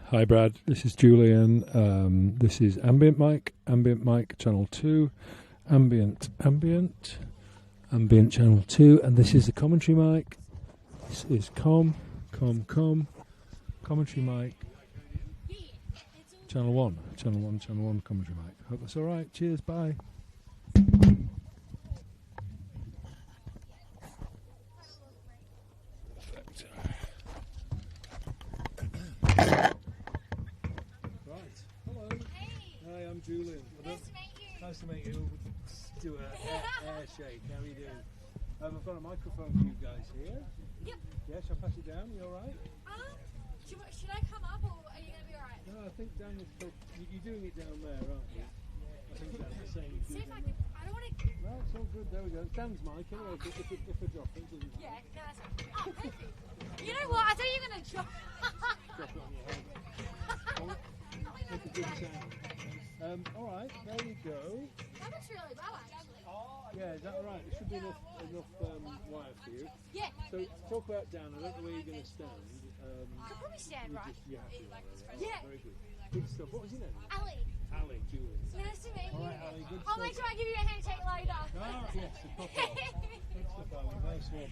Hi Brad, this is Julian. This is Ambient Mic channel 2, Ambient channel 2, and this is the commentary mic. This is commentary mic channel 1 commentary mic. Hope that's alright. Cheers, bye. Julian. Nice to meet you. Do an air shake. How are you doing? I've got a microphone for you guys here. Yep. Yeah, shall I pass it down? You alright? Should I come up or are you going to be alright? No, I think Dan is you're doing it down there, aren't you? I think that's the same. See if I can. I don't want to. No, it's all good. There we go. Dan's mic anyway. If I drop it, doesn't matter. Yeah, no, that's fine. Oh, thank you. You know what? I thought you were going to drop. Drop it on your head. Make a good sound. Alright, there you go. That looks really well, actually. Yeah, is that alright? There should be enough wire for you. Yeah. So, talk about Dan. I don't know where you're going to stand. Could probably stand right. You're happy with that, Yeah. Very good. Good stuff. What was your name? Ali. Ali, Julian. Nice to meet you. Alright, Ali, good I'll stuff. make sure I give you a handshake later. Ah, yes, of course. Good stuff, Ali. Nice one.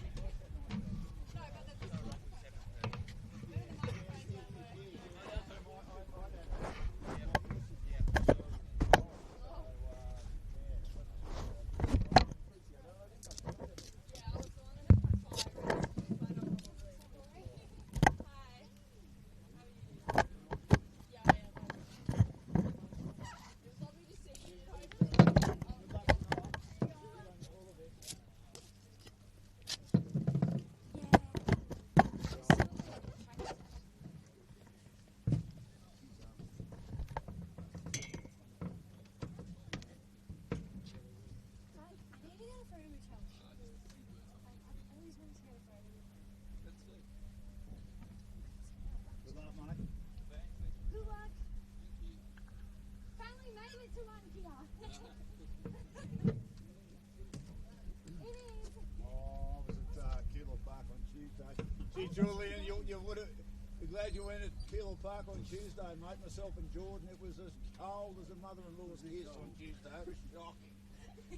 Gee, Julian, you would have. Be glad you went at Keeler Park on Tuesday, mate. Myself and Jordan. It was as cold as a mother-in-law's kiss on Tuesday. It was shocking.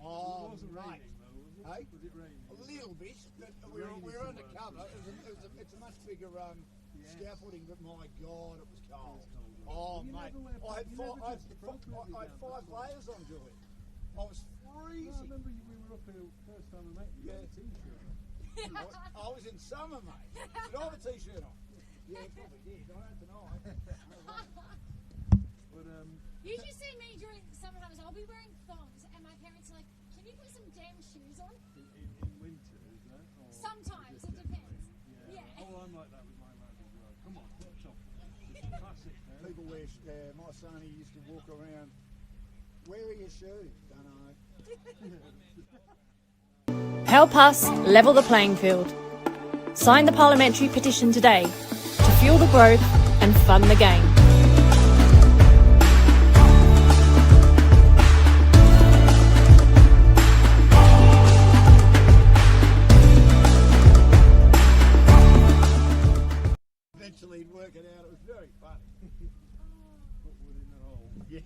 Oh, it wasn't mate. raining, though, was it? Hey? Was it raining? A little bit. But we were undercover. It's a much bigger scaffolding, but my God, it was cold. Oh, mate. I had 5 layers on, Julian. I was freezing. I remember we were up here first time we met. You had a t-shirt. I was in summer, mate. Did I have a t-shirt on? Yeah, probably did. I don't tonight. But You should see me during sometimes I'll be wearing thongs and my parents are like, can you put some damn shoes on? in winter, is that? Or Sometimes, it depends. Yeah. Oh, I'm like that with my lad as well. Come on, what's up? It's classic, man. People wear, my son, he used to walk around, where are your shoes? Don't know. Help us level the playing field. Sign the parliamentary petition today to fuel the growth and fund the game. Eventually he'd work it out. It was very fun. Put wood in the hole. Yeah.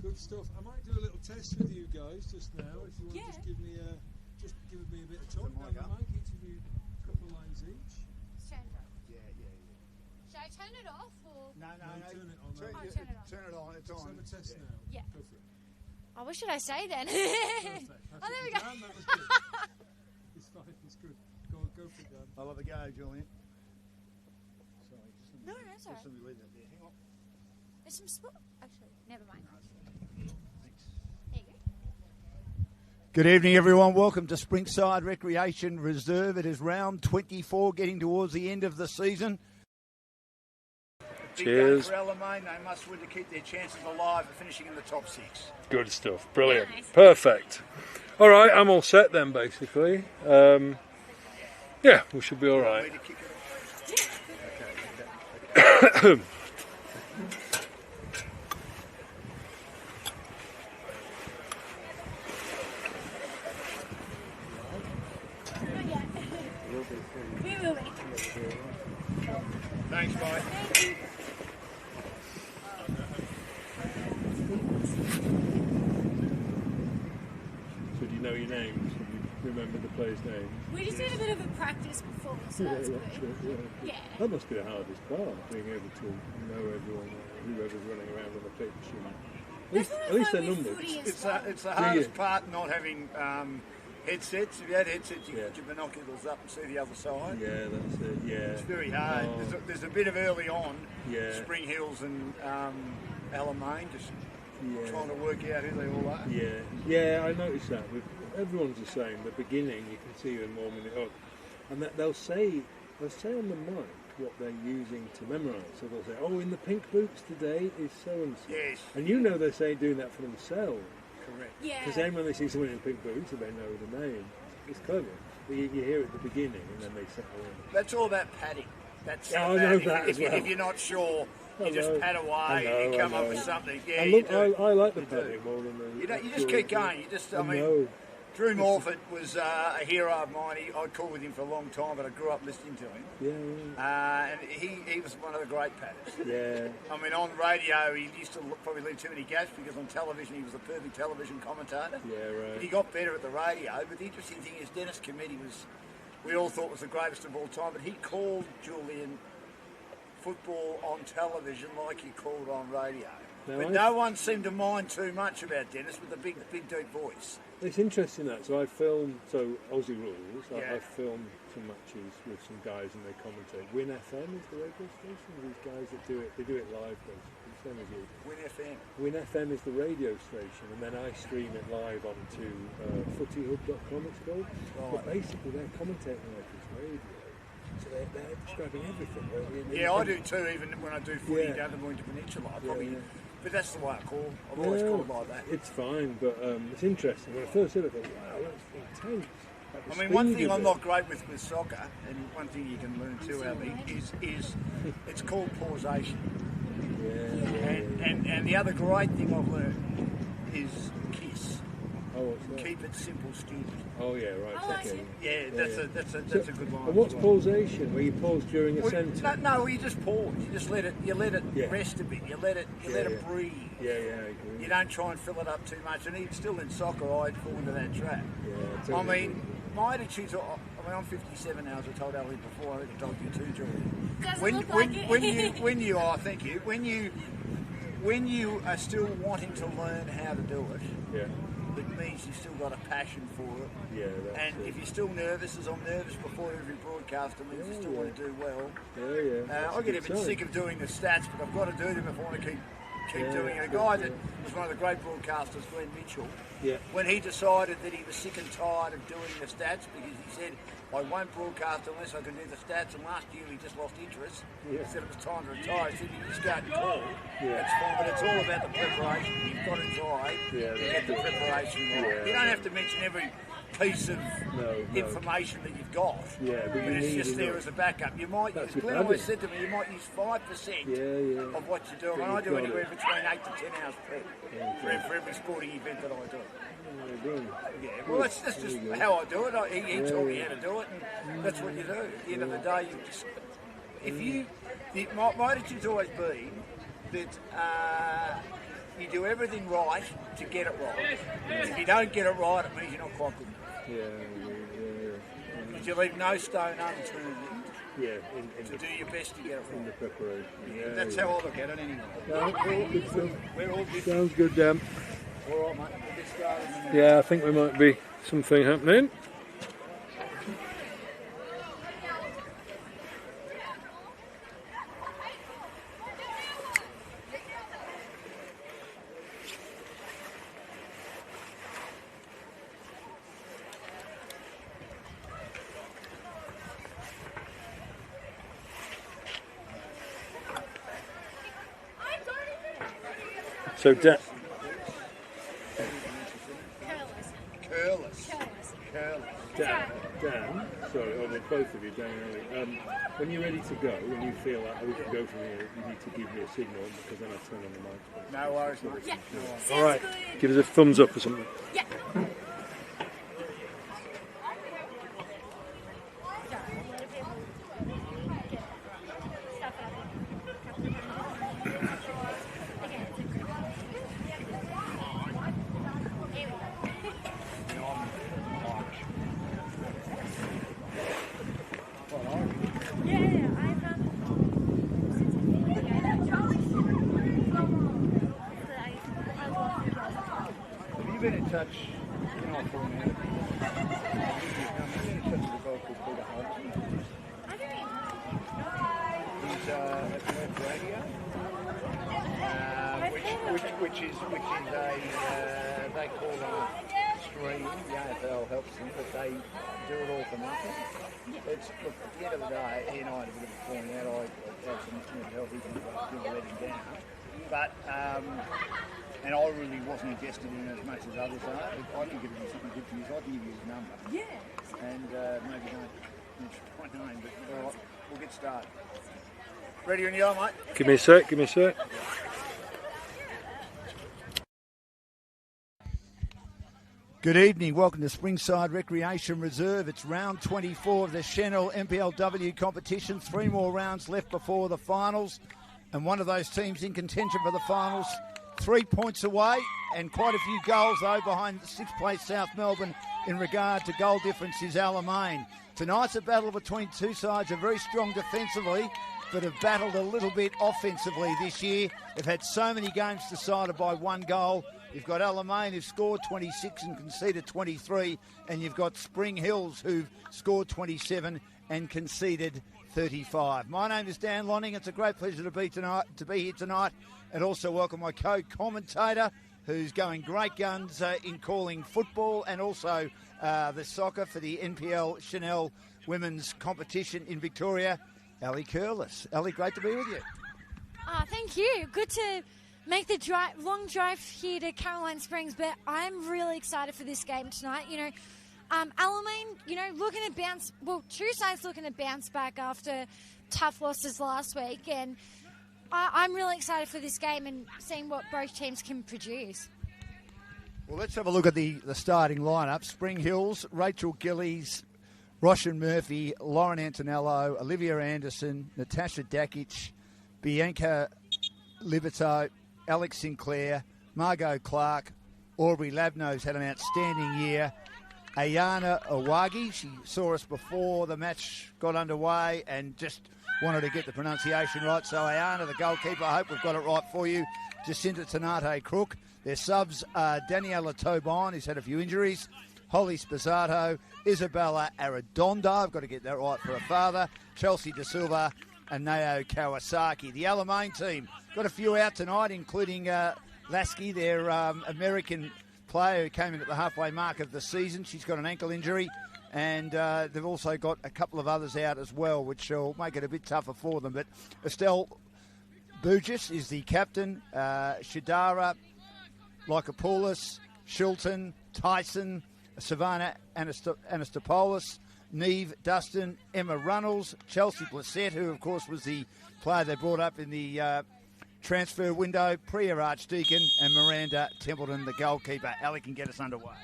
Good stuff. I might do a little test with you guys just now. If you want to just give me a bit of talk down the mic, each of you a couple of lines each. Sandra. Yeah. Should I turn it off or? No. Turn it on. Turn Oh, it turn it on. Turn it on. It's Let's on. have a test now. Yeah. Go for it. Oh, what should I say then? Perfect. Oh, there we go. Dan, that was good. It's fine. It's good. Go for it, Dan. I'll have a go, Julian. Sorry, No, it's all right. Just let me leave that there. Hang on. There's some spot. Actually, never mind. Thanks. There you go. Good evening, everyone. Welcome to Springside Recreation Reserve. It is round 24, getting towards the end of the season. Cheers. Big game for Alamein. They must win to keep their chances alive of finishing in the top 6. Good stuff. Brilliant. Nice. Perfect. All right, I'm all set then, basically. Yeah, we should be all right. We will be. Thanks, mate. Thank you. So do you know your names? Do you remember the players' names? We just did a bit of a practice before, so that's good. Yeah. That must be the hardest part, being able to know everyone, whoever's running around on the pitch. And at least they're numbered. It's the hardest part, not having headsets. If you had headsets, you could put your binoculars up and see the other side. Yeah, that's it. Yeah, it's very hard. Oh. There's a bit of early on, Yeah. Spring Hills and Alamein, just trying to work out who they all are. Yeah, yeah, I noticed that. Everyone's the same. The beginning, you can see them warming it up, and that they'll say on the mic what they're using to memorise. So they'll say, "Oh, in the pink boots today is so and so." Yes. And you know they're saying doing that for themselves. Correct. Yeah. Because then when they see someone in pink boots, they know the name. It's clever. But you hear it at the beginning, and then they settle in. That's all about padding. That's I know that as well. If you're not sure, you just pad away. You come up with something. Yeah, I like the padding more than the. You just keep going. You just, I mean, Drew Morford was a hero of mine. I called with him for a long time, but I grew up listening to him. Yeah. And he was one of the great padders. Yeah. I mean, on radio, he used to probably leave too many gaps because on television, he was a perfect television commentator. Yeah, right. But he got better at the radio. But the interesting thing is, Dennis Committee we all thought was the greatest of all time, but he called Julian football on television like he called on radio. But no one seemed to mind too much about Dennis with the big deep voice. It's interesting that. So I filmed, Aussie Rules, Yeah. I filmed some matches with some guys and they commentate. Win FM is the radio station. These guys that do it, they do it live basically, same as you. Win FM. Win FM is the radio station, and then I stream it live onto footyhub.com it's called. Right. But basically they're commentating like it's radio. So they're describing everything. Yeah, I do too, even when I do footy down the Moonta Peninsula. But that's the way I call. I've always called like that. It's fine, but it's interesting. When I first heard it, I thought, wow, that's intense. I mean, one thing I'm not great with soccer, and one thing you can learn too, Abby, is it's called pausation. Yeah. And the other great thing I've learned is KISS. Oh, what's that? Keep it simple, stupid. Oh yeah, right. I like Okay. it. Yeah, that's a good line. And what's pausation? Where you pause during a Well, sentence? no, you just pause. You just let it rest a bit. You let it breathe. Yeah, I agree. You don't try and fill it up too much. And even still in soccer, I'd fall into that trap. Yeah, I mean, my attitude's. I'm 57 now, as I told Ali before. I think I told you too, Julie. Doesn't look like it. When you are still wanting to learn how to do it, Yeah. it means you've still got a passion for it. Yeah, that's And it. if you're still nervous, as I'm nervous before every broadcast, it means you still want to do well. Yeah. I get a bit sick of doing the stats, but I've got to do them if I want to keep doing it. A guy that was one of the great broadcasters, Glenn Mitchell, when he decided that he was sick and tired of doing the stats because he said, I won't broadcast unless I can do the stats, and last year he just lost interest. He said it was time to retire. He said, you just go out and call. That's fine, but it's all about the preparation. You've got to try to get the preparation right. You don't have to mention every piece of information that you've got. But it's just there as a backup. You might use, Glenn always said to me, you might use 5% of what you do. And I do anywhere between 8 to 10 hours prep for every sporting event that I do. Well, that's just how I do it. He taught me how to do it, and that's what you do. At the end of the day, my attitude's always been that you do everything right to get it right. If you don't get it right, it means you're not quite good enough. Because you leave no stone unturned to do your best to get it right. In the preparation. That's how I look at it anyway. We're all good. Sounds good, Dan. All right, mate. We'll get started. Yeah, I think there might be something happening. So, Curlers. Dan, sorry, both of you, Dan and Ali, when you're ready to go, when you feel like we can go from here, you need to give me a signal because then I turn on the mic. No worries, mate. Yeah. All right, Good. give us a thumbs up or something. Yeah. Have you been in touch? You know, for a minute. Have you been in touch with a guy called Peter Hodgson? He's at Web Radio, which is a they call it a stream. The AFL helps them, but they do it all for nothing. It's look, at the end of the day, he and I had a bit of a falling out. I had some health issues, I let him down. But and I really wasn't invested in it as much as others are. If I think it'd be something good for you, so I can give you his number. Yeah. And maybe don't mention my name, but all right, we'll get started. Ready when you are, mate? Give me a sec. Good evening, welcome to Springside Recreation Reserve. It's round 24 of the Senol NPLW competition. 3 more rounds left before the finals, and one of those teams in contention for the finals 3 points away, and quite a few goals though behind 6th place South Melbourne in regard to goal difference is Alamein. Tonight's a battle between two sides, are very strong defensively, but have battled a little bit offensively this year. They've had so many games decided by 1 goal. You've got Alamein, who've scored 26 and conceded 23, and you've got Spring Hills, who've scored 27 and conceded 35. My name is Dan Lonning. It's a great pleasure to be here tonight, and also welcome my co-commentator, who's going great guns in calling football and also the soccer for the NPL Chanel Women's Competition in Victoria, Ali Curlis. Ali, great to be with you. Thank you. Good to make the long drive here to Caroline Springs, but I'm really excited for this game tonight. You know, Alamein, looking to bounce. Well, two sides looking to bounce back after tough losses last week, and I'm really excited for this game and seeing what both teams can produce. Well, let's have a look at the starting lineup. Spring Hills, Rachel Gillies, Roshan Murphy, Lauren Antonello, Olivia Anderson, Natasha Dakic, Bianca Liberto, Alex Sinclair, Margot Clark, Aubrey Labno's had an outstanding year. Ayana Awagi, she saw us before the match got underway and just wanted to get the pronunciation right. So Ayana, the goalkeeper, I hope we've got it right for you. Jacinta Tanate Crook. Their subs are Daniela Tobon, who's had a few injuries, Holly Spazzato, Isabella Arredondo, I've got to get that right for her father, Chelsea De Silva, and Nao Kawasaki. The Alamein team got a few out tonight, including Lasky, their American player who came in at the halfway mark of the season. She's got an ankle injury, and they've also got a couple of others out as well, which will make it a bit tougher for them. But Estelle Bugis is the captain, Shidara Lycopoulos, Shilton, Tyson, Savannah Anastopoulos, Neve Dustin, Emma Runnels, Chelsea Blissett, who of course was the player they brought up in the transfer window, Priya Archdeacon, and Miranda Templeton, the goalkeeper. Ali can get us underway.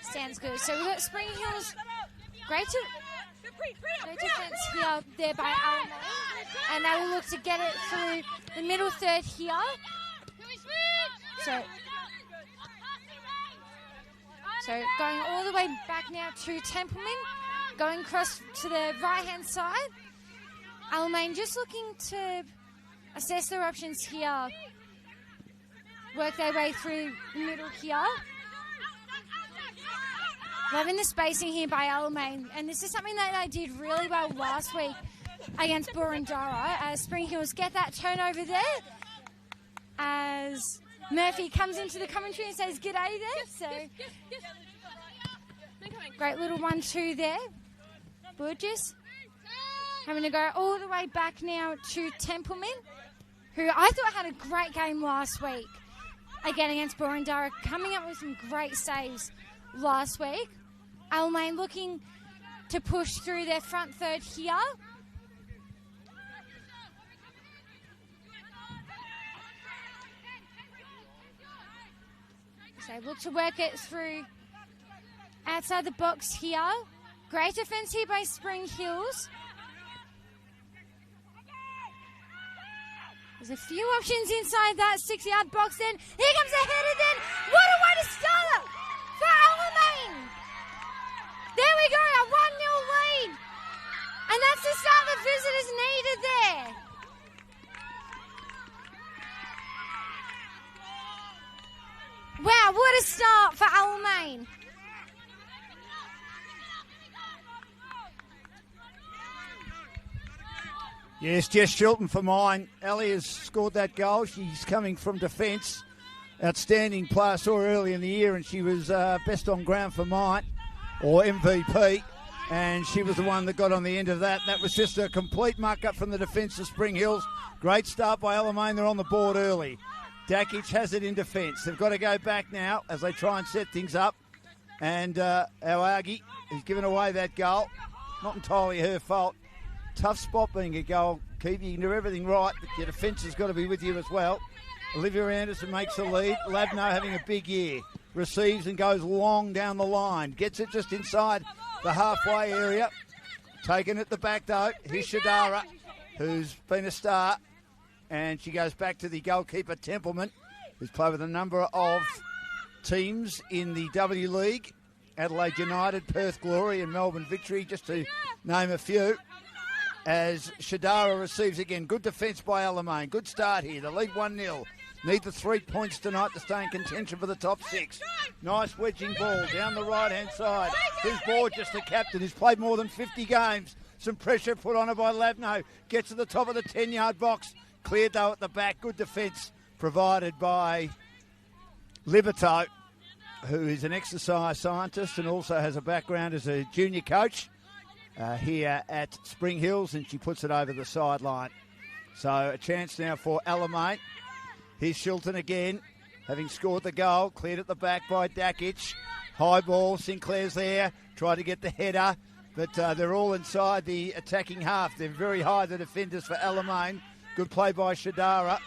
Sounds good. So we've got Spring Hills. Great defence here there by Alamein, and they will look to get it through the middle third here. So going all the way back now to Templeman, going across to the right-hand side. Alamein just looking to assess their options here, work their way through the middle here. Loving the spacing here by Alamein, and this is something that they did really well last week against Burundara, as Spring Hills get that turnover there, as Murphy comes into the commentary and says g'day there. So great little 1-2 there. Burgess having to go all the way back now to Templeman, who I thought had a great game last week. again against Borundara, coming up with some great saves last week. Alamein looking to push through their front third here. So look to work it through outside the box here. Great defence here by Spring Hills. There's a few options inside that 6-yard box then. Here comes the header then. What a way to start it for Alamein. There we go, a 1-0 lead. And that's the start the visitors needed there. Wow, what a start for Alamein. Yes, Jess Shilton for mine. Ellie has scored that goal. She's coming from defence. Outstanding player. Saw her early in the year and she was best on ground for mine, or MVP. And she was the one that got on the end of that. That was just a complete muck-up from the defence of Spring Hills. Great start by Alamein. They're on the board early. Dakic has it in defence. They've got to go back now as they try and set things up. And Awagi has given away that goal. Not entirely her fault. Tough spot being a goalkeeper. You can do everything right, but your defence has got to be with you as well. Olivia Anderson makes the lead. Labno having a big year. Receives and goes long down the line. Gets it just inside the halfway area. Taken at the back though. Here's Shadara, who's been a star. And she goes back to the goalkeeper, Templeman, who's played with a number of teams in the W League. Adelaide United, Perth Glory and Melbourne Victory, just to name a few. As Shadara receives again. Good defence by Alamein. Good start here. The lead 1-0. Need the 3 points tonight to stay in contention for the top 6. Nice wedging ball down the right-hand side. Here's Borges, the captain, who's played more than 50 games. Some pressure put on her by Labno. Gets to the top of the 10-yard box. Cleared, though, at the back. Good defence provided by Liberto, who is an exercise scientist and also has a background as a junior coach here at Spring Hills, and she puts it over the sideline. So a chance now for Alamein. Here's Shilton again, having scored the goal. Cleared at the back by Dakic. High ball, Sinclair's there. Tried to get the header, but they're all inside the attacking half. They're very high, the defenders for Alamein. Good play by Shadara.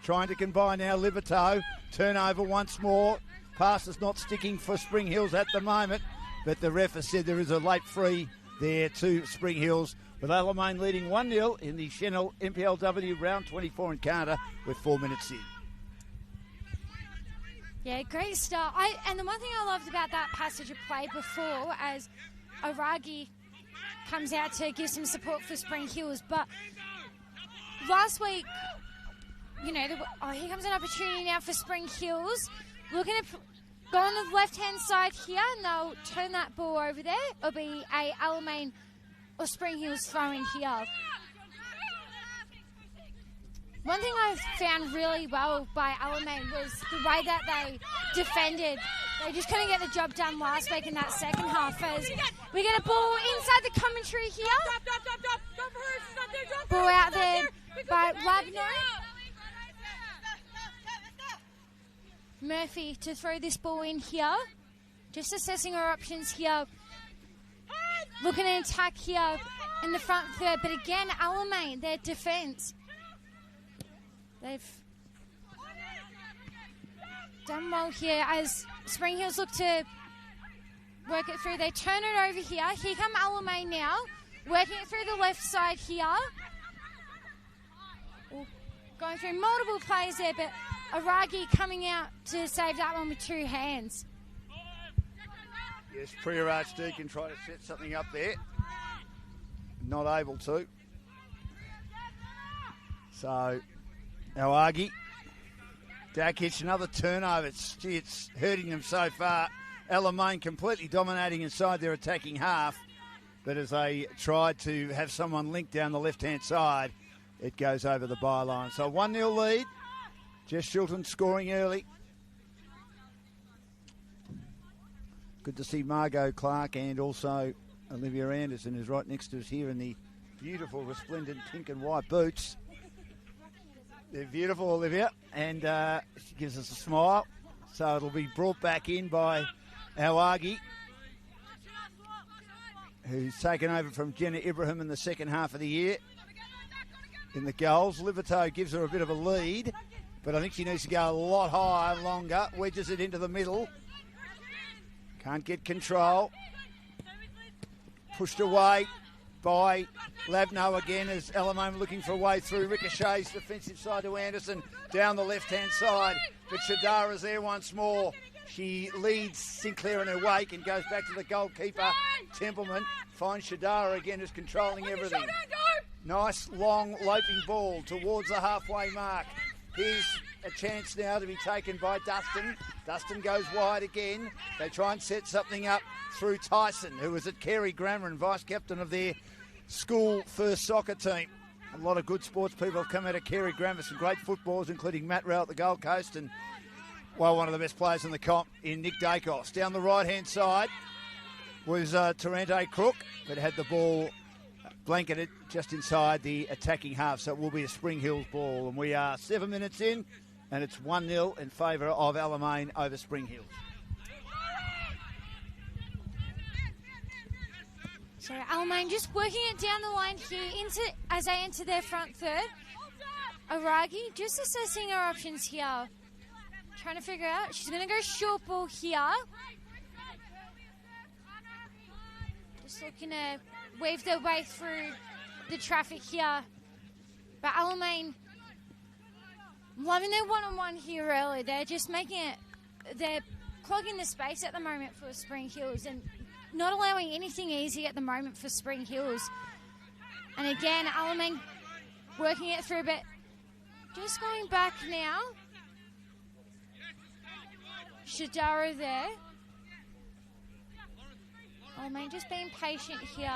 Trying to combine now, Liberto. Turnover once more. Pass is not sticking for Spring Hills at the moment, but the ref has said there is a late free there to Spring Hills, with Alamein leading 1-0 in the Senol NPLW round 24 encounter with 4 minutes in. Yeah, great start. And the one thing I loved about that passage of play before, as Oragi comes out to give some support for Spring Hills, but last week, you know, here comes an opportunity now for Spring Hills. Looking to go on the left-hand side here, and they'll turn that ball over there. It'll be a Alamein or Spring Hills throw in here. One thing I found really well by Alamein was the way that they defended. They just couldn't get the job done last week in that second half. As we get a ball inside the commentary here. Ball out there by Labno. Murphy to throw this ball in here. Just assessing our options here. Looking at attack here in the front third. But again, Alamein, their defence. They've done well here as Spring Hills look to work it through. They turn it over here. Here come Alamein now. Working it through the left side here. Going through multiple players there, but Oragi coming out to save that one with 2 hands. Yes, Priya Archdeacon tried to set something up there. Not able to. So, Awagi. Dakic, another turnover. It's hurting them so far. Alamein completely dominating inside their attacking half. But as they tried to have someone linked down the left-hand side, it goes over the byline. So 1-0 lead. Jess Shilton scoring early. Good to see Margot Clark and also Olivia Anderson, who's right next to us here in the beautiful, resplendent pink and white boots. They're beautiful, Olivia, and she gives us a smile. So it'll be brought back in by our Argy, who's taken over from Jenna Ibrahim in the second half of the year in the goals. Liverto gives her a bit of a lead, but I think she needs to go a lot higher, longer. Wedges it into the middle. Can't get control. Pushed away by Labno again as Alamein looking for a way through. Ricochets defensive side to Anderson down the left-hand side. But Shadara's there once more. She leads Sinclair in her wake and goes back to the goalkeeper. Templeman finds Shadara again, who's controlling everything. Nice long loping ball towards the halfway mark. Here's a chance now to be taken by Dustin. Dustin goes wide again. They try and set something up through Tyson, who was at Carey Grammar and vice-captain of their school first soccer team. A lot of good sports people have come out of Carey Grammar, some great footballers, including Matt Rowe at the Gold Coast, and, well, one of the best players in the comp in Nick Dacos. Down the right-hand side was Torrente Crook, but had the ball blanketed just inside the attacking half, so it will be a Spring Hills ball. And we are 7 minutes in, and it's 1-0 in favour of Alamein over Spring Hills. So Alamein just working it down the line here as they enter their front third. Aragi just assessing her options here. Trying to figure out. She's going to go short ball here. Just looking to weave their way through the traffic here. But Alamein loving their one-on-one here early. They're just making it, they're clogging the space at the moment for Spring Hills and not allowing anything easy at the moment for Spring Hills. And again, Alamein working it through, but just going back now. Shadara there. Alamein just being patient here.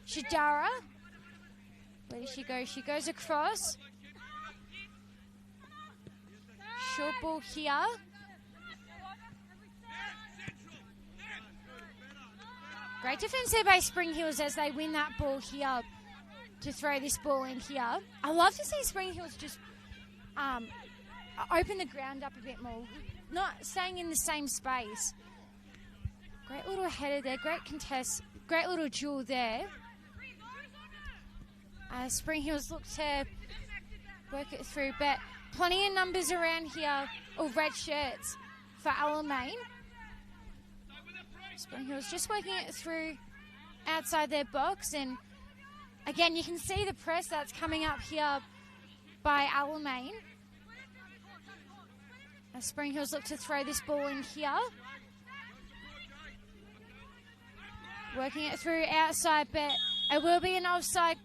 Shadara. Where does she go? She goes across. Short ball here. Great defence there by Spring Hills as they win that ball here to throw this ball in here. I love to see Spring Hills just open the ground up a bit more, not staying in the same space. Great little header there, great contest, great little duel there. Spring Hills look to work it through, but plenty of numbers around here, or red shirts for Alamein. Spring Hills just working it through outside their box, and again you can see the press that's coming up here by Alamein. As Spring Hills look to throw this ball in here. Working it through outside, but it will be an offside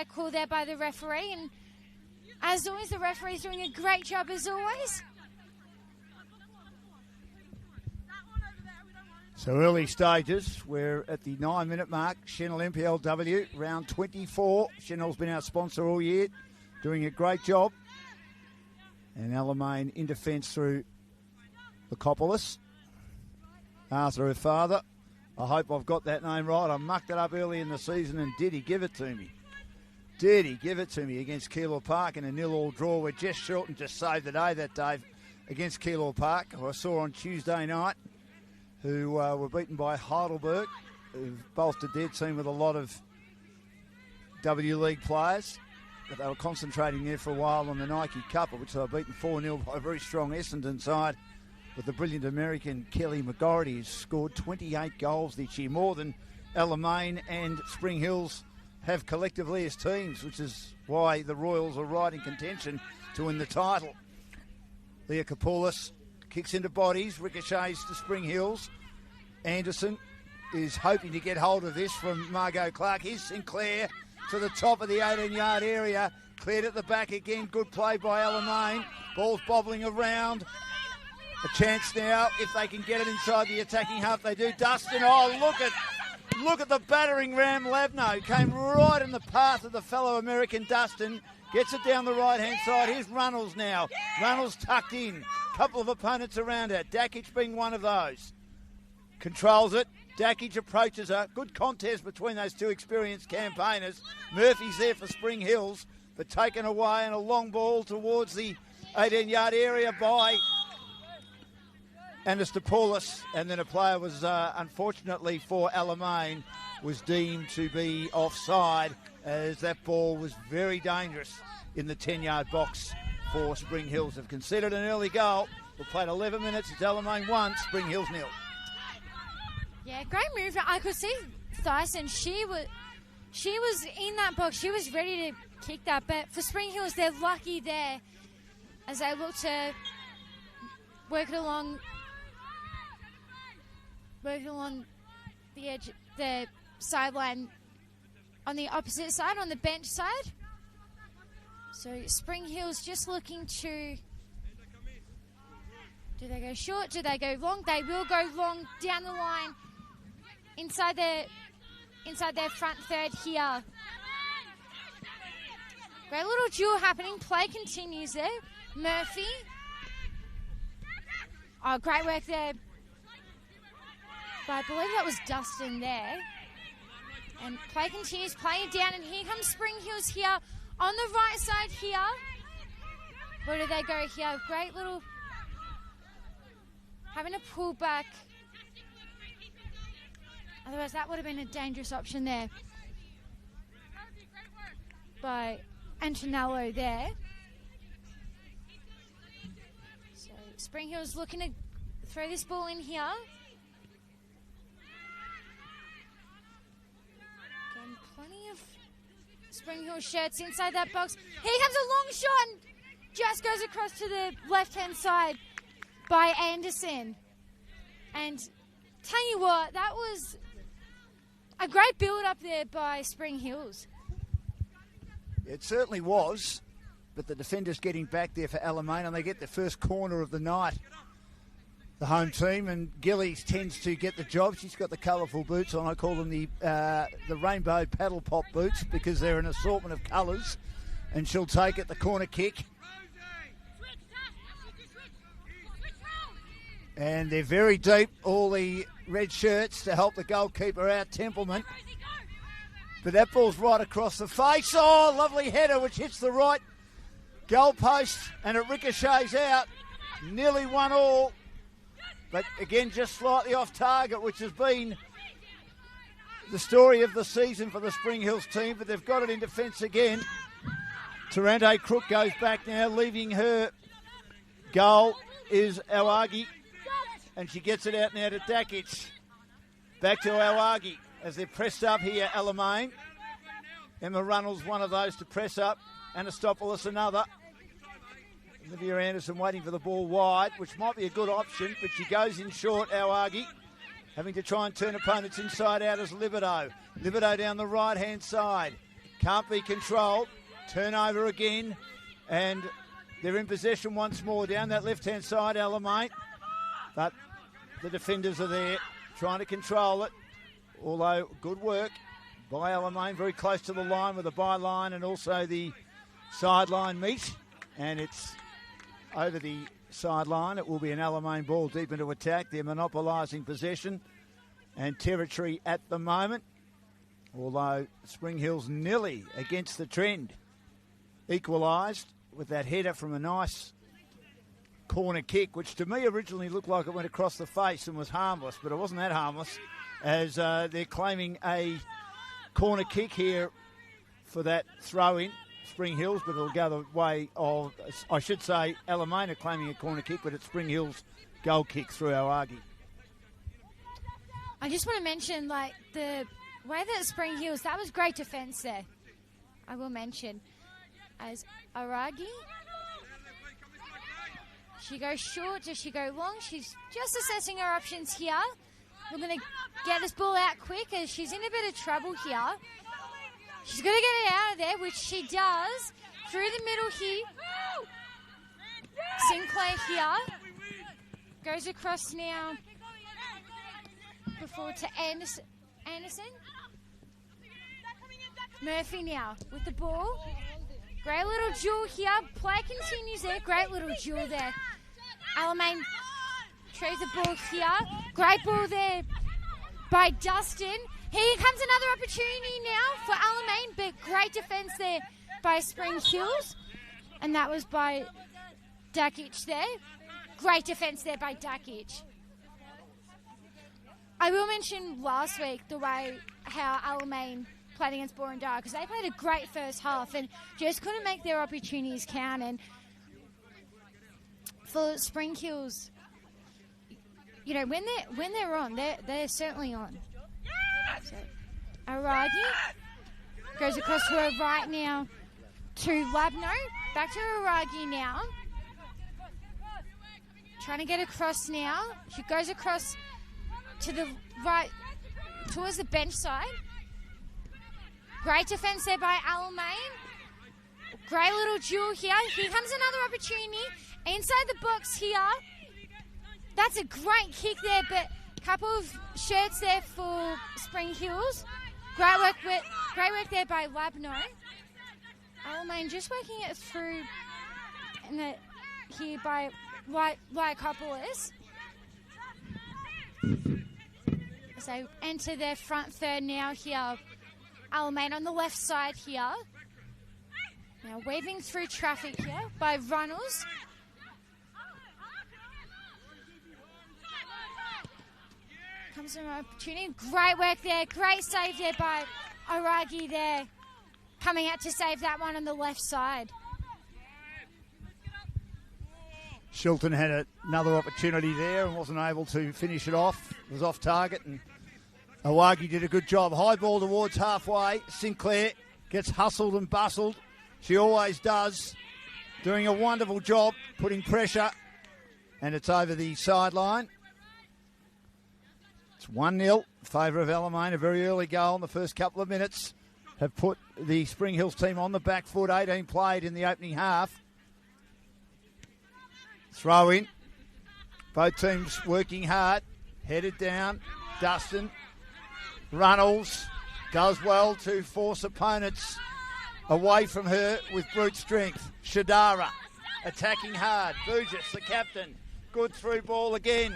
call there by the referee, and as always the referee's doing a great job as always. So early stages, we're at the 9-minute mark. Senol NPLW, round 24. Senol's been our sponsor all year, doing a great job. And Alamein in defence through Lukopoulos. Arthur, her father. I hope I've got that name right. I mucked it up early in the season, and did he give it to me? Did he give it to me against Keilor Park in a 0-0 draw where Jess Shelton just saved the day that day against Keilor Park, who I saw on Tuesday night, who were beaten by Heidelberg, who've bolstered their team with a lot of W League players. But they were concentrating there for a while on the Nike Cup, which they were beaten 4-0 by a very strong Essendon side with the brilliant American Kelly McGority, who's scored 28 goals this year, more than Alamein and Spring Hills have collectively as teams, which is why the Royals are right in contention to win the title. Leah Kapoulis kicks into bodies, ricochets to Spring Hills. Anderson is hoping to get hold of this from Margot Clark. Here's Sinclair to the top of the 18-yard area. Cleared at the back again. Good play by Alamein. Ball's bobbling around. A chance now, if they can get it inside the attacking half, they do. Dustin, look at the battering ram Labno. Came right in the path of the fellow American Dustin. Gets it down the right-hand side. Here's Runnels now. Runnels tucked in. Couple of opponents around her. Dakic being one of those. Controls it. Dakic approaches her. Good contest between those two experienced campaigners. Murphy's there for Spring Hills. but taken away, and a long ball towards the 18-yard area by Anastopoulos, and then a player was, unfortunately for Alamein, was deemed to be offside, as that ball was very dangerous in the 10-yard box for Spring Hills. Have conceded an early goal. We've played 11 minutes. It's Alamein 1, Spring Hills 0. Yeah, great move. I could see Thyssen. She was in that box. She was ready to kick that. But for Spring Hills, they're lucky there as they look to work it along the edge, the sideline on the opposite side, on the bench side. So Spring Hills just looking to, do they go short? Do they go long? They will go long down the line inside their front third here. Great little duel happening. Play continues there. Murphy. Oh, great work there. But I believe that was Dustin there. And play continues, play it down, and here comes Spring Hills here on the right side here. Where do they go here? Great little, having a pull back. Otherwise that would have been a dangerous option there by Antonello there. So Spring Hills looking to throw this ball in here. Again, plenty of Spring Hill shirts inside that box. Here comes a long shot and just goes across to the left-hand side by Anderson. And tell you what, that was a great build-up there by Spring Hills. It certainly was, but the defenders getting back there for Alamein, and they get the first corner of the night, the home team, and Gillies tends to get the job. She's got the colourful boots on. I call them the rainbow paddle pop boots because they're an assortment of colours, and she'll take it, the corner kick. And they're very deep, all the red shirts, to help the goalkeeper out, Templeman. But that ball's right across the face. Oh, lovely header, which hits the right goal post, and it ricochets out. Nearly 1-1. But again, just slightly off target, which has been the story of the season for the Spring Hills team. But they've got it in defence again. Taranto Crook goes back now, leaving her goal is Awagi. And she gets it out now to Dakic. Back to Awagi as they're pressed up here, Alamein. Emma Runnels, one of those to press up. Anastopoulos, another. Olivia Anderson waiting for the ball wide, which might be a good option, but she goes in short, Awagi. Having to try and turn opponents inside out as Libido. Libido down the right-hand side. Can't be controlled. Turnover again. And they're in possession once more down that left-hand side, Alamein. But the defenders are there trying to control it. Although good work by Alamein, very close to the line with the byline and also the sideline meet. And it's over the sideline. It will be an Alamein ball deep into attack. They're monopolising possession and territory at the moment. Although Spring Hills nearly against the trend. Equalised with that header from a nice corner kick, which to me originally looked like it went across the face and was harmless, but it wasn't that harmless, as they're claiming a corner kick here for that throw-in, Spring Hills, but it'll go the way of, I should say, Alamein are claiming a corner kick, but it's Spring Hills' goal kick through Awagi. I just want to mention, like, the way that Spring Hills, that was great defence there. I will mention, as Awagi, she goes short, does she go long? She's just assessing her options here. We're going to get this ball out quick as she's in a bit of trouble here. She's going to get it out of there, which she does. Through the middle here. Sinclair here. Goes across now. Before to Anderson. Murphy now with the ball. Great little duel here. Play continues there. Great little duel there. Alamein throws the ball here. Great ball there by Dustin. Here comes another opportunity now for Alamein, but great defence there by Spring Hills, and that was by Dakic there. Great defence there by Dakic. I will mention last week the way how Alamein played against Borundara, because they played a great first half and just couldn't make their opportunities count. And for Spring Hills, you know, when they're on, they're certainly on. So, Aragi goes across to her right now to Labno. Back to Aragi now. Trying to get across now. She goes across to the right, towards the bench side. Great defence there by Alamein. Great little duel here. Here comes another opportunity. Inside the box here. That's a great kick there, but a couple of shirts there for Spring Hills. Great work there by Labno. Alamein just working it through here by Lycopolis. So enter their front third now here. Alamein on the left side here. Now weaving through traffic here by Runnels. Comes an opportunity. Great work there. Great save there by Aragi there. Coming out to save that one on the left side. Shilton had another opportunity there and wasn't able to finish it off. It was off target, and Awagi did a good job. High ball towards halfway. Sinclair gets hustled and bustled. She always does. Doing a wonderful job, putting pressure, and it's over the sideline. It's 1-0 in favour of Alamein. A very early goal in the first couple of minutes have put the Spring Hills team on the back foot. 18 played in the opening half. Throw in. Both teams working hard. Headed down. Dustin. Runnels does well to force opponents away from her with brute strength. Shadara attacking hard. Burgess, the captain. Good through ball again.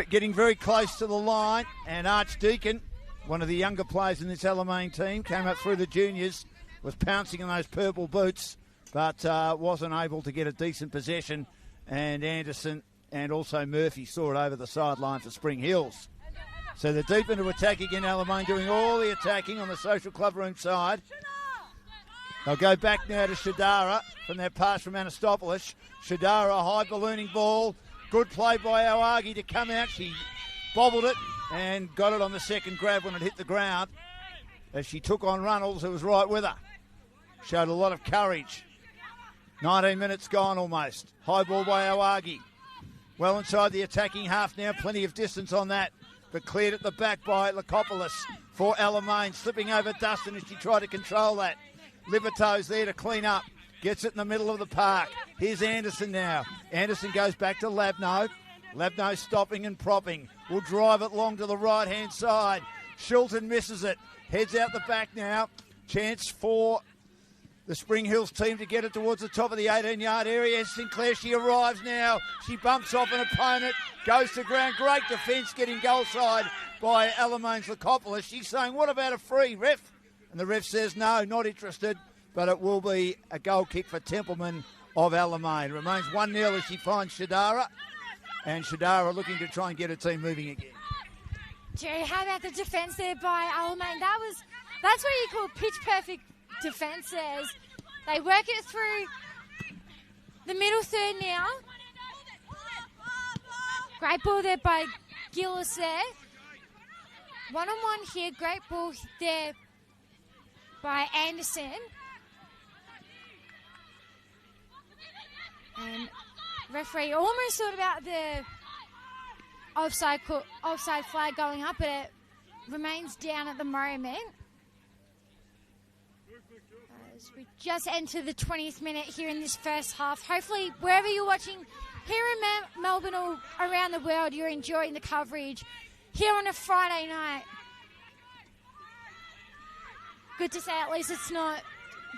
Getting very close to the line. And Archdeacon, one of the younger players in this Alamein team, came up through the juniors, was pouncing on those purple boots, but wasn't able to get a decent possession. And Anderson and also Murphy saw it over the sideline for Spring Hills. So they're deep into attack again. Alamein doing all the attacking on the social club room side. They'll go back now to Shadara from that pass from Anastopoulos. Shadara, a high ballooning ball. Good play by Awagi to come out. She bobbled it and got it on the second grab when it hit the ground. As she took on Runnels, who was right with her. Showed a lot of courage. 19 minutes gone almost. High ball by Awagi. Well inside the attacking half now. Plenty of distance on that. But cleared at the back by Lycopolis for Alamein. Slipping over Dustin as she tried to control that. Liberto's there to clean up. Gets it in the middle of the park. Here's Anderson now. Anderson goes back to Labno. Labno stopping and propping. Will drive it long to the right-hand side. Shilton misses it. Heads out the back now. Chance for the Spring Hills team to get it towards the top of the 18-yard area. Sinclair, she arrives now. She bumps off an opponent. Goes to ground. Great defence getting goal side by Alamein's Lycopolis. She's saying, what about a free, ref? And the ref says, no, not interested. But it will be a goal kick for Templeman of Alamein. Remains 1-0 as she finds Shadara. And Shadara looking to try and get her team moving again. Jerry, how about the defence there by Alamein? That's what you call pitch-perfect defences. They work it through the middle third now. Great ball there by Gillis there. One-on-one here. Great ball there by Anderson. And referee almost thought about the offside flag going up, but it remains down at the moment. As we just enter the 20th minute here in this first half. Hopefully, wherever you're watching here in Melbourne or around the world, you're enjoying the coverage here on a Friday night. Good to say at least it's not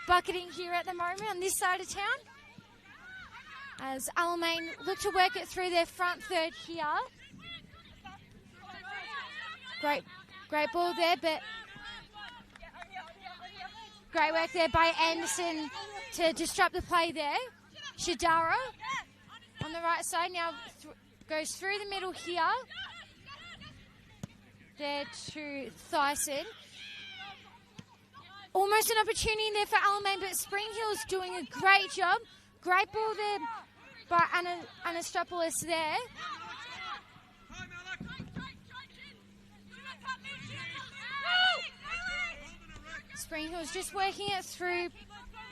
bucketing here at the moment on this side of town. As Alamein look to work it through their front third here. Great ball there, but Great work there by Anderson to disrupt the play there. Shadara on the right side now goes through the middle here. There to Thyssen. Almost an opportunity there for Alamein, but Spring Hill's doing a great job. Great ball there by Anastopoulos there. Spring Hill's just working it through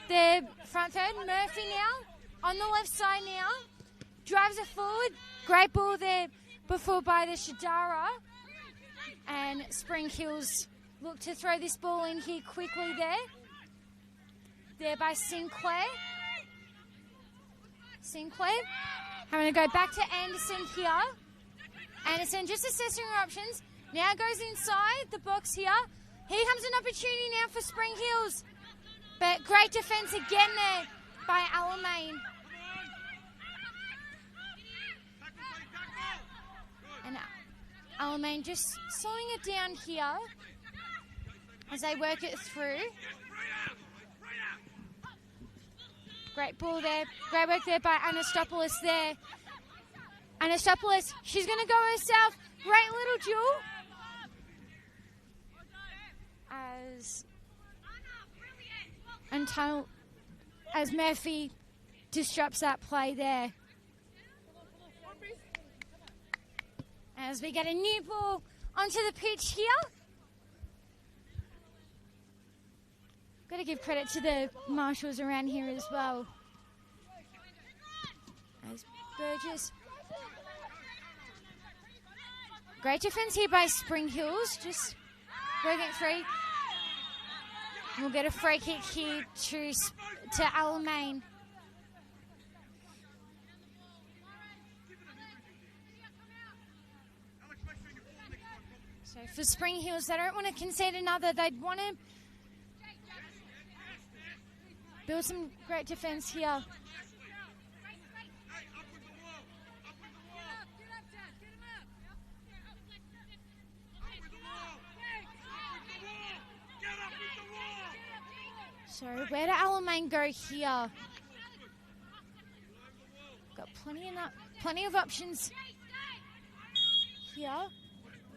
their front third. Murphy now on the left side now. Drives it forward. Great ball there before by the Shadara. And Spring Hill's look to throw this ball in here quickly there. There by Sinclair. Sinclair having to go back to Anderson here. Anderson just assessing her options. Now goes inside the box here. Here comes an opportunity now for Spring Hills. But great defence again there by Alamein. And Alamein just slowing it down here as they work it through. Great ball there. Great work there by Anastopoulos there. Anastopoulos, she's going to go herself. Great little duel. As Murphy disrupts that play there. As we get a new ball onto the pitch here. Got to give credit to the marshals around here as well. As Burgess. Great defence here by Spring Hills. Just working it free. We'll get a free kick here to Alamein. So for Spring Hills, they don't want to concede another. They'd want to build some great defence here. So where do Alamein go here? Got plenty of options here.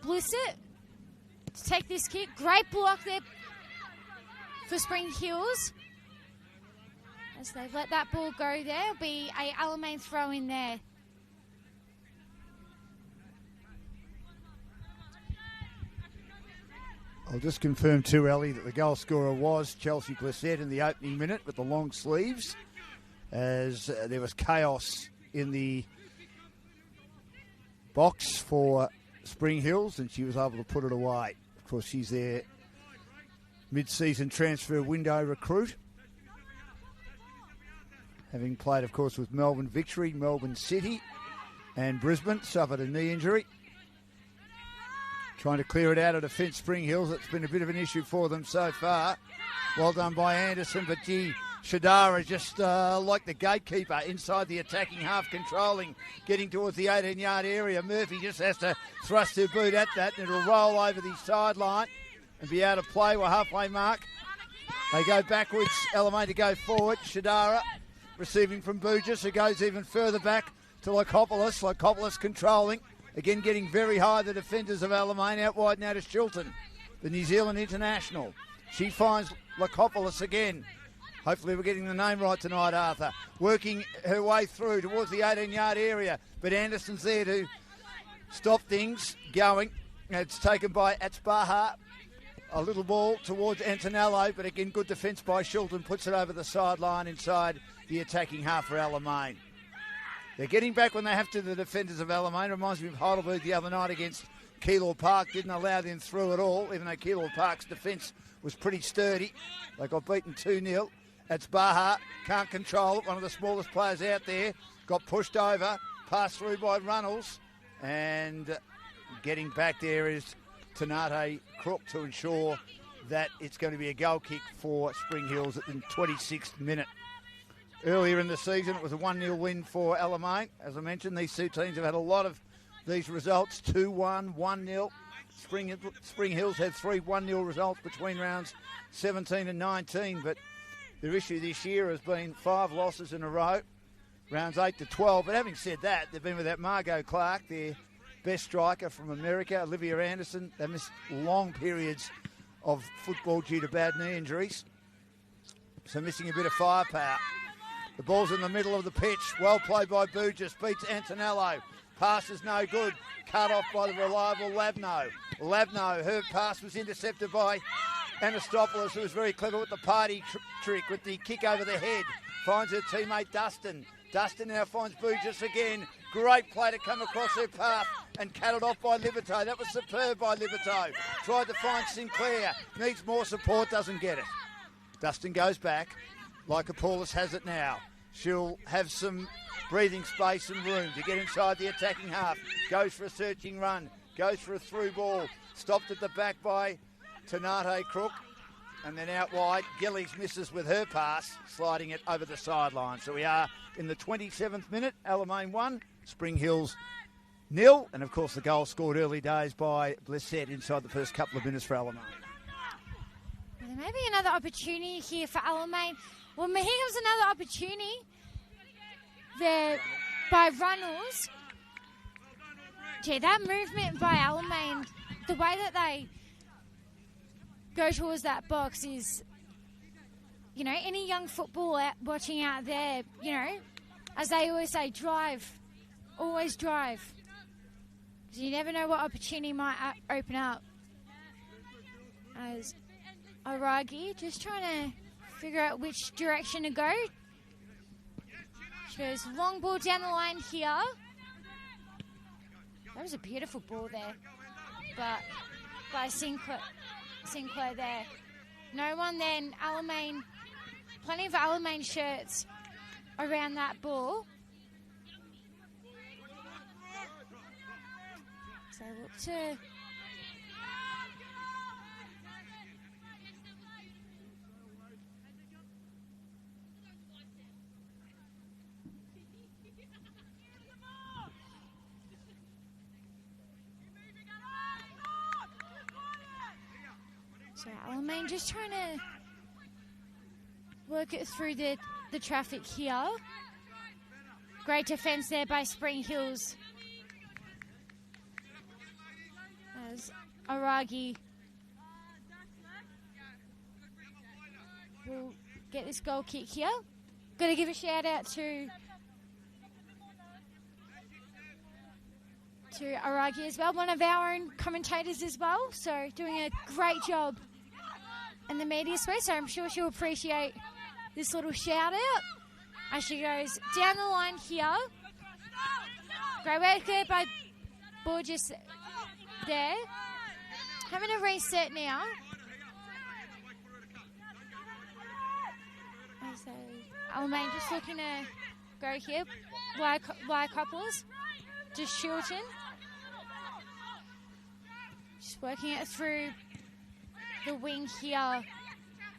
Blissett to take this kick. Great block there for Spring Hills. As they let that ball go there, it'll be a Alamein throw in there. I'll just confirm too, Ellie, that the goal scorer was Chelsea Blissett in the opening minute with the long sleeves, as there was chaos in the box for Spring Hills, and she was able to put it away. Of course, she's their mid-season transfer window recruit, having played, of course, with Melbourne Victory, Melbourne City, and Brisbane. Suffered a knee injury. Trying to clear it out of defence, Spring Hills. It's been a bit of an issue for them so far. Well done by Anderson, but Shadara just like the gatekeeper inside the attacking half, controlling, getting towards the 18-yard area. Murphy just has to thrust her boot at that, and it'll roll over the sideline and be able to play. We're halfway mark. They go backwards, Alamein to go forward. Shadara receiving from Burgess, who goes even further back to Locopoulos. Locopoulos controlling. Again, getting very high, the defenders of Alamein. Out wide now to Shilton, the New Zealand international. She finds Locopoulos again. Hopefully we're getting the name right tonight, Arthur. Working her way through towards the 18-yard area. But Anderson's there to stop things going. It's taken by Atzbaha. A little ball towards Antonello, but again, good defence by Shilton. Puts it over the sideline inside the attacking half for Alamein. They're getting back when they have to, the defenders of Alamein. Reminds me of Heidelberg the other night against Keilor Park. Didn't allow them through at all, even though Keilor Park's defence was pretty sturdy. They got beaten 2-0. That's Baha. Can't control it. One of the smallest players out there. Got pushed over. Passed through by Runnels. And getting back there is Tanate Crook to ensure that it's going to be a goal kick for Spring Hills at the 26th minute. Earlier in the season, it was a 1-0 win for Alamein. As I mentioned, these two teams have had a lot of these results, 2-1, 1-0. Spring Hills had 3 1-0 results between rounds 17 and 19, but their issue this year has been 5 losses in a row, rounds 8 to 12. But having said that, they've been without Margot Clark, their best striker from America, Olivia Anderson. They missed long periods of football due to bad knee injuries, so missing a bit of firepower. The ball's in the middle of the pitch. Well played by Burgess. Beats Antonello. Pass is no good. Cut off by the reliable Labno. Labno, her pass was intercepted by Anastopoulos, who was very clever with the party trick with the kick over the head. Finds her teammate Dustin. Dustin now finds Burgess again. Great play to come across her path and cut it off by Liberto. That was superb by Liberto. Tried to find Sinclair. Needs more support, doesn't get it. Dustin goes back. Lycopoulos has it now. She'll have some breathing space and room to get inside the attacking half. Goes for a searching run. Goes for a through ball. Stopped at the back by Tanate Crook. And then out wide, Gillies misses with her pass, sliding it over the sideline. So we are in the 27th minute. Alamein 1, Spring Hills 0. And of course the goal scored early days by Blissett inside the first couple of minutes for Alamein. Well, there may be another opportunity here for Alamein. Well, here comes another opportunity there by Runnels. Gee, that movement by Alamein, the way that they go towards that box is, you know, any young footballer watching out there, you know, as they always say, drive. Always drive. Because you never know what opportunity might open up. As Aragi just trying to figure out which direction to go. She goes long ball down the line here. That was a beautiful ball there. But by Sinclair there. No one then. Alamein, plenty of Alamein shirts around that ball. So look to... So Alamein just trying to work it through the traffic here. Great defence there by Spring Hills. As Aragi will get this goal kick here. Got to give a shout out to Aragi as well, one of our own commentators as well. So doing a great job in the media space. So I'm sure she'll appreciate this little shout out as she goes down the line here. Great work there by Burgess there. Having a reset now. So Alamein just looking to go here. Lycopoulos. Just Shilton. Just working it through the wing here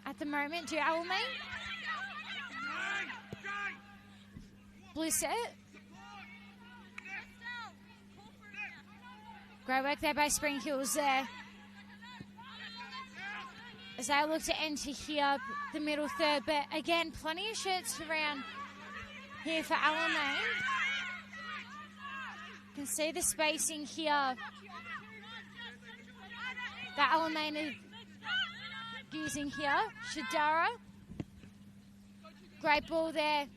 at the moment to Alamein. Blissett. Great work there by Spring Hills there. As they look to enter here, the middle third. But again, plenty of shirts around here for Alamein. You can see the spacing here that Alamein are using here. Shadara. Great ball there.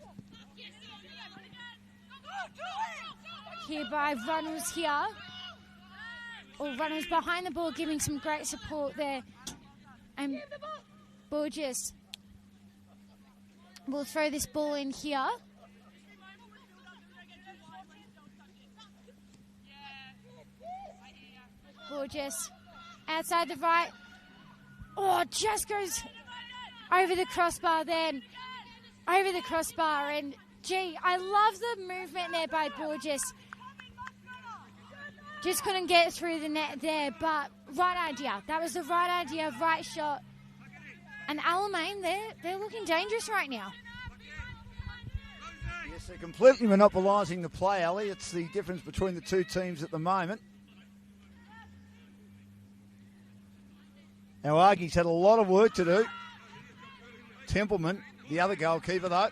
Here by Runnels here. Or Runnels behind the ball giving some great support there. And Burgess will throw this ball in here. Burgess outside the right. Oh, just goes over the crossbar then. Over the crossbar. And, gee, I love the movement there by Burgess. Just couldn't get through the net there, but right idea. That was the right idea, right shot. And Alamein, they're looking dangerous right now. Yes, they're completely monopolising the play, Ali. It's the difference between the two teams at the moment. Our Argie's had a lot of work to do. Templeman, the other goalkeeper though,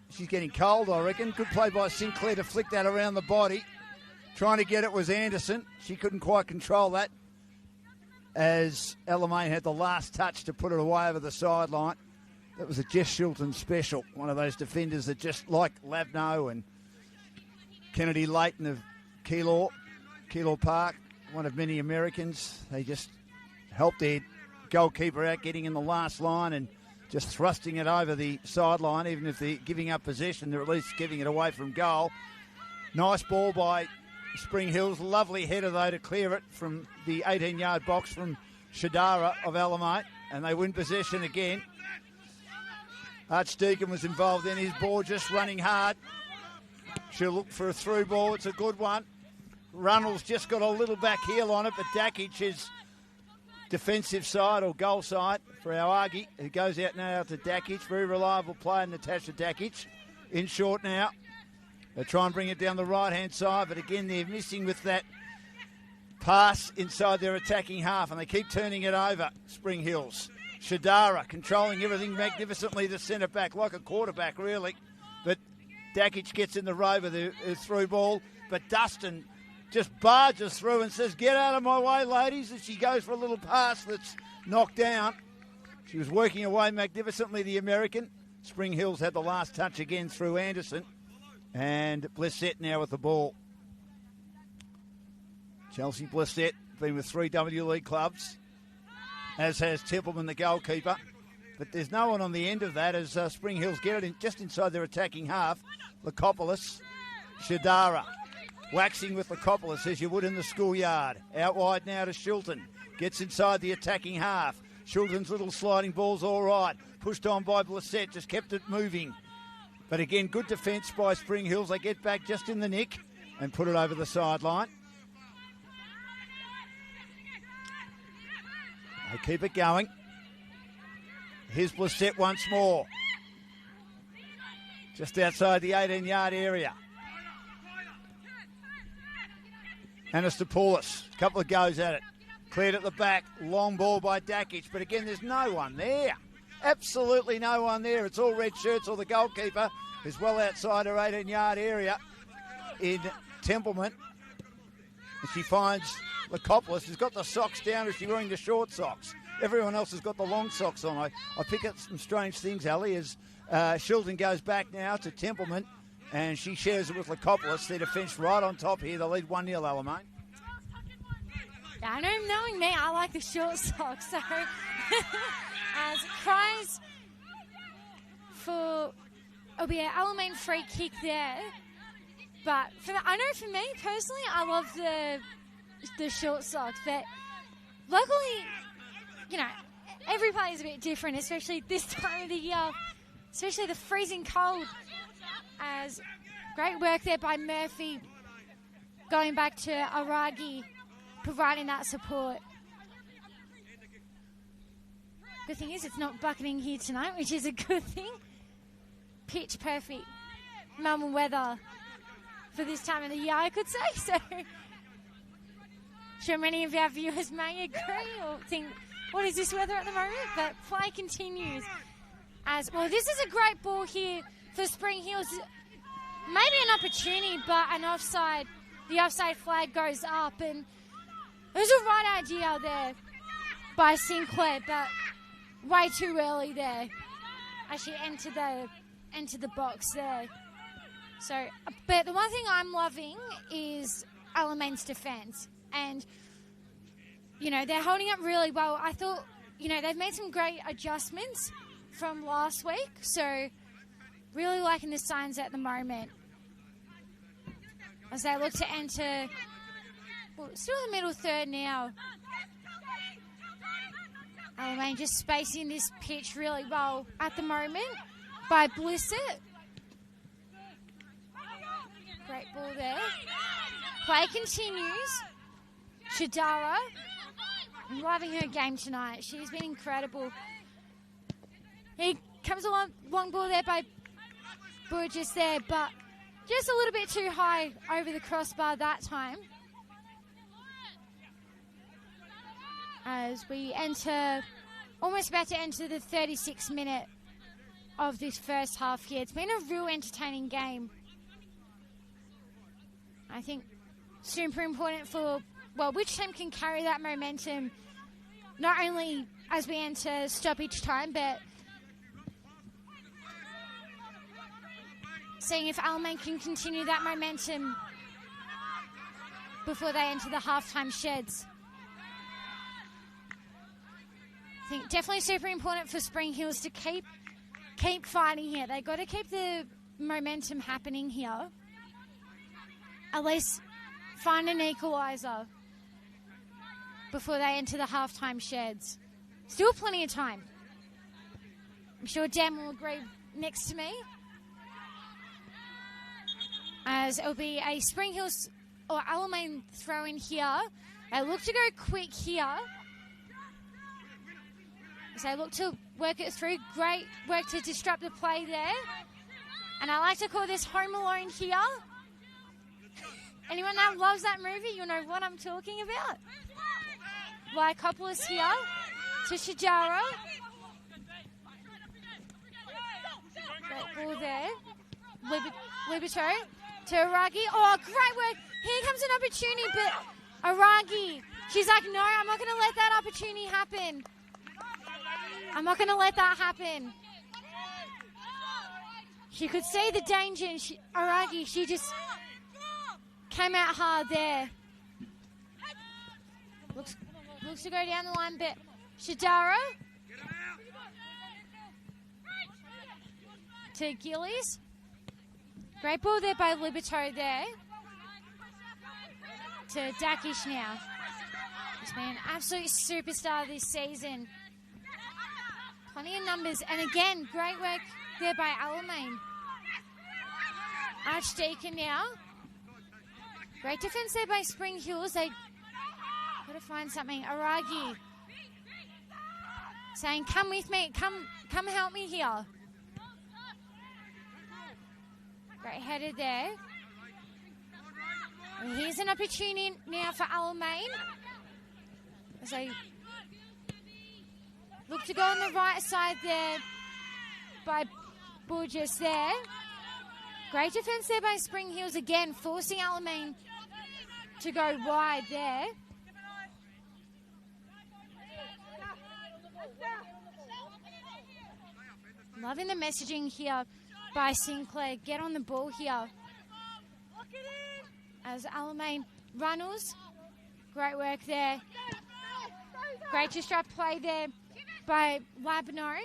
she's getting cold, I reckon. Good play by Sinclair to flick that around the body. Trying to get it was Anderson. She couldn't quite control that as Alamein had the last touch to put it away over the sideline. That was a Jess Shilton special. One of those defenders that just like Labno and Kennedy Leighton of Keilor Park, one of many Americans. They just helped their goalkeeper out, getting in the last line and just thrusting it over the sideline. Even if they're giving up possession, they're at least giving it away from goal. Nice ball by Spring Hills. Lovely header, though, to clear it from the 18-yard box from Shadara of Alamein. And they win possession again. Archdeacon was involved in his ball, just running hard. She'll look for a through ball. It's a good one. Runnels just got a little back heel on it, but Dakic is defensive side or goal side for our Argie, who goes out now to Dakic. Very reliable player, Natasha Dakic. In short now. They try and bring it down the right-hand side, but again, they're missing with that pass inside their attacking half, and they keep turning it over, Spring Hills. Shadara controlling everything magnificently, the centre-back, like a quarterback, really. But Dakic gets in the row with the through ball, but Dustin just barges through and says, "Get out of my way, ladies," as she goes for a little pass that's knocked down. She was working away magnificently, the American. Spring Hills had the last touch again through Anderson. And Blissett now with the ball. Chelsea Blissett been with 3 W League clubs, as has Templeman, the goalkeeper. But there's no one on the end of that as Spring Hills get it in, just inside their attacking half. Lukopoulos, Shadara, waxing with Lukopoulos as you would in the schoolyard. Out wide now to Shilton. Gets inside the attacking half. Shilton's little sliding ball's all right. Pushed on by Blissett, just kept it moving. But again, good defence by Spring Hills. They get back just in the nick and put it over the sideline. They keep it going. Here's Blissett once more. Just outside the 18-yard area. Anastopoulos, a couple of goes at it. Cleared at the back, long ball by Dakic. But again, there's no one there. Absolutely no one there. It's all red shirts, or the goalkeeper is well outside her 18-yard area in Templeman. And she finds Lukopoulos, who's got the socks down, or she's wearing the short socks. Everyone else has got the long socks on. I pick up some strange things, Ali, as Shilton goes back now to Templeman, and she shares it with Lukopoulos. Their defence right on top here. They lead 1-0, Alamein. Yeah, I know, knowing me, I like the short socks, so... As cries for, it'll be an Alamein free kick there. But I know for me personally, I love the short socks. But luckily, you know, every play is a bit different, especially this time of the year, especially the freezing cold. As great work there by Murphy, going back to Aragi, providing that support. The thing is, it's not bucketing here tonight, which is a good thing. Pitch perfect. Mum weather for this time of the year, I could say. So, sure many of our viewers may agree or think, what is this weather at the moment? But play continues. As well, this is a great ball here for Spring Hills. Maybe an opportunity, but an offside. The offside flag goes up, and it was a right idea there by Sinclair, but way too early there as she entered the box there. So, but the one thing I'm loving is Alamein's defence, and you know, they're holding up really well. I thought, you know, they've made some great adjustments from last week, so really liking the signs at the moment as they look to enter, well, still in the middle third now. Alamein just spacing this pitch really well at the moment by Blissett. Great ball there. Play continues. Shadara, I'm loving her game tonight. She's been incredible. He comes along, long ball there by Burgess there, but just a little bit too high over the crossbar that time. as we almost about to enter the 36th minute of this first half here. It's been a real entertaining game. I think super important for, which team can carry that momentum, not only as we enter stoppage time, but seeing if Alamein can continue that momentum before they enter the halftime sheds. I think definitely super important for Spring Hills to keep fighting here. They've got to keep the momentum happening here. At least find an equaliser before they enter the halftime sheds. Still plenty of time. I'm sure Dan will agree next to me. As it'll be a Spring Hills or Alamein throw in here. They look to go quick here. As they look to work it through. Great work to disrupt the play there. And I like to call this Home Alone here. Anyone that loves that movie, you'll know what I'm talking about. Lycopoulos here to Shajara. Great ball there. Liberto to Aragi. Oh, great work. Here comes an opportunity, but Aragi, she's like, no, I'm not going to let that opportunity happen. I'm not going to let that happen. She could see the danger, and Aragi, she just came out hard there. Looks to go down the line, but Shadara to Gillies. Great ball there by Liberto there. To Dakish now. He's been an absolute superstar this season. Plenty of numbers. And again, great work there by Alamein. Archdeacon now. Great defense there by Spring Hills. They got to find something. Aragi saying, come with me. Come help me here. Great header there. And here's an opportunity now for Alamein. As they look to go on the right side there by Burgess there. Great defense there by Spring Hills again, forcing Alamein to go wide there. Loving the messaging here by Sinclair. Get on the ball here. As Alamein runnels. Great work there. Great disrupt play there by Labno.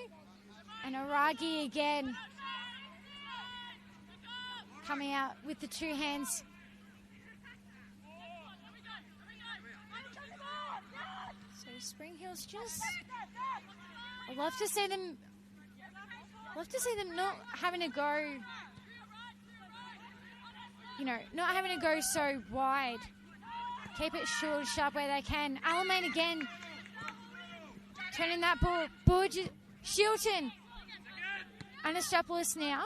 And Aragi again. Coming out with the two hands. So Spring Hills just... I love to see them not having to go, not having to go so wide. Keep it short and sharp where they can. Alamein again, turning that ball. Burgess, Shilton, Anastopoulos now.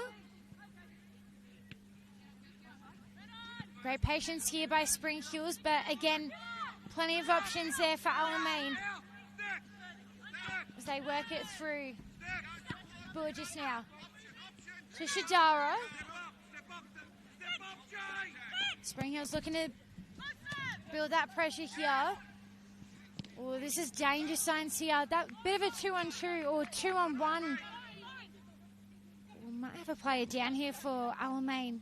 Great patience here by Spring Hills, but again, plenty of options there for Alamein as they work it through. Burgess now to Shadara. Spring Hills looking to build that pressure here. Oh, this is danger signs here. That bit of a 2-on-2 or 2-on-1. We might have a player down here for Alamein.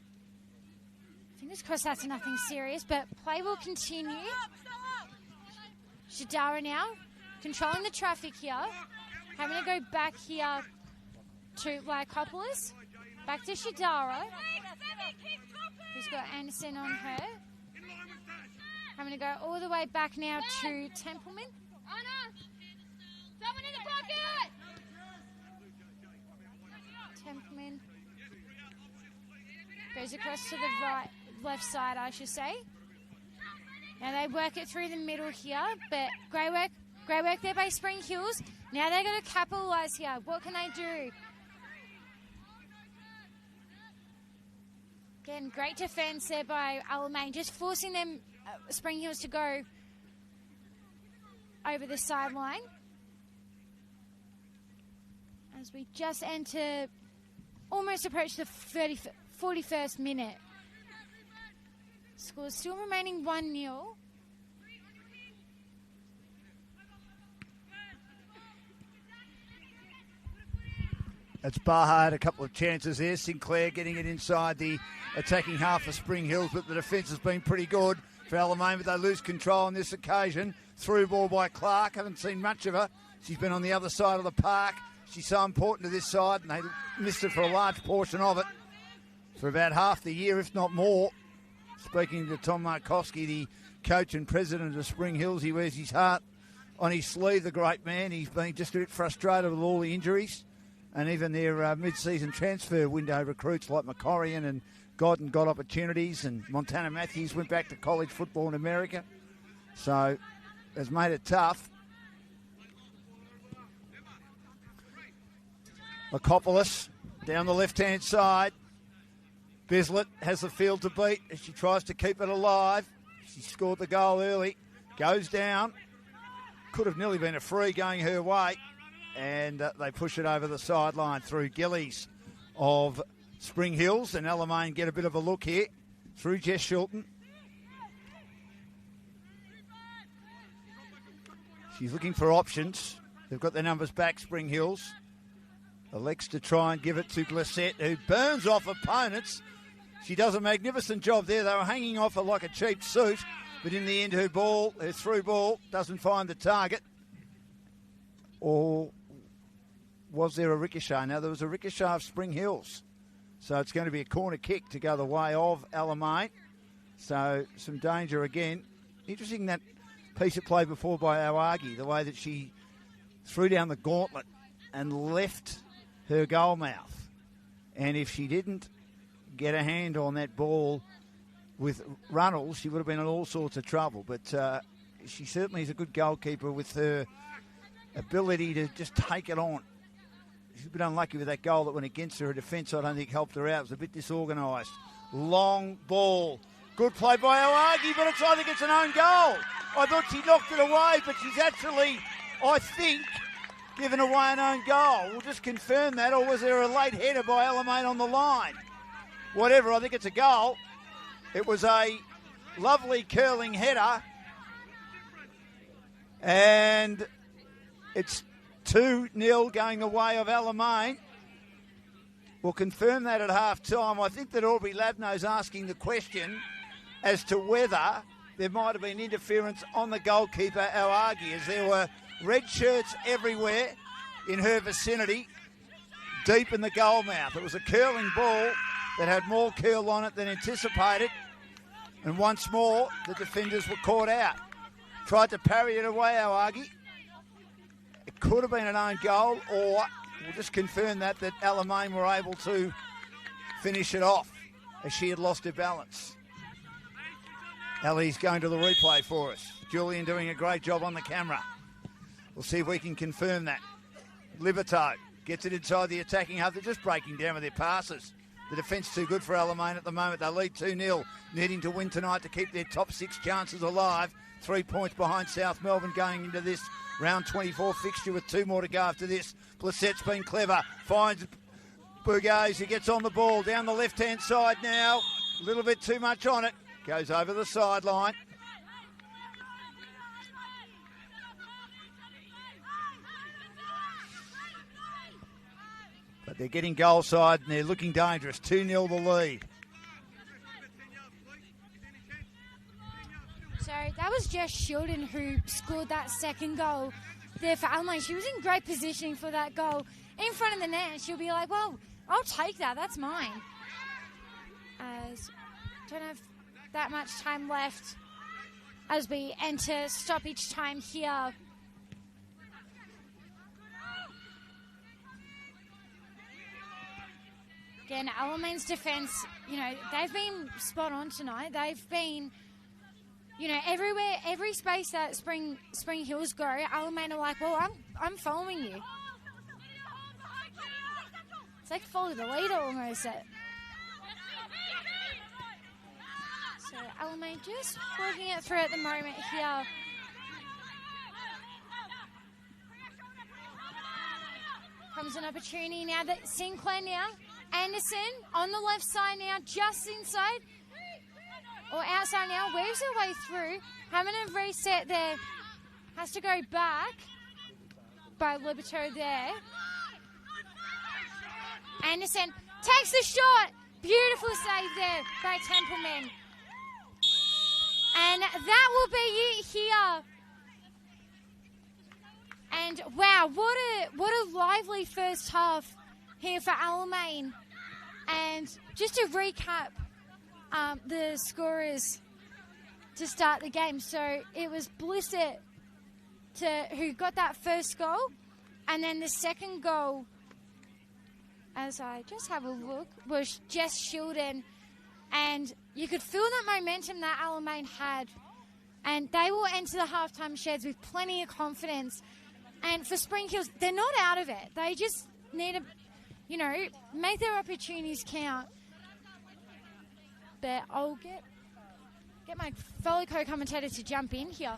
Fingers crossed that's nothing serious, but play will continue. Shadara now controlling the traffic here. Having to go back here to Lycopoulos. Back to Shadara. Who's got Anderson on her. Having to go all the way back now to Templeman. Someone in the pocket! Templeman goes across to the left side, I should say. Now they work it through the middle here, but great work there by Spring Hills. Now they're going to capitalise here. What can they do? Again, great defence there by Alamein, just forcing them, Spring Hills, to go over the sideline. As we just enter, almost approach the 41st minute. Score still remaining 1-0. It's Baha had a couple of chances there. Sinclair getting it inside the attacking half of Spring Hills, but the defence has been pretty good for Alamein, but they lose control on this occasion. Through ball by Clark. Haven't seen much of her. She's been on the other side of the park. She's so important to this side, and they missed it for a large portion of it for about half the year, if not more. Speaking to Tom Markowski, the coach and president of Spring Hills, he wears his heart on his sleeve, the great man. He's been just a bit frustrated with all the injuries. And even their mid-season transfer window recruits like McCorrian and Godden got opportunities, and Montana Matthews went back to college football in America. So has made it tough. Lacopoulos down the left-hand side. Bislett has the field to beat as she tries to keep it alive. She scored the goal early. Goes down. Could have nearly been a free going her way. And they push it over the sideline through Gillies of Spring Hills. And Alamein get a bit of a look here through Jess Shilton. She's looking for options. They've got their numbers back, Spring Hills. Elects to try and give it to Glissette, who burns off opponents. She does a magnificent job there. They were hanging off her like a cheap suit, but in the end, her through ball, doesn't find the target. Or was there a ricochet? Now, there was a ricochet of Spring Hills. So it's going to be a corner kick to go the way of Alamein. So some danger again. Interesting that piece of play before by Awagi, the way that she threw down the gauntlet and left her goal mouth. And if she didn't get a hand on that ball with Runnels, she would have been in all sorts of trouble. But she certainly is a good goalkeeper with her ability to just take it on. She's a bit unlucky with that goal that went against her. Her defence, I don't think, helped her out. It was a bit disorganised. Long ball. Good play by Awagi, but I think it's an own goal. I thought she knocked it away, but she's actually, I think, given away an own goal. We'll just confirm that. Or was there a late header by Alamein on the line? Whatever, I think it's a goal. It was a lovely curling header. And it's 2-0 going the way of Alamein. We'll confirm that at half-time. I think that Aubrey Labno's asking the question as to whether there might have been interference on the goalkeeper, Awagi, as there were red shirts everywhere in her vicinity, deep in the goal mouth. It was a curling ball that had more curl on it than anticipated. And once more, the defenders were caught out. Tried to parry it away, Awagi. It could have been an own goal, or we'll just confirm that Alamein were able to finish it off as she had lost her balance. Ellie's going to the replay for us. Julian doing a great job on the camera. We'll see if we can confirm that. Liberto gets it inside the attacking half. They're just breaking down with their passes. The defence too good for Alamein at the moment. They lead 2-0, needing to win tonight to keep their top 6 chances alive. 3 points behind South Melbourne going into this round 24 fixture with 2 more to go after this. Blissette's been clever. Finds Bourgays, who gets on the ball down the left-hand side now. A little bit too much on it. Goes over the sideline. But they're getting goal side and they're looking dangerous. 2-0 the lead. So that was Jess Shilton who scored that second goal there for Alamein. She was in great positioning for that goal in front of the net. She'll be like, well, I'll take that. That's mine. As don't have that much time left as we enter stoppage time here. Again, Alamein's defence, they've been spot on tonight. They've been, everywhere, every space that Spring Hills go, Alamein are like, well, I'm following you. It's like follow the leader almost. So Alamein just working it through at the moment here. There's an opportunity now that Sinclair now. Anderson on the left side now, just inside. Or outside now, weaves her way through. Having a reset there. Has to go back by Liberto there. Anderson takes the shot. Beautiful save there by Templeman. And that will be it here. And wow, what a lively first half here for Alamein. And just to recap the scorers to start the game. So it was Blissett who got that first goal. And then the second goal, as I just have a look, was Jess Shilden. And you could feel that momentum that Alamein had. And they will enter the halftime sheds with plenty of confidence. And for Spring Hills, they're not out of it. They just need to, make their opportunities count. But I'll get my fellow co-commentator to jump in here.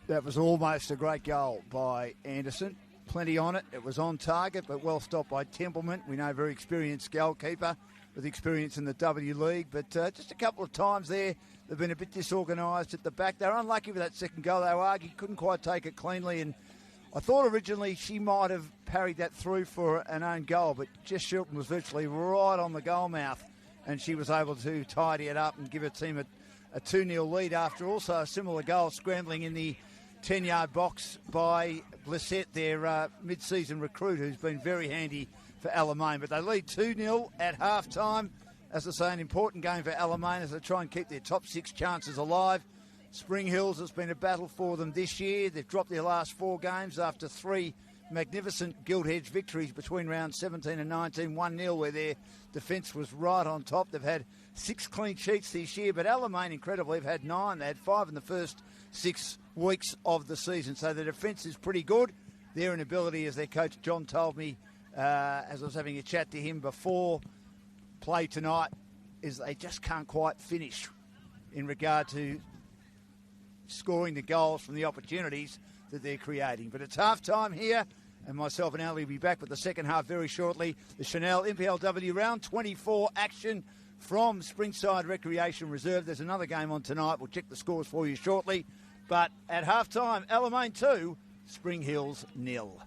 That was almost a great goal by Anderson. Plenty on it. It was on target, but well stopped by Templeman. We know, very experienced goalkeeper with experience in the W League. But just a couple of times there, they've been a bit disorganised at the back. They were unlucky with that second goal. They were argued, couldn't quite take it cleanly. And I thought originally she might have parried that through for an own goal, but Jess Shilton was virtually right on the goal mouth, and she was able to tidy it up and give her team a 2-0 lead after also a similar goal scrambling in the 10-yard box by Blissett, their mid-season recruit, who's been very handy for Alamein. But they lead 2-0 at half-time. As I say, an important game for Alamein as they try and keep their top 6 chances alive. Spring Hills has been a battle for them this year. They've dropped their last 4 games after 3 magnificent gilt-edged victories between rounds 17 and 19, 1-0, where their defence was right on top. They've had 6 clean sheets this year, but Alamein, incredibly, have had 9. They had 5 in the first 6 weeks of the season. So the defence is pretty good. Their inability, as their coach John told me, as I was having a chat to him before play tonight, is they just can't quite finish in regard to scoring the goals from the opportunities that they're creating. But it's half-time here, and myself and Ali will be back with the second half very shortly. The Senol NPLW round 24 action from Springside Recreation Reserve. There's another game on tonight. We'll check the scores for you shortly. But at half-time, Alamein 2, Spring Hills 0.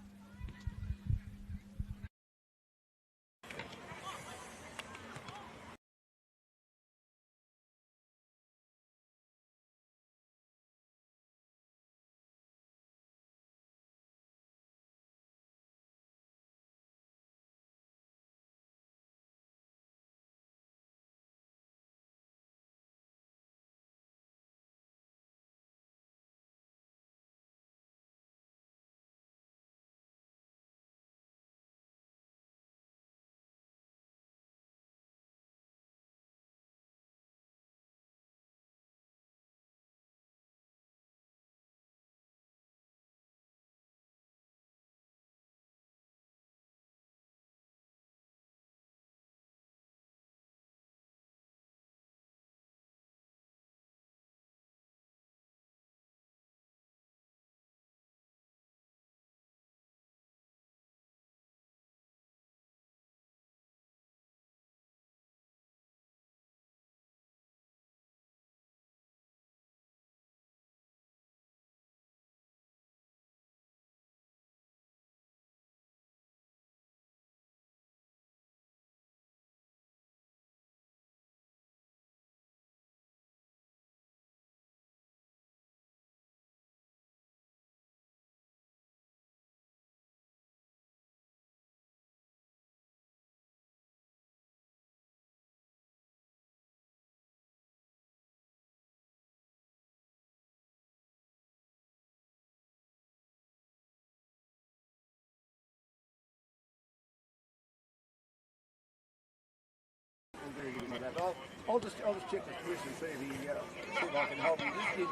I'll just check with Chris and see if I can help you. Just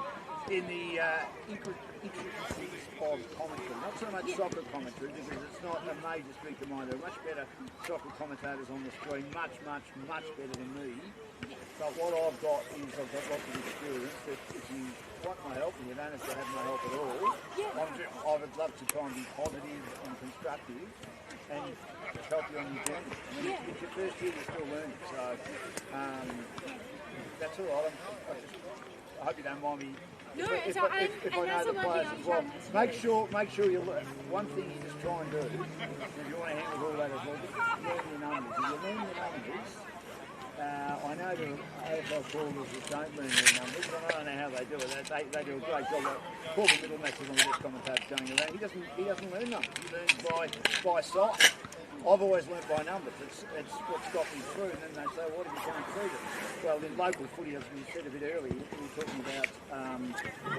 in the intricacies of commentary. not so much soccer commentary because it's not a major strength of mine. There are much better soccer commentators on the screen, much better than me. But what I've got is I've got lots of experience that if you want my help and you don't have to have my help at all, I would love to try and be positive and constructive and help you on your journey. I mean, it's your first year, you're still learning, so that's all right. I hope you don't mind me. No, If I know the players as well, make sure you learn. One thing you just try and do, if you want to handle all that as well, just learn your numbers. If you learn your numbers, I know there are AFL callers that don't learn their numbers, but I don't know how they do it. They do a great job. Paul the Middlematch is one of the best commentators going around. He doesn't learn numbers. He learns by sight. I've always learnt by numbers. It's what's got me through. And then they say, what have you gone through them? Well, in local footy, as we said a bit earlier, we were talking about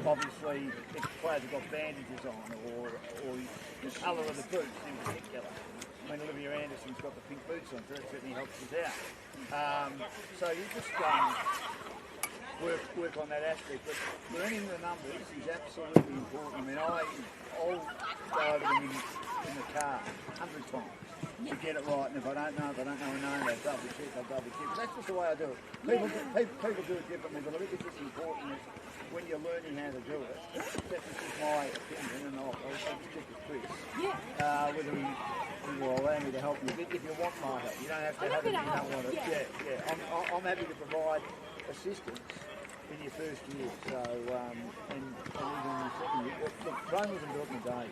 obviously if players have got bandages on or the colour of the boots in particular. I mean, Olivia Anderson's got the pink boots on, so it certainly helps us out. So you just work on that aspect. But learning the numbers is absolutely important. I mean, I'll go over them in the car 100 times. To get it right, and if I don't know a name, I'll double check. That's just the way I do it. People do it differently, but I think it's just important that when you're learning how to do it, that's just my opinion, and I'll check with Chris. Whether he will allow me to help you. If you want my help, you don't have to have it if you don't want it. I'm happy to provide assistance in your first year, so and even in your second year. Look, Rome wasn't built in a day.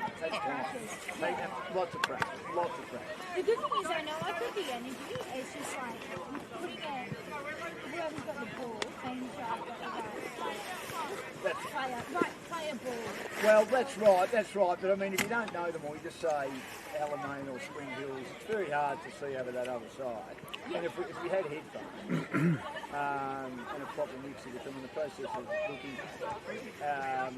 It takes time. Lots of practice. The good thing is, I know I've got the energy. It's just like putting whoever's got the ball, making sure I've got the right player ball. Well, that's right. But I mean, if you don't know them all, you just say Alamein or Spring Hills. It's very hard to see over that other side. And if we had headphones and a proper mixer, which I'm in the process of looking, and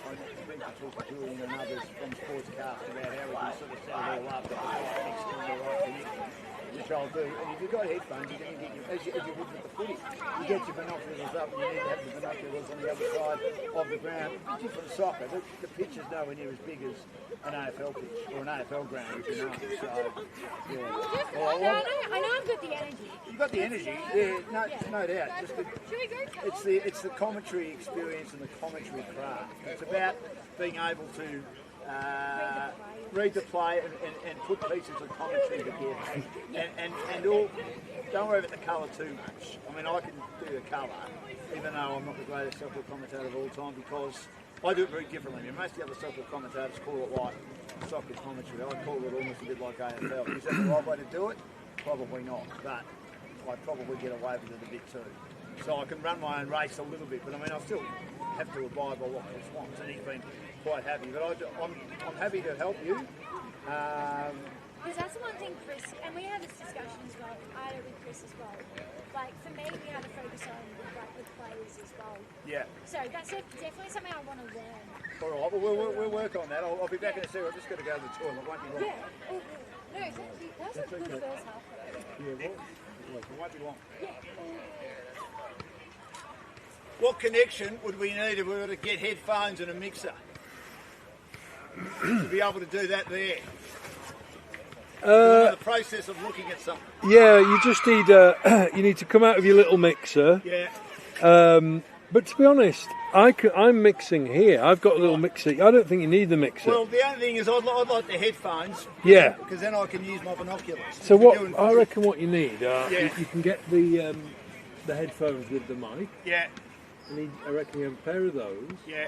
I've been talking to Julian and others from Sportscast about how we can sort of set it all up and mix it in the right connection, which I'll do. And if you've got headphones, you can get as you would with the footy. You get your binoculars up, and you need to have the binoculars on the other side of the ground. Different soccer, the pitch is nowhere near as big as an AFL pitch or an AFL ground, if you know. So, yeah. I know I've got the energy. You've got the energy, no doubt. It's the commentary experience and the commentary craft. It's about being able to read the play and put pieces of commentary together. And all, don't worry about the colour too much. I mean, I can do the colour, even though I'm not the greatest soccer commentator of all time, because I do it very differently. And most of the other soccer commentators call it like soccer commentary. I call it almost a bit like AFL. Is that the right way to do it? Probably not, but I probably get away with it a bit too. So I can run my own race a little bit, but I mean, I still have to abide by what Chris wants, and he's been quite happy. But I'm happy to help you. Because that's the one thing, Chris, and we had this discussion as well. I had it with Chris as well. Like for me, we had to focus on the players as well. Yeah. So that's definitely something I want to learn. All right, well, we'll work on that. I'll be back in a second. I've just got to go to the toilet. It won't be long. Yeah. No, it's actually, that was a good first half. Yeah, it won't be long. What connection would we need if we were to get headphones and a mixer? To be able to do that there. The process of looking at something. Yeah, you just need you need to come out of your little mixer. Yeah. But to be honest, I'm mixing here. I've got a little mixer. I don't think you need the mixer. Well, the only thing is I'd like the headphones. Yeah. Because then I can use my binoculars. So I reckon what you need, you can get the headphones with the mic. Yeah. I reckon you have a pair of those. Yeah.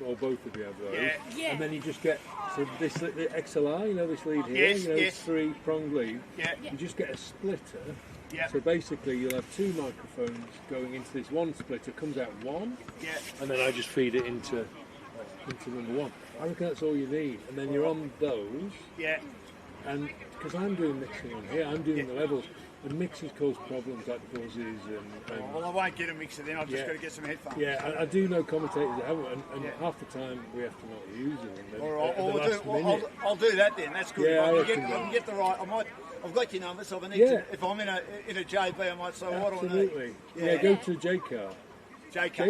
Or both of you have those. Yeah. And then you just get the XLR, this lead here, Yes. 3-prong lead. Yeah. You just get a splitter. Yeah. So basically you'll have two microphones going into this one splitter, comes out one, Yeah. and then I just feed it into number one. I reckon that's all you need. And then you're on those. Yeah. And because I'm doing mixing on here, I'm doing the levels. And mixers cause problems like buzzes and Well, I won't get a mixer then. I've just got to get some headphones. Yeah, I do know commentators that haven't, and half the time we have to not use them. All right, I'll do that then. That's good. Yeah, I can get the right. I've got your number, so if I need to, if I'm in a JB, I might say, what do I need? Absolutely. Yeah, go to JCar. J Car.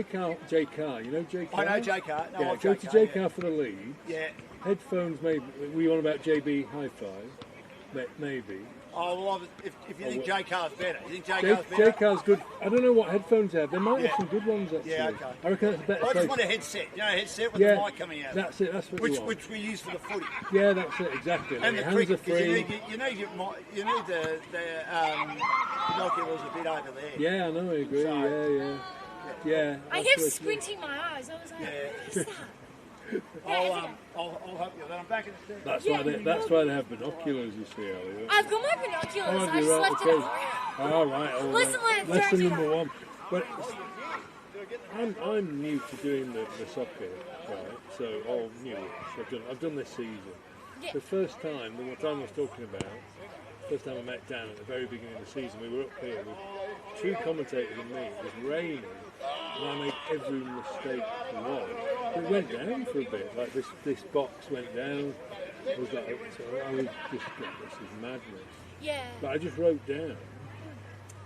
You know J Car? I know J Car. No, yeah, I've go J to Car, J Car for the lead. Yeah. Headphones, maybe. Were you on about JB Hi-Fi? Maybe. Oh, well, if you think J Car's better, you think J Car's better? J Car's good. I don't know what headphones they have. They might have some good ones actually. Yeah, okay. I reckon that's a better I just place. want a headset. You know, a headset with the mic coming out. That's it. That's what you want. Which we use for the footy. Yeah, that's it. Exactly. And the hands cricket, are because free. you need the binoculars a bit over there. Yeah, I know. I agree. So, yeah. I kept squinting my eyes. I was like, what is that? I'll help you. Then I'm back in the studio. That's why they have binoculars. You see, Elliot. I've got my binoculars. Oh, I just left it at home. All right. Lesson number one. But I'm new to doing the soccer, right? So all new. I've done this season. Yeah. The first time, the time I was talking about, first time I met Dan at the very beginning of the season, we were up here with two commentators and me. It was raining, and I made every mistake there was. It went down for a bit. Like this box went down. I was like, I was just, this is madness. Yeah. But I just wrote down.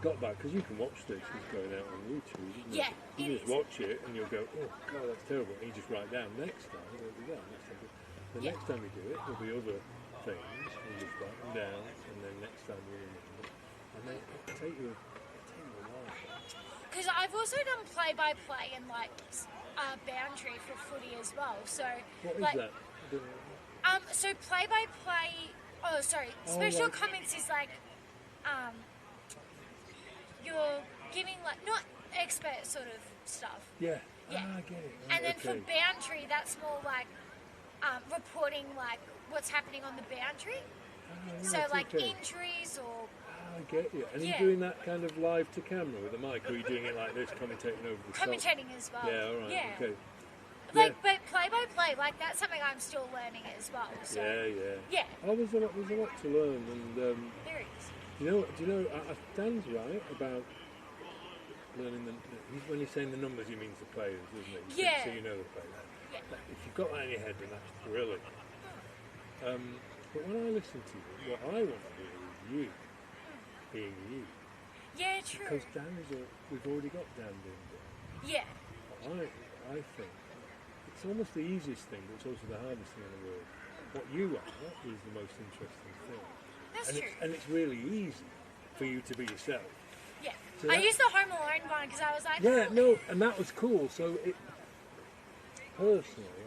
Got back because you can watch this. It's going out on YouTube. Isn't Yeah. it? You just watch it and you'll go, oh God, that's terrible. And you just write down next time. It'll be that. Next time we do it, there'll be other things. And you just write them down, and then next time you remember. And then it'll take you a while. Because I've also done play-by-play and like boundary for footy as well. So What like, is that? so play-by-play. Oh, sorry. Special comments is like, you're giving like not expert sort of stuff. Yeah. Yeah. I get it. And then for Okay. boundary, that's more like reporting like what's happening on the boundary. So right, like okay. injuries or I get you. And Yeah. you're doing that kind of live to camera with a mic, or are you doing it like this, commentating over the top? commentating as well. Yeah, all right, Yeah. okay. Like, but play by play, like that's something I'm still learning as well. So Yeah. yeah, Oh, there's a lot to learn, and there is. do you know, Dan's right about learning when he's saying the numbers, he means the players, doesn't he? Yeah. So you know the players. Yeah. If you've got that in your head, then that's brilliant. But when I listen to you, what I want to do is you, being you. Yeah, true. Because we've already got Dan doing that. Yeah, I think it's almost the easiest thing, but it's also the hardest thing in the world. What you are is the most interesting thing. that's And true. it's really easy for you to be yourself. Yeah, So I that- used the Home Alone one because I was like, Yeah, oh, no, and that was cool. So personally,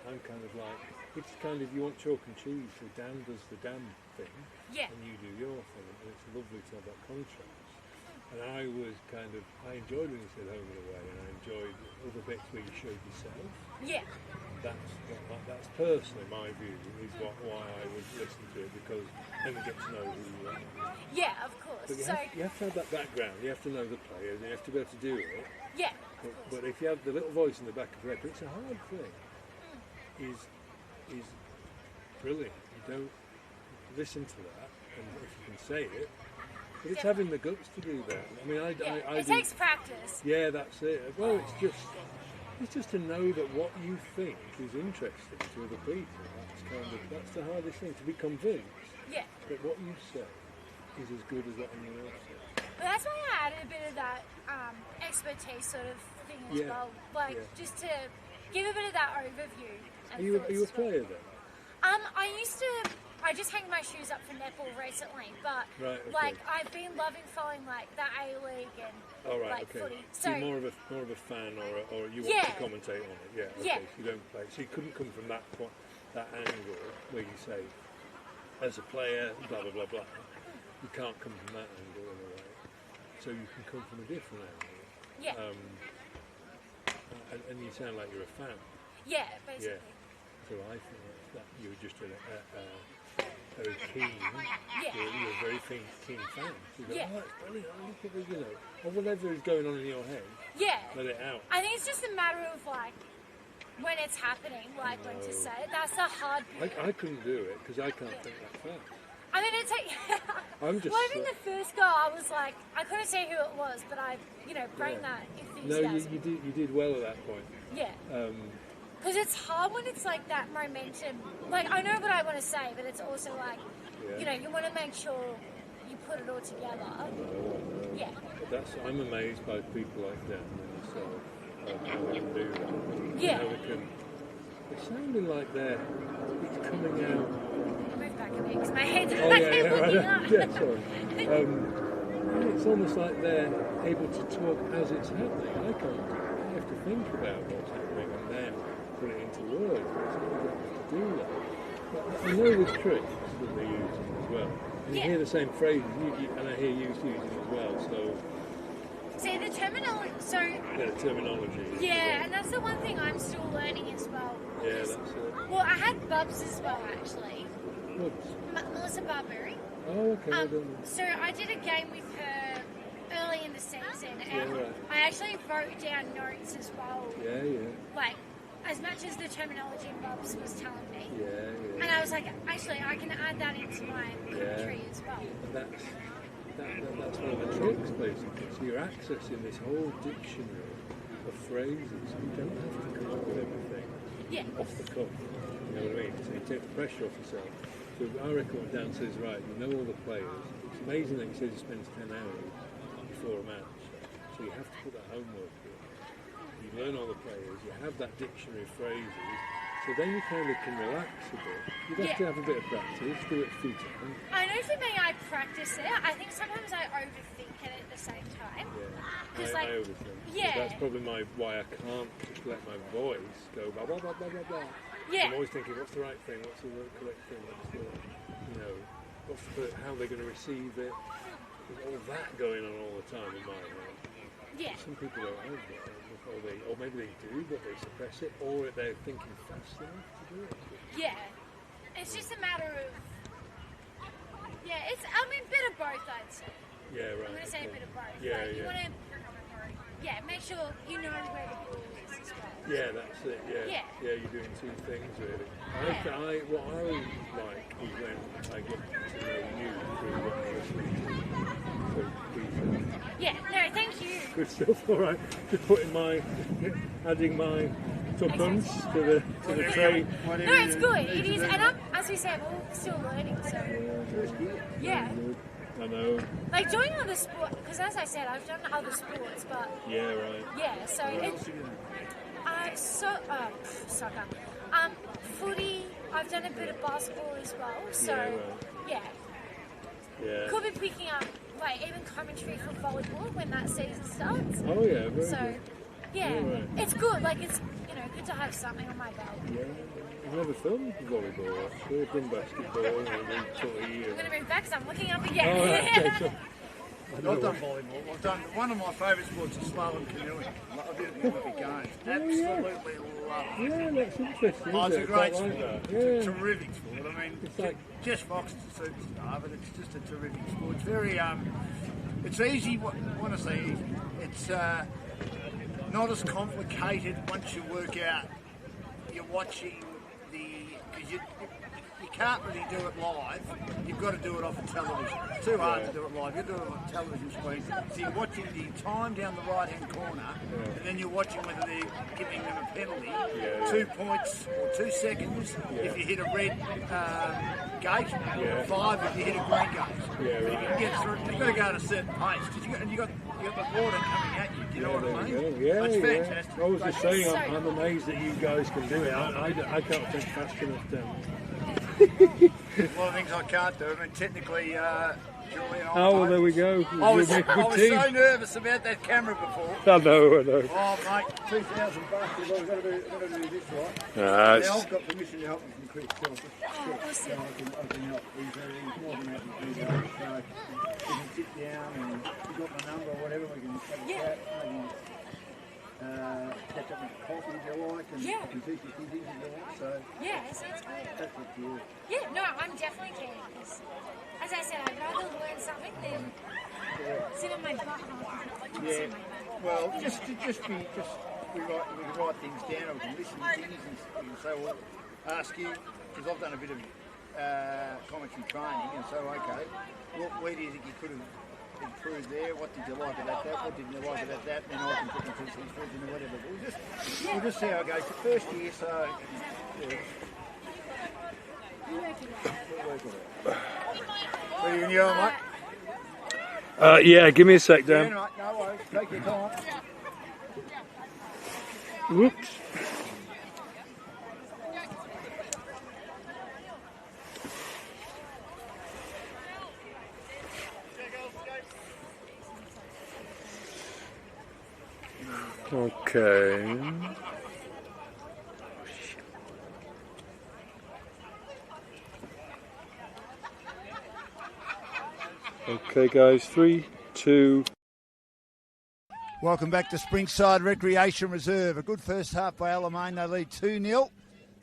I'm kind of like, it's kind of, you want chalk and cheese, so Dan does the Dan thing, yeah, and you do your thing, and it's lovely to have that contrast. And I enjoyed when you said home and away, and I enjoyed other bits where you showed yourself. yeah, That's personally my view, is why I would listen to it, because then we get to know who you are. yeah, of course. But you So have to have that background, you have to know the players, and you have to be able to do it. yeah, But if you have the little voice in the back of your head, but it's a hard thing, is brilliant. You don't listen to that, and if you can say it, but it's having the guts to do that. I mean, I it do, takes practice. yeah, that's it. Well, it's just to know that what you think is interesting to other people. That's the hardest thing, to be convinced Yeah, that what you say is as good as what anyone else says. but that's why I added a bit of that expertise sort of thing as Yeah, well, like yeah. just to give a bit of that overview. And Are you thoughts a as well. player then? I just hang my shoes up for netball recently, but Right, okay. like I've been loving following like the A-League and All right, like okay. footy. So So you're more of a fan, or you want Yeah. to commentate on it? Yeah. Okay. Yeah. So you don't play. So you couldn't come from that point, that angle where you say, as a player, blah blah blah blah. You can't come from that angle in a way. So you can come from a different angle. yeah, And you sound like you're a fan. yeah, basically. So I think that you're just a very keen. Yeah. You're a very keen fan. So you go, Yeah. oh, that's brilliant. Oh, look at this, you know, or whatever is going on in your head. Yeah. Let it out. I think it's just a matter of like when it's happening, like when to say it. That's the hard bit. I couldn't do it because I can't think that fast. I'm gonna take. I'm just. Well, even the first goal, I was like, I couldn't say who it was, but I, bring Yeah. that No, enthusiasm. you did well at that point. Yeah. Um, Because it's hard when it's like that momentum. Like, I know what I want to say, but it's also like, Yeah. you want to make sure you put it all together. Yeah. but I'm amazed by people like that. When they say how they can do that. Yeah. How they can. It's sounding like it's coming out. Move back a bit because my head's Oh yeah, yeah, looking right. up. Yeah, sorry. It's almost like they're able to talk as it's happening. I can't do it. I have to think about what's happening and then put it into words. It's not able to do that. But I know the tricks that they're using as well. And you hear the same phrases, and I hear you using as well. So See, the terminology. So the terminology. yeah, and that's the one thing I'm still learning as well. Yeah, that's it. Well, I had Bubs as well, actually. Whoops. Melissa Barberry. Oh, okay. I don't know. So I did a game with her early in the season, and right. I actually wrote down notes as well. Yeah, yeah. Like, as much as the terminology Bubs was telling me. Yeah, yeah. And I was like, actually, I can add that into my commentary as well. And that's one of the tricks, basically. So you're accessing this whole dictionary of phrases. You don't have to come up with everything off the cuff. You know what I mean? So you take the pressure off yourself. So I reckon what Dan says, right, you know all the players. It's amazing that he says he spends 10 hours before a match. So you have to put that homework in. You learn all the players, you have that dictionary of phrases, so then you kind of can relax a bit. You have to have a bit of practice, do it a few times. I know for me, I practice it. I think sometimes I overthink it at the same time. Yeah, like, I overthink. yeah. That's probably why I can't just let my voice go blah, blah, blah, blah, blah, blah. Yeah. I'm always thinking, what's the right thing, what's the correct thing, what's the, how they're going to receive it. There's all that going on all the time in my head. Yeah. Some people don't have that. Or maybe they do, but they suppress it, or they're thinking fast enough to do it. Yeah. It's just a matter of... Yeah, it's, I mean, a bit of both, I'd say. Yeah, right. I'm going to say a bit of both. Yeah, like, you want to... Yeah, make sure you know where the ball is as well. Yeah, that's it. Yeah, you're doing two things really. What I like is when I get to know you through what I'm listening to. So please. Yeah, no, thank you. Good stuff. All right, just adding my tuppence to the tray. No, it's good. It is, and as we said, we're all still learning. So yeah. I know. Like doing other sports, because as I said, I've done other sports, but yeah, right. Yeah, so it's soccer, footy. I've done a bit of basketball as well. So yeah. Could be picking up like even commentary for volleyball when that season starts. Oh yeah, very so good. Yeah, it's good. Like it's good to have something on my belt. Yeah. I've never filmed volleyball actually. I've done basketball and footy. I'm going to move back because I'm looking up again. Oh, okay, so I've done volleyball. I've done one of my favourite sports is slalom canoeing. I did it in the Olympic Games. Absolutely love it. Yeah, that's interesting. Oh, it's a great sport. Yeah. It's a terrific sport. I mean, It's like Jess Fox is a superstar, but it's just a terrific sport. It's very, it's easy. When I say easy, it's not as complicated once you work out. You're watching because you can't really do it live. You've got to do it off of television. It's too hard to do it live. You do it on television screen. So you're watching the time down the right-hand corner, and then you're watching whether they're giving them a penalty, 2 points or 2 seconds if you hit a red gate, 5 if you hit a green gate. But if you can get through, you've got to go at a certain pace because you got the water coming at you. Do you know what I mean? Yeah, it's fantastic. I was just saying, I'm amazed that you guys can do it. I can't think fast enough down. A lot of things I can't do. I mean, technically, Julie and I. Oh, well, there we go. I was You'll make a good team. so nervous about that camera before. I know. Oh, mate, $2,000. I've got to do this right. Nah, Now I've got permission to help me from Chris. So I can help. He's more than happy to do that. So we can sit down and you've got my number or whatever. We can have a chat. Catch up with coffee if you like, and I can teach you a few things if you want. So yeah, sounds good. that's up to you. Yeah, no, I'm definitely keen. Because, as I said, I'd rather learn something than sit on my butt. Yeah. Well, just we can write things down, or we can listen to things, and we can say, well, ask you because I've done a bit of commentary training, and so okay, where do you think you could have improved there? What did you like about that? What didn't you like about that? Then I can put them to some food and whatever. We'll just see how it goes. The first year, so. What are you doing, mate? Yeah, give me a sec, Dan. Yeah, right, no worries. Take your time. Whoops. Okay. Okay, guys, 3, 2. Welcome back to Springside Recreation Reserve. A good first half by Alamein. They lead 2-0.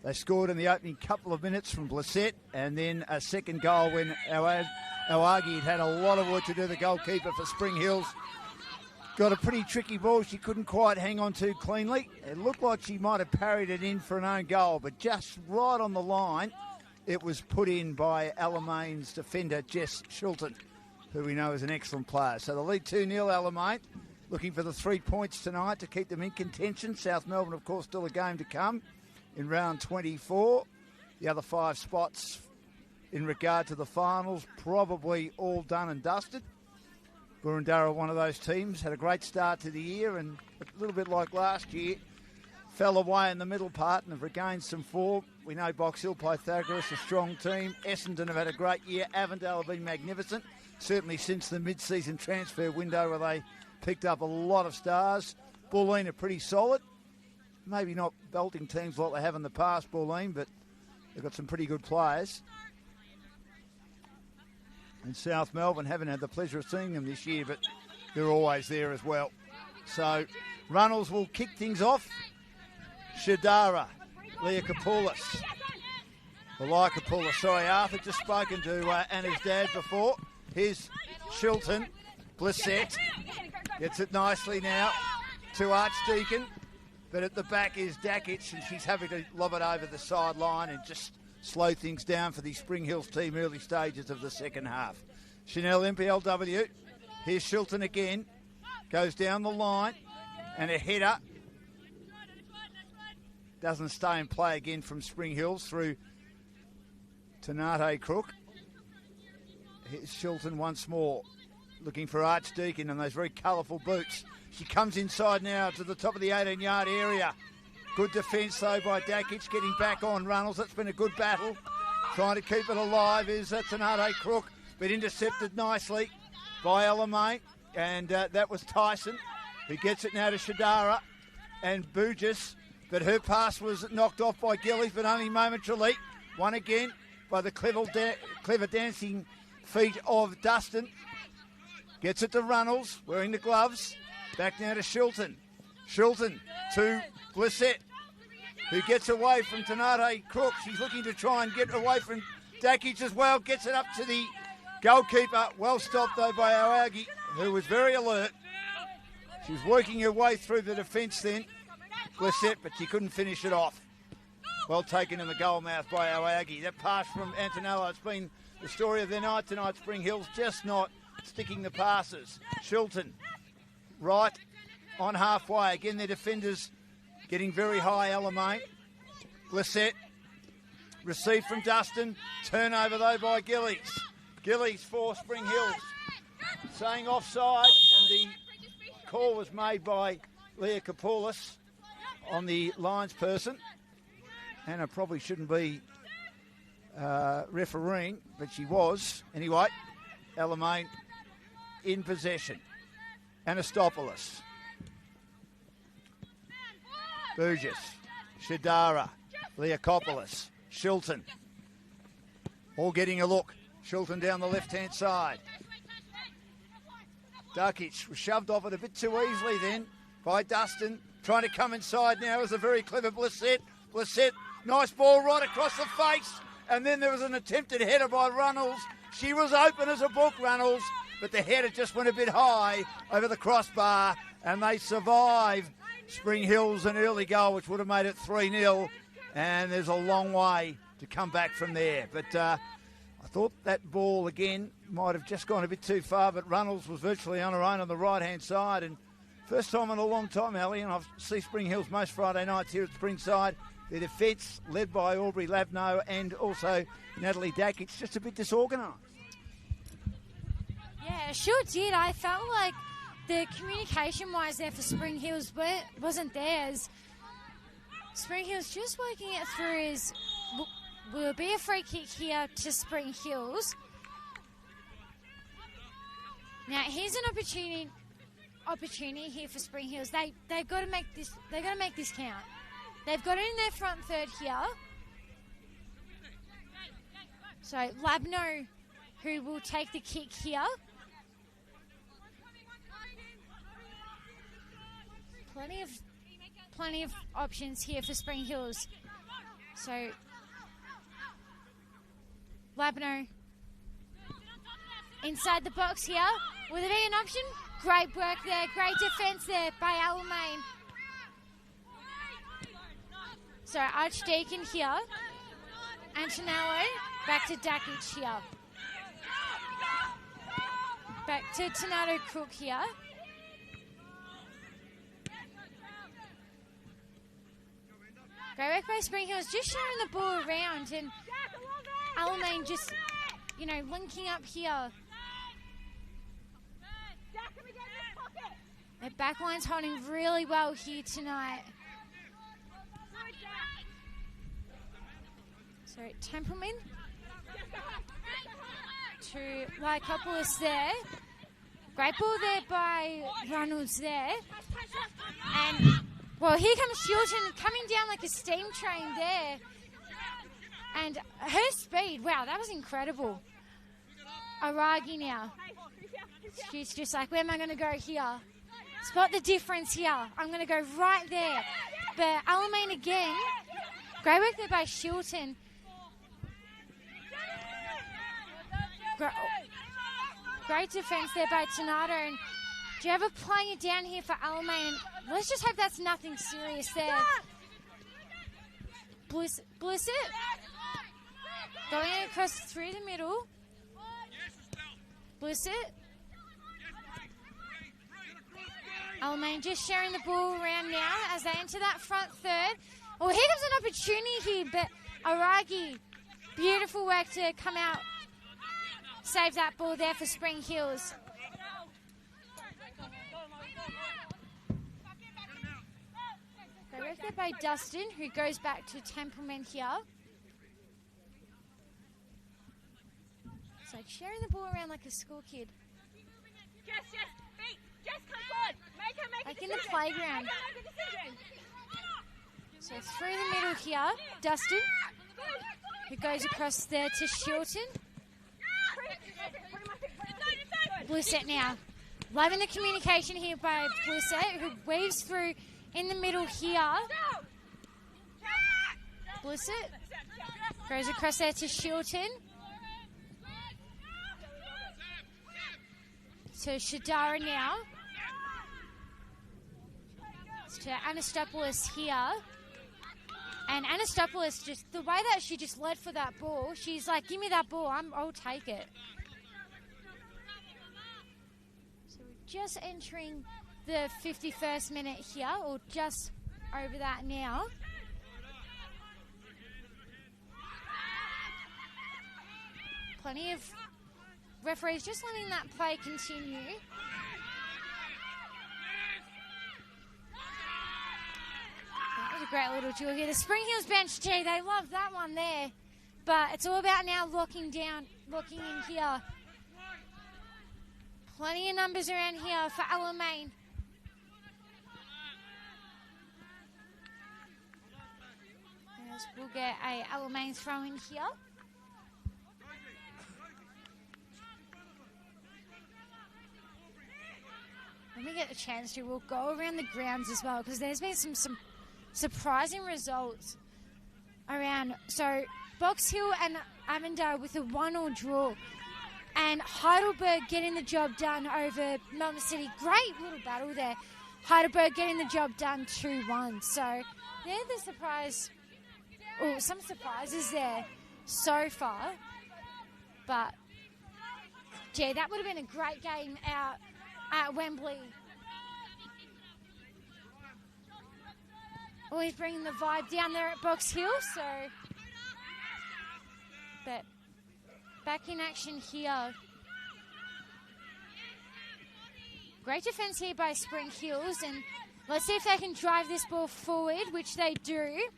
They scored in the opening couple of minutes from Blissett, and then a second goal when Awagi had a lot of work to do, the goalkeeper for Spring Hills. Got a pretty tricky ball she couldn't quite hang on to cleanly. It looked like she might have parried it in for an own goal, but just right on the line, it was put in by Alamein's defender, Jess Shilton, who we know is an excellent player. So the lead 2-0 Alamein, looking for the 3 points tonight to keep them in contention. South Melbourne, of course, still a game to come in round 24. The other 5 spots in regard to the finals, probably all done and dusted. Boroondara, one of those teams, had a great start to the year and a little bit like last year, fell away in the middle part and have regained some form. We know Box Hill, Pythagoras, a strong team. Essendon have had a great year. Avondale have been magnificent, certainly since the mid-season transfer window where they picked up a lot of stars. Bulleen are pretty solid. Maybe not belting teams like they have in the past, Bulleen, but they've got some pretty good players. And South Melbourne haven't had the pleasure of seeing them this year, but they're always there as well. So Runnels will kick things off. Shadara, Leah Kapoulis. Well, Kapoulis, sorry, Arthur just spoken to Anna's dad before. Here's Shilton, Blissett. Gets it nicely now to Archdeacon. But at the back is Dakic, and she's having to lob it over the sideline and just slow things down for the Spring Hills team early stages of the second half. Senol NPLW. Here's Shilton again. Goes down the line. And a header. Doesn't stay in play again from Spring Hills through Tanate Crook. Here's Shilton once more. Looking for Archdeacon and those very colourful boots. She comes inside now to the top of the 18-yard area. Good defence, though, by Dakic, getting back on Runnels. That's been a good battle. Trying to keep it alive is Tanate Crook, but intercepted nicely by Alamein. And that was Tyson, who gets it now to Shadara and Burgess. But her pass was knocked off by Gillies, but only momentarily. Won again by the clever dancing feet of Dustin. Gets it to Runnels, wearing the gloves. Back now to Shilton. Shilton to Blissett, who gets away from Tanate Crook. She's looking to try and get away from Dakic as well. Gets it up to the goalkeeper. Well stopped, though, by Awagi, who was very alert. She was working her way through the defence then, Blissett, but she couldn't finish it off. Well taken in the goal mouth by Awagi. That pass from Antonello, it's been the story of their night tonight, Spring Hills, just not sticking the passes. Shilton, right on halfway. Again, their defenders getting very high, Alamein. Blissett, received from Dustin. Turnover, though, by Gillies. Gillies for Spring Hills. Saying offside, and the call was made by Leah Kapoulis on the lines person. Anna probably shouldn't be refereeing, but she was. Anyway, Alamein in possession. Anastopoulos. Burgess. Shadara. Leakopoulos. Shilton. All getting a look. Shilton down the left-hand side. Dakic was shoved off it a bit too easily then by Dustin. Trying to come inside now is a very clever Blissett. Blissett, nice ball right across the face. And then there was an attempted header by Runnels. She was open as a book, Runnels, but the header just went a bit high over the crossbar, and they survive. Spring Hills an early goal, which would have made it 3-0, and there's a long way to come back from there. But I thought that ball, again, might have just gone a bit too far, but Runnels was virtually on her own on the right-hand side, and first time in a long time, Ali, and I see Spring Hills most Friday nights here at Springside. Their defence, led by Aubrey Labno and also Natalie Dakic, just a bit disorganised. Yeah, sure did. I felt like the communication-wise there for Spring Hills wasn't there, as Spring Hills just working it through is will be a free kick here to Spring Hills. Now here's an opportunity here for Spring Hills. They've got to make this. They've got to make this count. They've got it in their front third here. So Labno, who will take the kick here. Plenty of options here for Spring Hills. So Labno inside the box here. Will there be an option? Great work there. Great defence there by Alamein. So Archdeacon here. Antonello back to Dakic here. Back to Tornado Cook here. Great work by Spring Hills, just showing the ball around, and Alamein just, linking up here. Their backline's holding really well here tonight. So Templeman to Lycopoulos there. Great ball there by Reynolds there. And, here comes Shilton coming down like a steam train there. And her speed, wow, that was incredible. Aragi now. She's just like, where am I going to go here? Spot the difference here. I'm going to go right there. But Alamein again. Great work there by Shilton. Great defence there by Tornado. And Jeva playing it down here for Alamein. Let's just hope that's nothing serious there. Bliss it. Going across through the middle. Bliss it. Alamein just sharing the ball around now as they enter that front third. Well, here comes an opportunity here, but Aragi, beautiful work to come out. Save that ball there for Spring Hills. They work there by Dustin, who goes back to Templeman here. It's like sharing the ball around like a school kid. Just come forward. Make like in the playground. So through the middle here, Dustin, who goes across there to Shilton. Blissett now. Loving the communication here by Blissett, who weaves through in the middle here. Blissett goes across there to Shilton. To Shadara now. It's to Anastopoulos here. And Anastopoulos, just the way that she just led for that ball, she's like, give me that ball, I'll take it. So we're just entering the 51st minute here, or just over that now. Plenty of referees just letting that play continue. That was a great little duel here. The Spring Hills bench, gee, they love that one there. But it's all about now locking in here. Plenty of numbers around here for Alamein. As we'll get a Alamein throw in here. When we get the chance to, we'll go around the grounds as well, because there's been some surprising results around. So Box Hill and Avondale with a 1-1 draw, and Heidelberg getting the job done over Melbourne City. Great little battle there. Heidelberg getting the job done 2-1. So they're the surprise, or some surprises there so far. But gee, that would have been a great game out at Wembley. Always bringing the vibe down there at Box Hill, so. But back in action here. Great defence here by Spring Hills, and Let's see if they can drive this ball forward, which they do.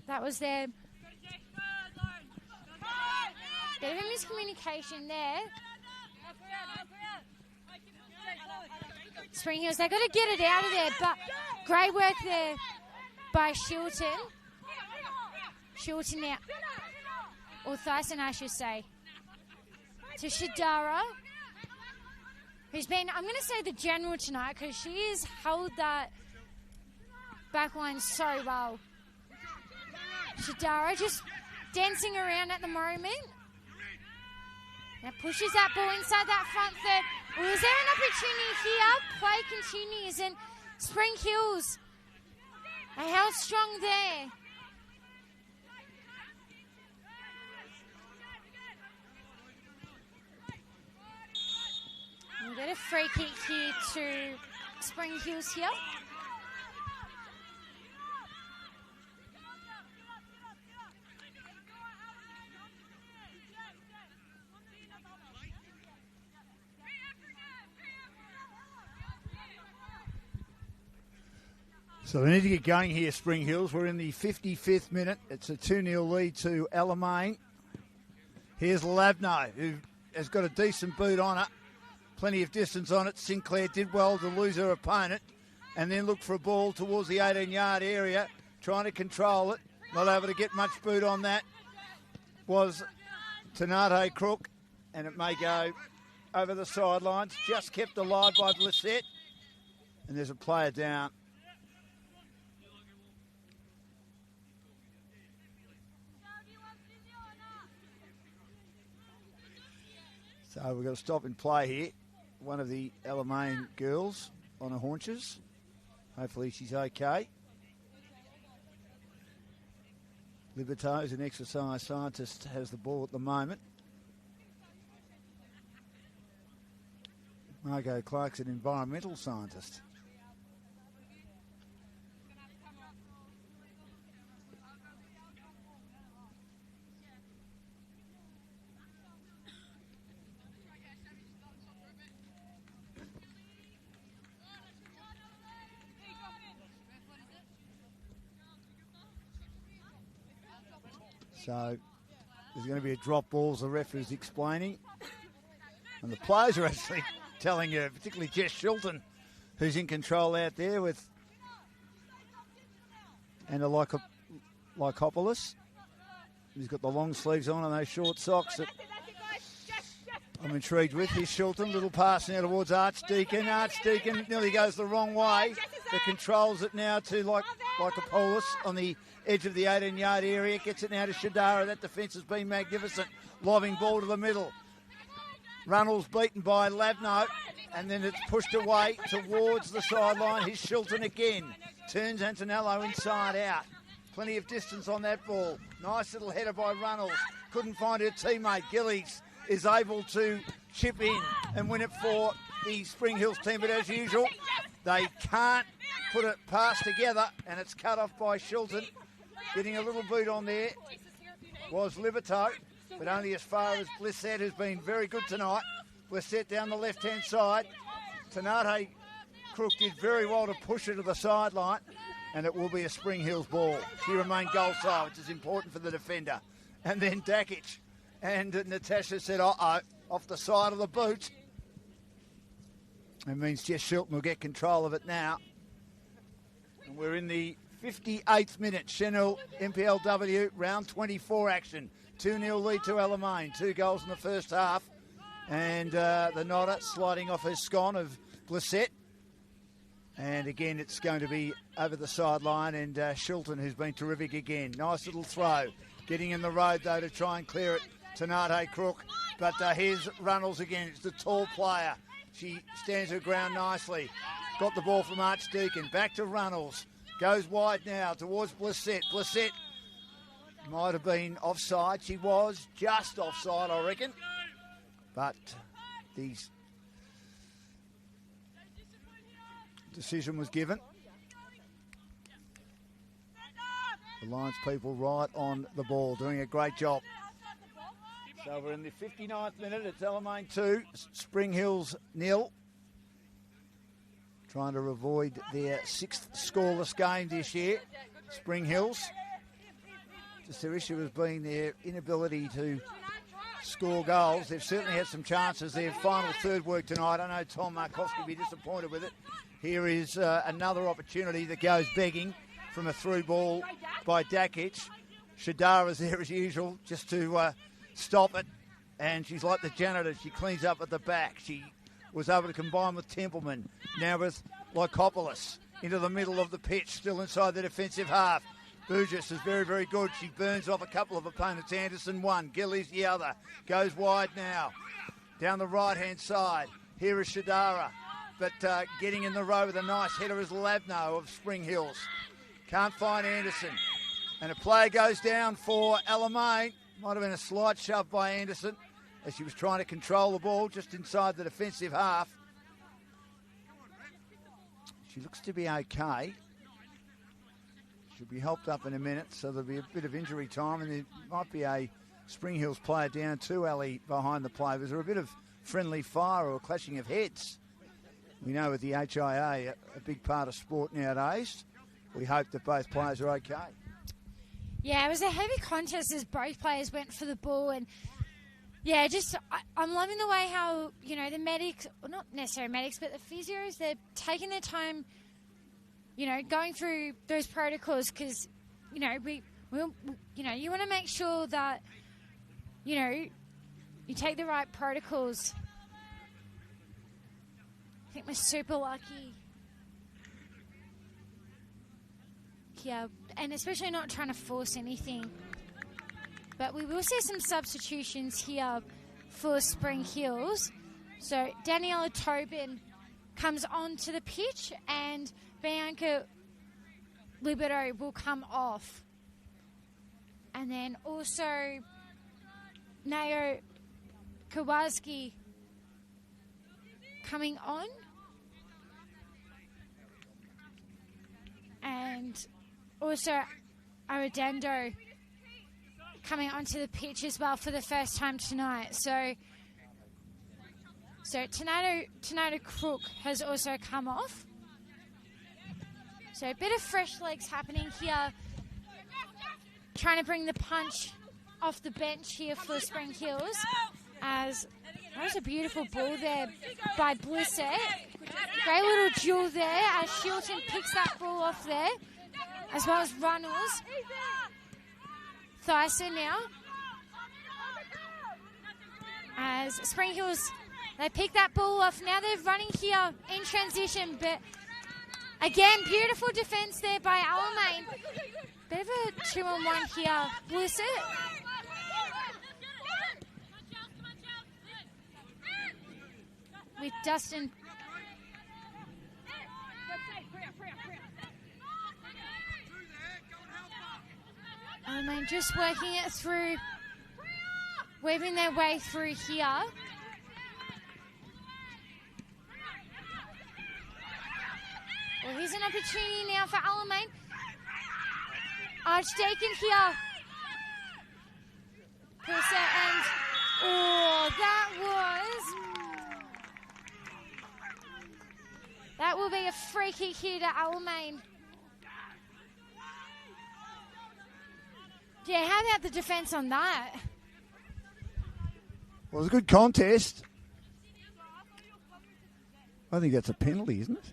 That was their bit of a miscommunication there. Spring Hills, they've got to get it out of there, but great work there by Shilton. Shilton now, or Thyssen, I should say, to Shadara, who's been, I'm going to say the general tonight, because she has held that back line so well. Shadara just dancing around at the moment. Now pushes that ball inside that front third. Well, is there an opportunity here? Play continues, and Spring Hills are held strong there. We'll get a free kick here to Spring Hills here. So we need to get going here, Spring Hills. We're in the 55th minute. It's a 2-0 lead to Alamein. Here's Labno, who has got a decent boot on it. Plenty of distance on it. Sinclair did well to lose her opponent and then look for a ball towards the 18-yard area, trying to control it. Not able to get much boot on that was Tanate Crook, and it may go over the sidelines. Just kept alive by Blissett. And there's a player down. So we've got to stop and play here. One of the Alamein girls on her haunches. Hopefully she's okay. Liberto is an exercise scientist, has the ball at the moment. Margot Clark's an environmental scientist. So there's going to be a drop ball, as the referee's explaining. And the players are actually telling her, particularly Jess Shilton, who's in control out there with Anna Lycopoulos. He's got the long sleeves on and those short socks that I'm intrigued with. Here's Shilton, little pass now towards Archdeacon. Archdeacon nearly goes the wrong way, but controls it now to Lycopoulos on the edge of the 18-yard area. Gets it now to Shadara. That defence has been magnificent. Lobbing ball to the middle. Runnels beaten by Labno, and then it's pushed away towards the sideline. Here's Shilton again. Turns Antonello inside out. Plenty of distance on that ball. Nice little header by Runnels. Couldn't find her teammate. Gillies is able to chip in and win it for the Spring Hills team, but as usual, they can't put it past together, and it's cut off by Shilton. Getting a little boot on there was Liberto, but only as far as Blissett, who's been very good tonight. Blissett down the left-hand side. Tanate Crook did very well to push it to the sideline, and it will be a Spring Hills ball. She remained goal side, which is important for the defender. And then Dakic and Natasha said, uh-oh, off the side of the boot. It means Jess Shilton will get control of it now. And we're in the 58th minute, Senol NPLW, round 24 action. 2-0 lead to Alamein, 2 goals in the first half. And the nodder sliding off her scone of Blissett. And again, it's going to be over the sideline, and Shilton, who's been terrific again. Nice little throw. Getting in the road, though, to try and clear it. Tanate Crook. But here's Runnels again. It's the tall player. She stands her ground nicely. Got the ball from Archdeacon. Back to Runnels. Goes wide now towards Blissett. Blissett might have been offside. She was just offside, I reckon. But the decision was given. The Lions people right on the ball, doing a great job. So we're in the 59th minute. It's Alamein 2, Spring Hills 0. trying to avoid their 6th scoreless game this year. Spring Hills. Just their issue has been their inability to score goals. They've certainly had some chances. Their final third work tonight. I know Tom Markowski will be disappointed with it. Here is another opportunity that goes begging from a through ball by Dakic. Shadara's there as usual just to stop it. And she's like the janitor. She cleans up at the back. She was able to combine with Templeman. Now with Lycopoulos into the middle of the pitch, still inside the defensive half. Burgess is very, very good. She burns off a couple of opponents. Anderson one, Gillies the other. Goes wide now. Down the right-hand side. Here is Shadara. But getting in the row with a nice header is Labno of Spring Hills. Can't find Anderson. And a play goes down for Alamein. Might have been a slight shove by Anderson as she was trying to control the ball just inside the defensive half. She looks to be okay. She'll be helped up in a minute, so there'll be a bit of injury time, and there might be a Spring Hills player down too, Ali, behind the play. Was there a bit of friendly fire or clashing of heads? We know with the HIA, a big part of sport nowadays. We hope that both players are okay. Yeah, it was a heavy contest as both players went for the ball, and yeah, I'm loving the way how, you know, the medics, well, not necessarily medics, but the physios, they're taking their time, you know, going through those protocols, because, you know, you want to make sure that, you know, you take the right protocols. I think we're super lucky here, and especially not trying to force anything. But we will see some substitutions here for Spring Hills. So Daniela Tobin comes onto the pitch, and Bianca Libero will come off. And then also Nayo Kowalski coming on. And also Arredondo coming onto the pitch as well for the first time tonight. So Tanado Crook has also come off. So a bit of fresh legs happening here. Trying to bring the punch off the bench here for Spring Hills. As that was a beautiful ball there by Blissett. Great little duel there as Shilton picks that ball off there. As well as Runnels. Thyssen now. As Spring Hills, they pick that ball off. Now they're running here in transition, but again, beautiful defence there by Alamein. Bit of a 2-on-1 here. Blissett. With Dustin. Alamein just working it through, weaving their way through here. Well, here's an opportunity now for Alamein. Archdeacon here. Blissett and, oh, that will be a free kick here to Alamein. Yeah, how about the defence on that? Well, it was a good contest. I think that's a penalty, isn't it?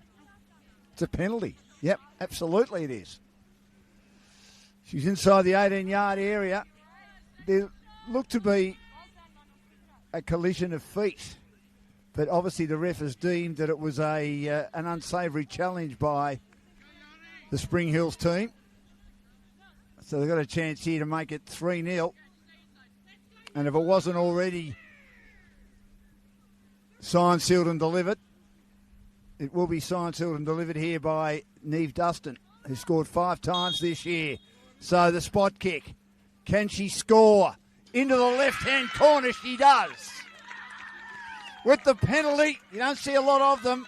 It's a penalty. Yep, absolutely it is. She's inside the 18-yard area. There looked to be a collision of feet, but obviously the ref has deemed that it was an unsavoury challenge by the Spring Hills team. So they've got a chance here to make it 3-0. And if it wasn't already signed, sealed and delivered, it will be signed, sealed and delivered here by Neve Dustin, who scored 5 times this year. So the spot kick. Can she score? Into the left-hand corner, she does. With the penalty, you don't see a lot of them,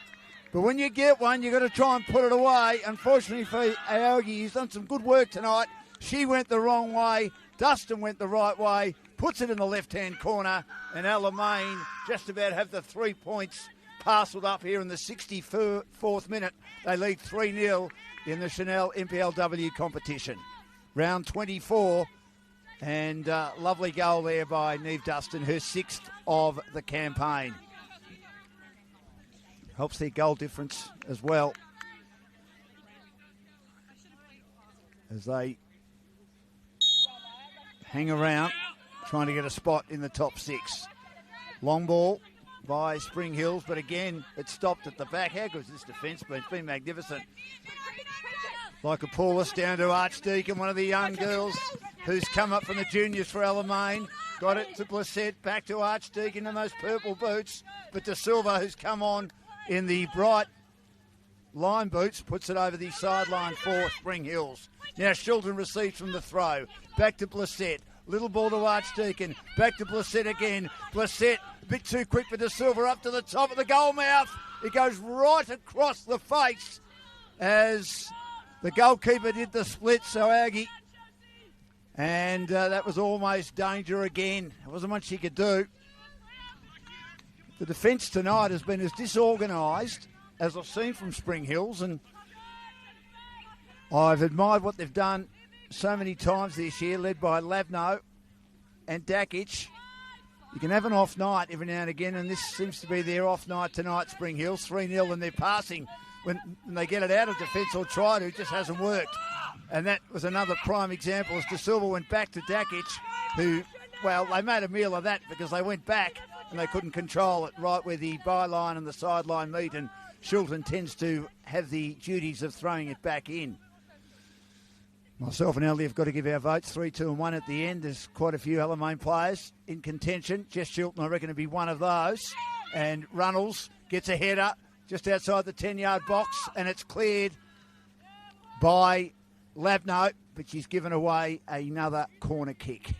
but when you get one, you've got to try and put it away. Unfortunately for Aogi, he's done some good work tonight. She went the wrong way. Dustin went the right way, puts it in the left-hand corner, and Alamein just about have the 3 points parcelled up here in the 64th minute. They lead 3-0 in the Senol NPLW competition. Round 24, and lovely goal there by Neve Dustin, her 6th of the campaign. Helps their goal difference as well as they hang around trying to get a spot in the top 6. Long ball by Spring Hills, but again, it stopped at the back. How good is this defence? But it's been magnificent. Lycopoulos down to Archdeacon, one of the young girls who's come up from the juniors for Alamein. Got it to Blissett, back to Archdeacon in those purple boots. But De Silva, who's come on in the bright line boots, puts it over the sideline for Spring Hills. Now Shilton receives from the throw. Back to Blissett. Little ball to Archdeacon. Back to Blissett again. Blissett, a bit too quick for De Silva, up to the top of the goal mouth. It goes right across the face as the goalkeeper did the split, so Aggie. And that was almost danger again. There wasn't much he could do. The defence tonight has been as disorganised as I've seen from Spring Hills, and I've admired what they've done so many times this year, led by Lavno and Dakic. You can have an off night every now and again, and this seems to be their off night tonight, Spring Hills. 3-0, and they're passing when they get it out of defence or try to, it just hasn't worked. And that was another prime example as De Silva went back to Dakic, who, well, they made a meal of that because they went back and they couldn't control it right where the byline and the sideline meet, and Shilton tends to have the duties of throwing it back in. Myself and Ellie have got to give our votes 3, 2 and 1 at the end. There's quite a few Alamein players in contention. Jess Shilton, I reckon, to be one of those. And Runnels gets a header just outside the 10-yard box, and it's cleared by Lavno, but she's given away another corner kick.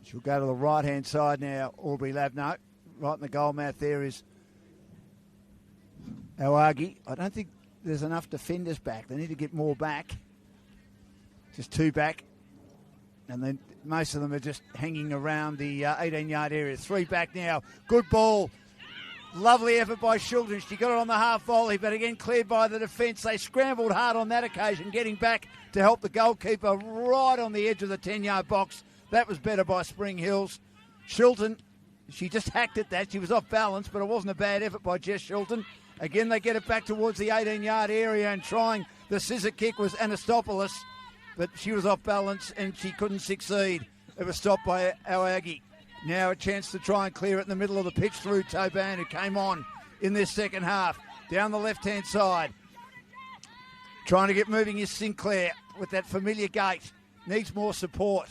She'll go to the right-hand side now, Aubrey Lavno. Right in the goal mouth there is Awagi. I don't think there's enough defenders back. They need to get more back. Just 2 back. And then most of them are just hanging around the 18-yard area. 3 back now. Good ball. Lovely effort by Shilton. She got it on the half volley, but again cleared by the defence. They scrambled hard on that occasion, getting back to help the goalkeeper right on the edge of the 10-yard box. That was better by Spring Hills. Shilton, she just hacked at that. She was off balance, but it wasn't a bad effort by Jess Shilton. Again, they get it back towards the 18-yard area, and trying the scissor kick was Anastopoulos, but she was off balance and she couldn't succeed. It was stopped by Awagi. Now a chance to try and clear it in the middle of the pitch through Toban, who came on in this second half. Down the left-hand side. Trying to get moving is Sinclair with that familiar gait. Needs more support.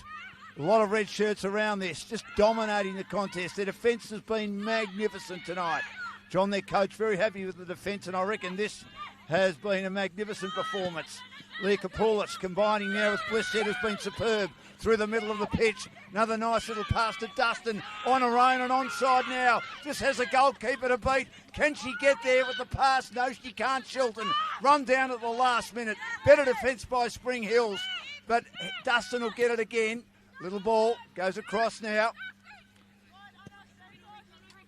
A lot of red shirts around this, just dominating the contest. Their defence has been magnificent tonight. John, their coach, very happy with the defence, and I reckon this has been a magnificent performance. Lycopoulos combining now with Blissett has been superb through the middle of the pitch. Another nice little pass to Dustin on her own and onside now. Just has a goalkeeper to beat. Can she get there with the pass? No, she can't. Shilton run down at the last minute. Better defence by Spring Hills, but Dustin will get it again. Little ball goes across now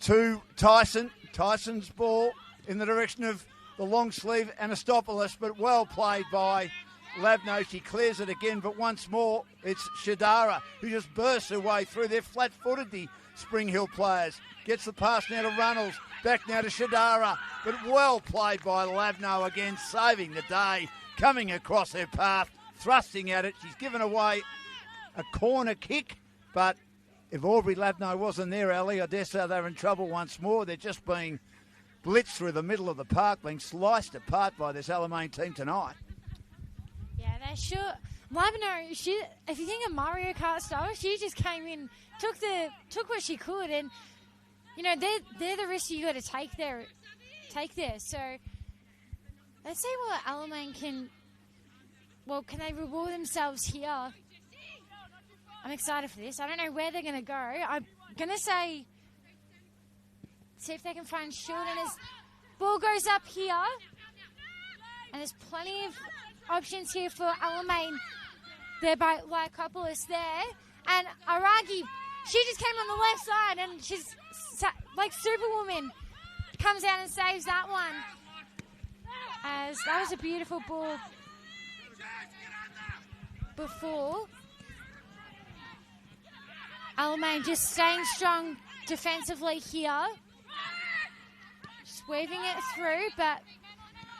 to Tyson. Tyson's ball in the direction of the long sleeve Anastopoulos, but well played by Lavno. She clears it again, but once more it's Shadara who just bursts her way through. They're flat-footed, the Spring Hill players. Gets the pass now to Runnels. Back now to Shadara, but well played by Lavno again, saving the day. Coming across her path, thrusting at it. She's given away a corner kick, but if Aubrey Lavno wasn't there, Ali, I dare say they're in trouble once more. They're just being blitzed through the middle of the park, being sliced apart by this Alamein team tonight. Yeah, they sure. Lavno, if you think of Mario Kart style, she just came in, took what she could, and you know they're the risks you got to take there. So let's see what Alamein can. Well, can they reward themselves here? I'm excited for this. I don't know where they're going to go. I'm going to see if they can find Shilton as ball goes up here. And there's plenty of options here for Alamein. They're by Lycopoulos there. And Aragi She just came on the left side and she's like Superwoman. Comes out and saves that one. As that was a beautiful ball before. Alamein just staying strong defensively here. Just weaving it through, but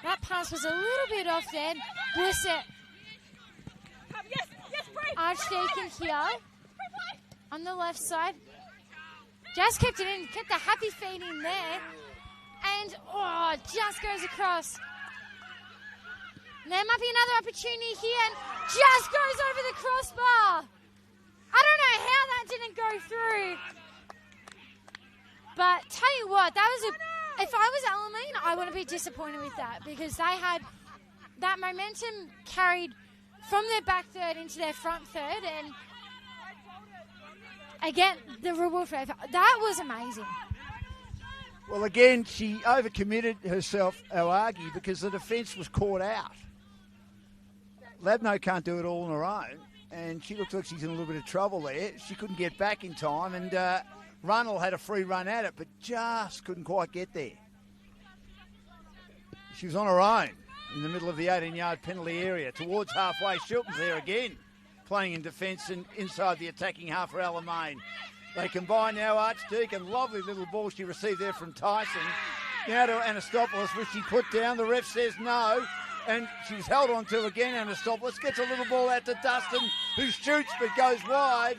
that pass was a little bit off there. Blissett. Archdeacon here on the left side. Just kept it in, kept the happy feet in there. And, just goes across. There might be another opportunity here and just goes over the crossbar. I don't know how that didn't go through. But tell you what, that was if I was Alamein, I wouldn't be disappointed with that because they had that momentum carried from their back third into their front third. And again, the reward for that was amazing. Well, again, she overcommitted herself, Oagi, because the defence was caught out. Labno can't do it all on her own, and she looks like she's in a little bit of trouble there. She couldn't get back in time, and Runnell had a free run at it, but just couldn't quite get there. She was on her own in the middle of the 18-yard penalty area. Towards halfway, Shilton's there again, playing in defence and inside the attacking half for Alamein. They combine now, Archdeacon. Lovely little ball she received there from Tyson. Now to Anastopoulos, which she put down. The ref says no. And she's held on to again. Anastopoulos gets a little ball out to Dustin, who shoots but goes wide.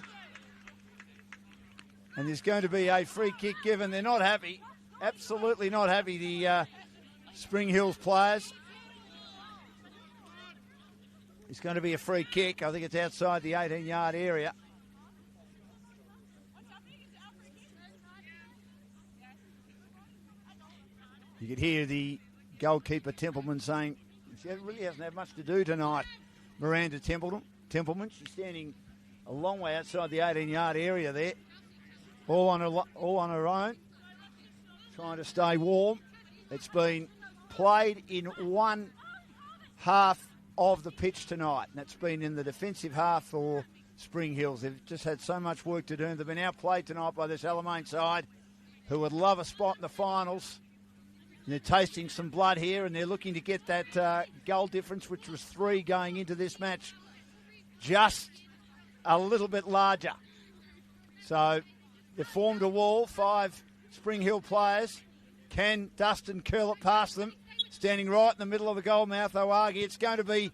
And there's going to be a free kick given. They're not happy. Absolutely not happy, the Spring Hills players. It's going to be a free kick. I think it's outside the 18-yard area. You could hear the goalkeeper Templeman saying she really hasn't had much to do tonight. Miranda Templeman, she's standing a long way outside the 18-yard area there, all on her own, trying to stay warm. It's been played in one half of the pitch tonight, and that's been in the defensive half for Spring Hills. They've just had so much work to do, and they've been outplayed tonight by this Alamein side, who would love a spot in the finals. And they're tasting some blood here, and they're looking to get that goal difference, which was 3 going into this match, just a little bit larger. So they've formed a wall, 5 Spring Hill players. Can Dustin curl it past them? Standing right in the middle of the goal mouth, Oagi. It's going to be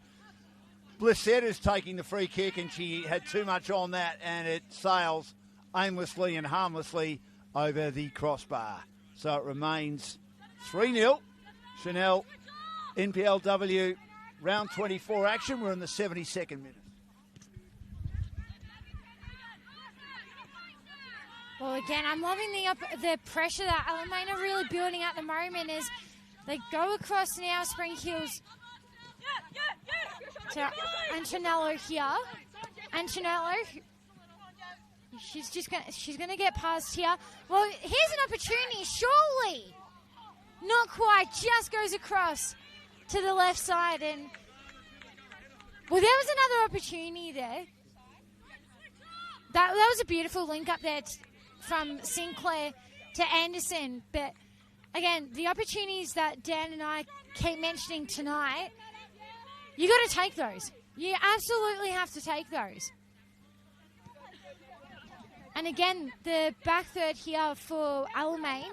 Blissett who's taking the free kick, and she had too much on that, and it sails aimlessly and harmlessly over the crossbar. So it remains 3-0. Senol NPLW round 24 action. We're in the 72nd minute. Well, again, I'm loving the pressure that Alamein are really building at the moment as they go across now Spring Hills to Antonello here. Antonello, she's gonna get past here. Well, here's an opportunity, surely. Not quite, just goes across to the left side. And, well, there was another opportunity there. That was a beautiful link up there from Sinclair to Anderson. But, again, the opportunities that Dan and I keep mentioning tonight, you got to take those. You absolutely have to take those. And, again, the back third here for Alamein.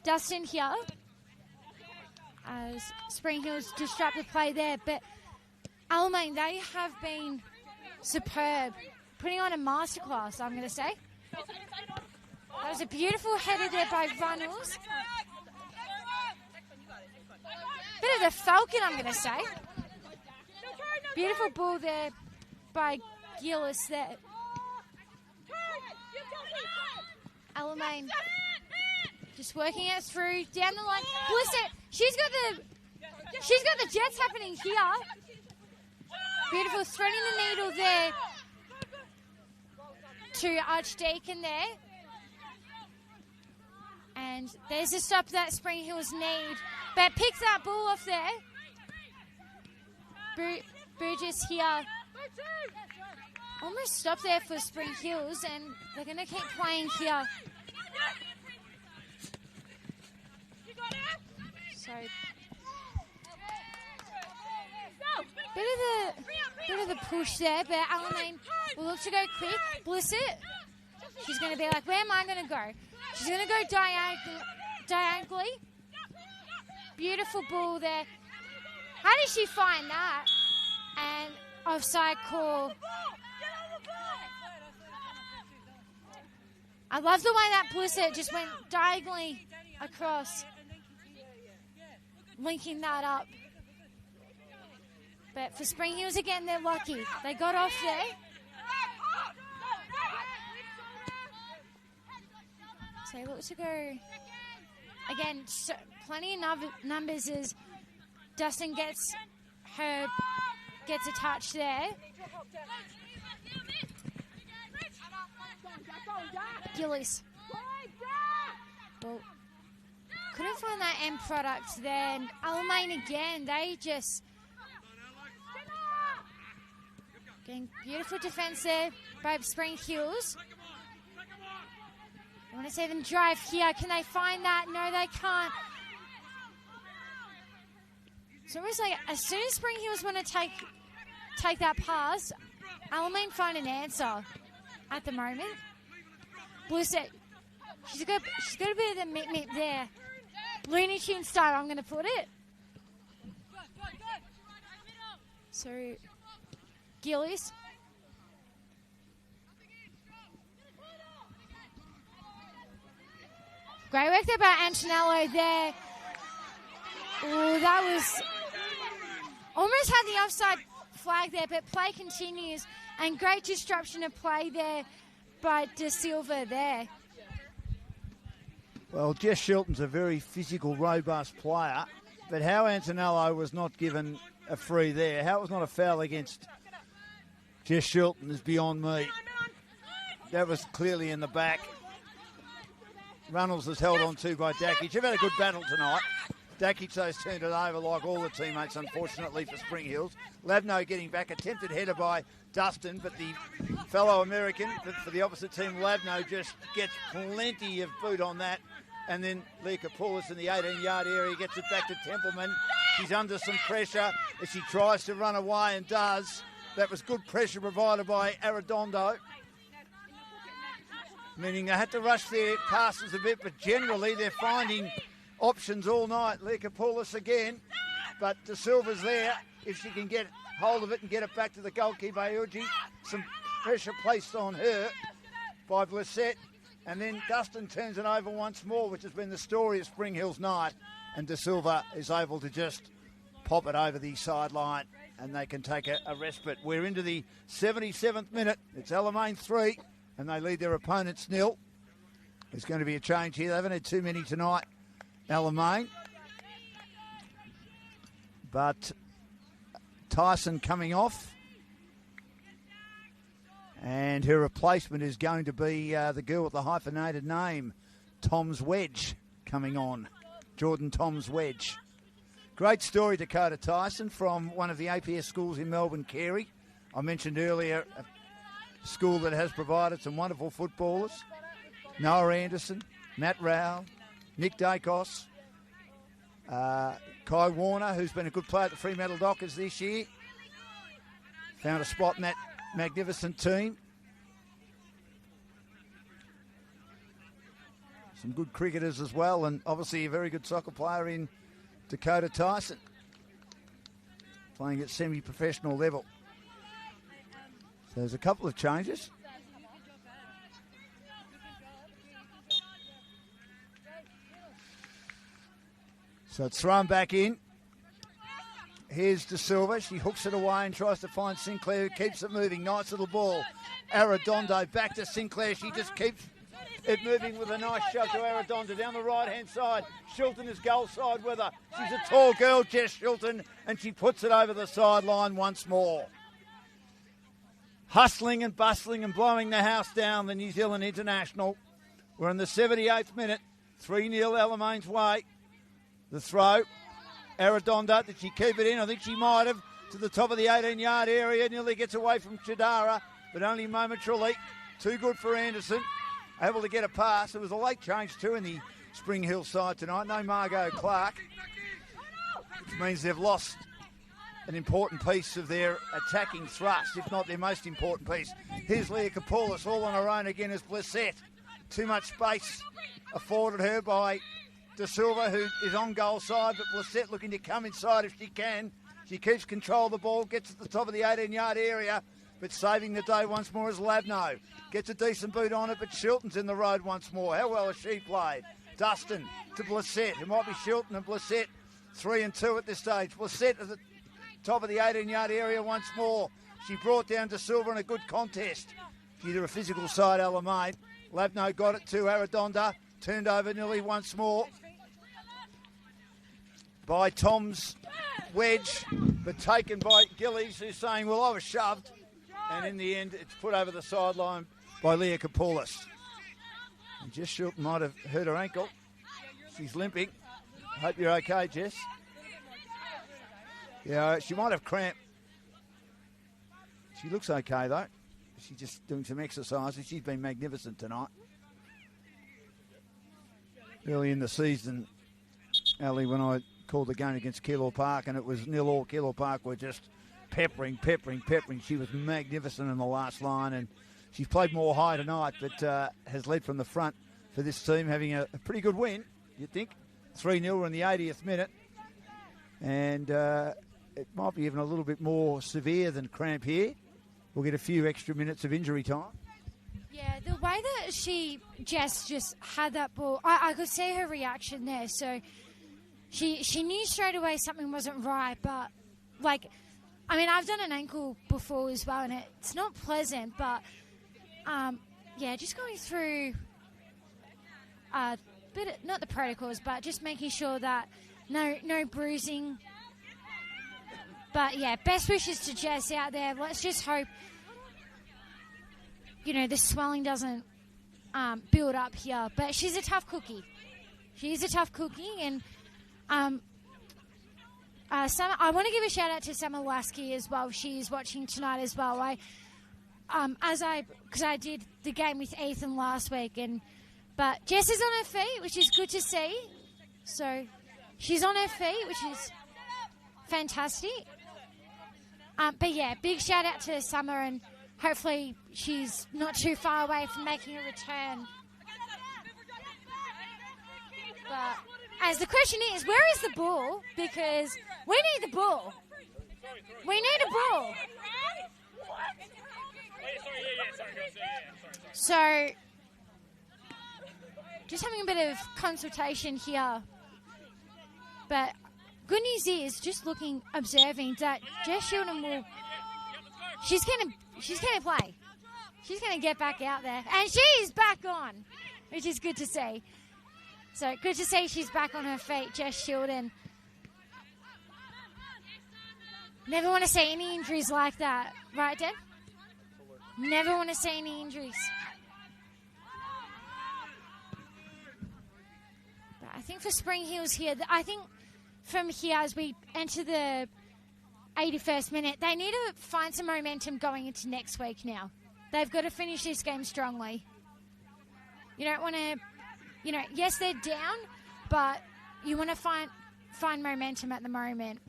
Dustin here as Spring Hills disrupt the play there, but Alamein, they have been superb, putting on a masterclass, I'm going to say. That was a beautiful header there by Runnels. Bit of the Falcon, I'm going to say. Beautiful ball there by Gillis there. Alamein just working it through down the line. Blissett, she's got the jets happening here. Beautiful, threading the needle there to Archdeacon there. And there's a stop that Spring Hills need. But picks that ball off there. Burgess here almost stopped there for Spring Hills, and they're going to keep playing here. So, bit of the push there, but Alamein will look to go quick. Bliss it. She's going to be like, where am I going to go? She's going to go diagonally. Beautiful ball there. How did she find that? And offside call. I love the way that Blissett just went diagonally across, linking that up. But for Spring Hills again, they're lucky. They got off there. So look to go again. So plenty of numbers as Dustin gets a touch there. Gillies. Well, couldn't find that end product there. And Alamein again, they just getting beautiful defense there by Spring Hills. I want to see them drive here. Can they find that? No, they can't. It's almost like as soon as Spring Hills want to take that pass, Alamein find an answer at the moment. Blissett, she's got a bit of the mip there. Looney Tune style, I'm going to put it. So, Gillies. Great work there by Antonello there. Oh, that was almost had the offside flag there, but play continues, and great disruption of play there by De Silva there. Well, Jess Shilton's a very physical, robust player, but how Antonello was not given a free there, how it was not a foul against Jess Shilton is beyond me. That was clearly in the back. Runnels is held on to by Dakic. They've had a good battle tonight. Dakic has turned it over like all the teammates, unfortunately, for Spring Hills. Lavno getting back, attempted header by Dustin, but the fellow American for the opposite team, Lavno, just gets plenty of boot on that. And then Leakopoulos in the 18-yard area gets it back to Templeman. She's under some pressure as she tries to run away and does. That was good pressure provided by Arredondo, meaning they had to rush their passes a bit, but generally they're finding options all night. Leakopoulos again, but De Silva's there. If she can get hold of it and get it back to the goalkeeper, Uji, some pressure placed on her by Blissett. And then Dustin turns it over once more, which has been the story of Spring Hills night. And De Silva is able to just pop it over the sideline and they can take a respite. We're into the 77th minute. It's Alamein 3 and they lead their opponents 0. There's going to be a change here. They haven't had too many tonight, Alamein. But Tyson coming off. And her replacement is going to be the girl with the hyphenated name, Tom's Wedge, coming on. Jordan Tom's Wedge. Great story, Dakota Tyson, from one of the APS schools in Melbourne, Carey. I mentioned earlier a school that has provided some wonderful footballers. Noah Anderson, Matt Rao, Nick Dacos, Kai Warner, who's been a good player at the Fremantle Dockers this year. Found a spot in that magnificent team. Some good cricketers as well, and obviously a very good soccer player in Dakota Tyson, playing at semi-professional level. So there's a couple of changes. So it's thrown back in. Here's De Silva. She hooks it away and tries to find Sinclair, who keeps it moving. Nice little ball. Arredondo back to Sinclair. She just keeps it moving with a nice shove to Arredondo down the right-hand side. Shilton is goal side with her. She's a tall girl, Jess Shilton, and she puts it over the sideline once more. Hustling and bustling and blowing the house down, the New Zealand International. We're in the 78th minute. 3-0 Alamein's way. The throw. Arredondo, did she keep it in? I think she might have. to the top of the 18-yard area. Nearly gets away from Chidara, but only momentarily. Too good for Anderson. Able to get a pass. There was a late change too in the Spring Hill side tonight. No Margot Clark, which means they've lost an important piece of their attacking thrust, if not their most important piece. Here's Leah Kapoulis all on her own again as Blissett. Too much space afforded her by De Silva, who is on goal side, but Blissett looking to come inside if she can. She keeps control of the ball, gets to the top of the 18-yard area, but saving the day once more is Labno. Gets a decent boot on it, but Shilton's in the road once more. How well has she played? Dustin to Blissett. It might be Shilton and Blissett 3 and 2 at this stage. Blissett at the top of the 18-yard area once more. She brought down De Silva in a good contest. Due to a physical side, Alamein. Labno got it to Arredonda. Turned over nearly once more by Tom's wedge, but taken by Gillies, who's saying, well, I was shoved. And in the end, it's put over the sideline by Leah Kapoulis. And Jess Shilton might have hurt her ankle. She's limping. Hope you're okay, Jess. Yeah, she might have cramp. She looks okay, though. She's just doing some exercises. She's been magnificent tonight. Early in the season, Ali, when I called the game against Keilor Park, and it was 0-0. Keilor Park were just peppering. She was magnificent in the last line, and she's played more high tonight, but has led from the front for this team, having a pretty good win, you'd think. 3-0 in the 80th minute. And it might be even a little bit more severe than cramp here. We'll get a few extra minutes of injury time. Yeah, the way that Jess just had that ball, I could see her reaction there. So she knew straight away something wasn't right. But, I've done an ankle before as well, and it's not pleasant. But, just going through not the protocols, but just making sure that no bruising. But, yeah, best wishes to Jess out there. Let's just hope, the swelling doesn't build up here. But she's a tough cookie. She's a tough cookie. And I want to give a shout-out to Summer Lasky as well. She's watching tonight as well. Because I did the game with Ethan last week. But Jess is on her feet, which is good to see. So she's on her feet, which is fantastic. But yeah, big shout out to Summer, and hopefully she's not too far away from making a return. But as the question is, where is the ball? Because we need the ball. We need a ball. So, just having a bit of consultation here. But good news is, just observing that Jess Shilton will. She's gonna play. She's gonna get back out there, and she's back on, which is good to see. So good to see she's back on her feet, Jess Shilton. Never want to see any injuries like that, right, Deb? Never want to see any injuries. But I think for Spring Hills here, I think. From here, as we enter the 81st minute, they need to find some momentum going into next week now. They've got to finish this game strongly. You don't want to, yes, they're down, but you want to find momentum at the moment.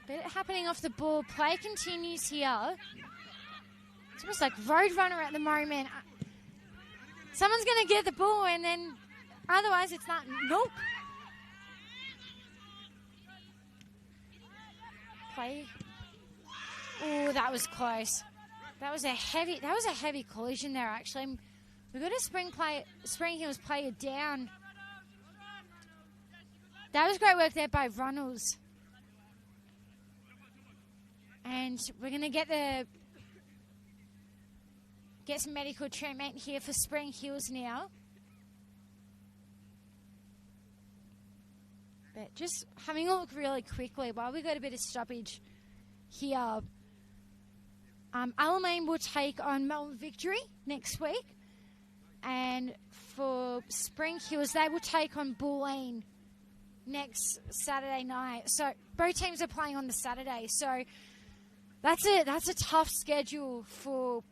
Bit happening off the ball. Play continues here. It's almost like Roadrunner at the moment. Someone's going to get the ball, and then otherwise it's not. Nope. Play. Oh, that was close. That was a heavy collision there, actually. We got a Spring Hills player down. That was great work there by Runnels. And we're going to get some medical treatment here for Spring Hills now. But just having a look really quickly while we got a bit of stoppage here. Alamein will take on Melbourne Victory next week. And for Spring Hills, they will take on Bulleen next Saturday night. So both teams are playing on the Saturday. So that's a tough schedule for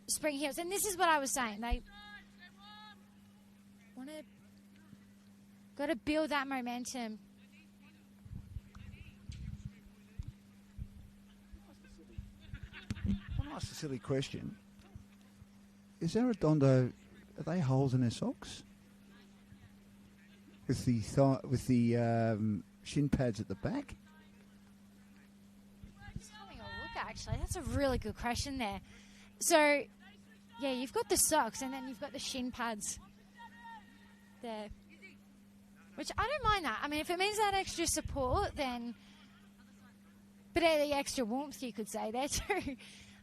Spring Hills. And this is what I was saying. They got to build that momentum. I'll ask a silly question. Is Arredondo, are they holes in their socks? With the shin pads at the back? Just having a look, actually. That's a really good question there. So, yeah, you've got the socks and then you've got the shin pads there. Which I don't mind that. I mean, if it means that extra support, then... But the extra warmth, you could say, there too.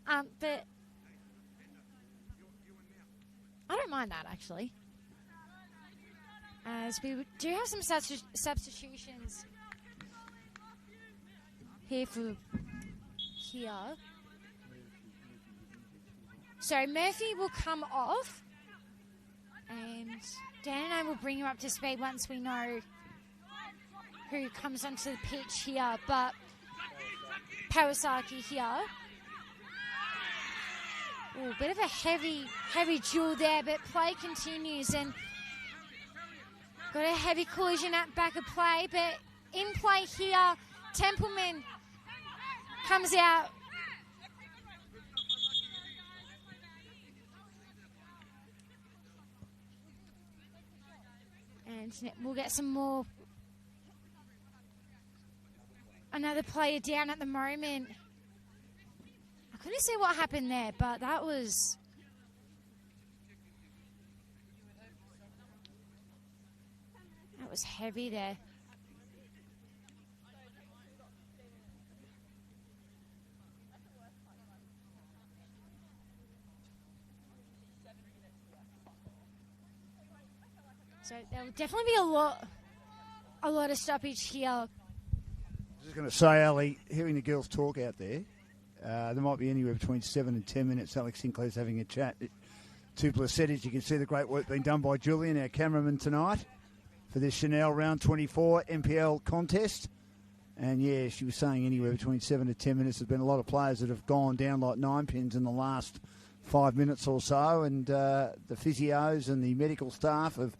But I don't mind that, actually. As we do have some substitutions here. So Murphy will come off, and Dan and I will bring you up to speed once we know who comes onto the pitch here. But Kawasaki here. Ooh, bit of a heavy duel there, but play continues and got a heavy collision at back of play, but in play here, Templeman comes out. And we'll get some more. Another player down at the moment. I couldn't see what happened there, but that was... That was heavy there. So there will definitely be a lot of stoppage here. I was just going to say, Ali, hearing the girls talk out there, there might be anywhere between 7 and 10 minutes. Alex Sinclair's having a chat to Placettes. You can see the great work being done by Julian, our cameraman, tonight for this Senol Round 24 NPL contest. And, yeah, she was saying anywhere between 7 to 10 minutes. There's been a lot of players that have gone down like 9 pins in the last 5 minutes or so. And the physios and the medical staff have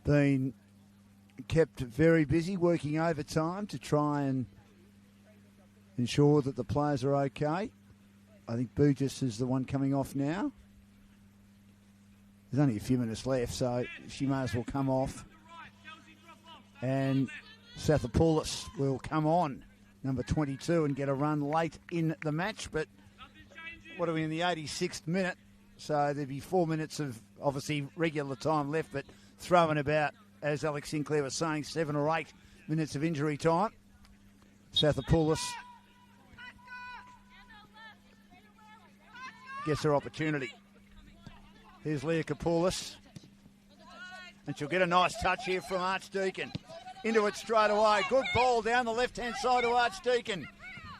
been kept very busy working overtime to try and ensure that the players are okay. I think Burgess is the one coming off now. There's only a few minutes left, so she may as well come off. And Sathopoulos will come on, number 22, and get a run late in the match. But what are we in the 86th minute? So there'd be 4 minutes of, obviously, regular time left, but throwing about, as Alex Sinclair was saying, 7 or 8 minutes of injury time. Sathopoulos gets her opportunity. Here's Leah Kapoulis. And she'll get a nice touch here from Archdeacon. Into it straight away. Good ball down the left-hand side to Archdeacon.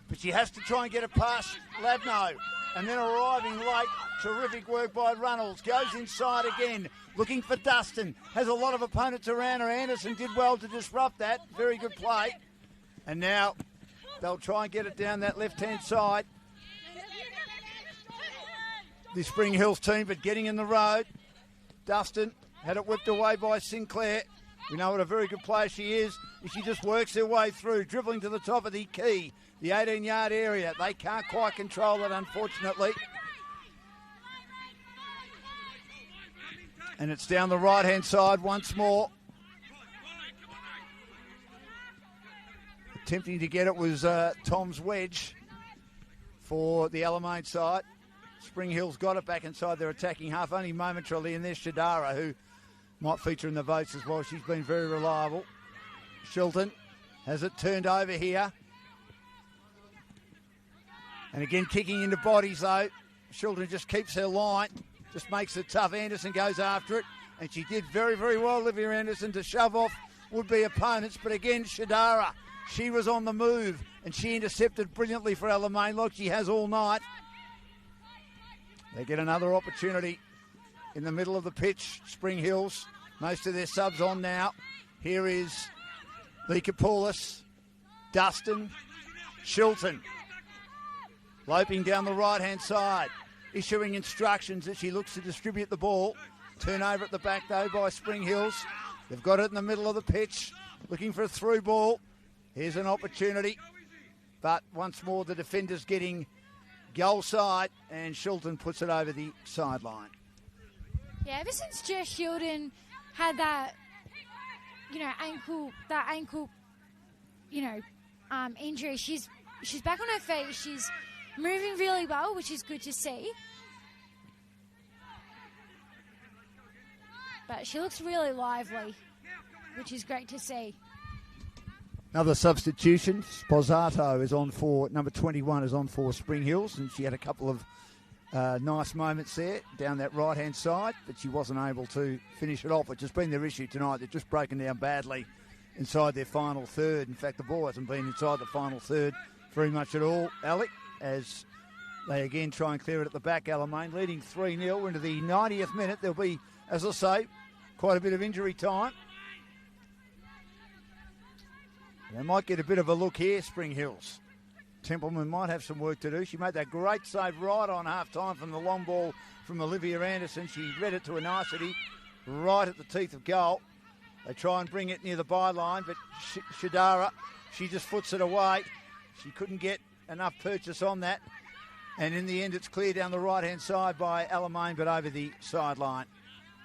But she has to try and get it past Labno. And then arriving late. Terrific work by Runnels. Goes inside again. Looking for Dustin. Has a lot of opponents around her. Anderson did well to disrupt that. Very good play. And now they'll try and get it down that left-hand side. The Spring Hills team, but getting in the road. Dustin had it whipped away by Sinclair. We know what a very good player she is. She just works her way through, dribbling to the top of the key, the 18-yard area. They can't quite control it, unfortunately. And it's down the right-hand side once more. Attempting to get it was Tom's wedge for the Alamein side. Spring Hills got it back inside their attacking half, only momentarily, and there's Shadara, who might feature in the votes as well. She's been very reliable. Shilton has it turned over here. And again, kicking into bodies, though. Shilton just keeps her line, just makes it tough. Anderson goes after it, and she did very, very well, Olivia Anderson, to shove off would-be opponents. But again, Shadara, she was on the move, and she intercepted brilliantly for Alamein, like she has all night. They get another opportunity in the middle of the pitch, Spring Hills. Most of their subs on now. Here is Lee Kapoulis, Dustin, Shilton. Loping down the right-hand side, issuing instructions as she looks to distribute the ball. Turnover at the back, though, by Spring Hills. They've got it in the middle of the pitch, looking for a through ball. Here's an opportunity. But once more, the defenders getting goal side, and Shilton puts it over the sideline. Yeah, ever since Jess Shilton had that, ankle, injury, she's back on her feet. She's moving really well, which is good to see. But she looks really lively, which is great to see. Another substitution. Sposato is on for, number 21 is on for Spring Hills, and she had a couple of nice moments there down that right-hand side, but she wasn't able to finish it off, which has been their issue tonight. They've just broken down badly inside their final third. In fact, the ball hasn't been inside the final third very much at all, Alec, as they again try and clear it at the back. Alamein leading 3-0 into the 90th minute. There'll be, as I say, quite a bit of injury time. They might get a bit of a look here, Spring Hills. Templeman might have some work to do. She made that great save right on half-time from the long ball from Olivia Anderson. She read it to a nicety right at the teeth of goal. They try and bring it near the byline, but Shadara, she just foots it away. She couldn't get enough purchase on that. And in the end, it's clear down the right-hand side by Alamein, but over the sideline.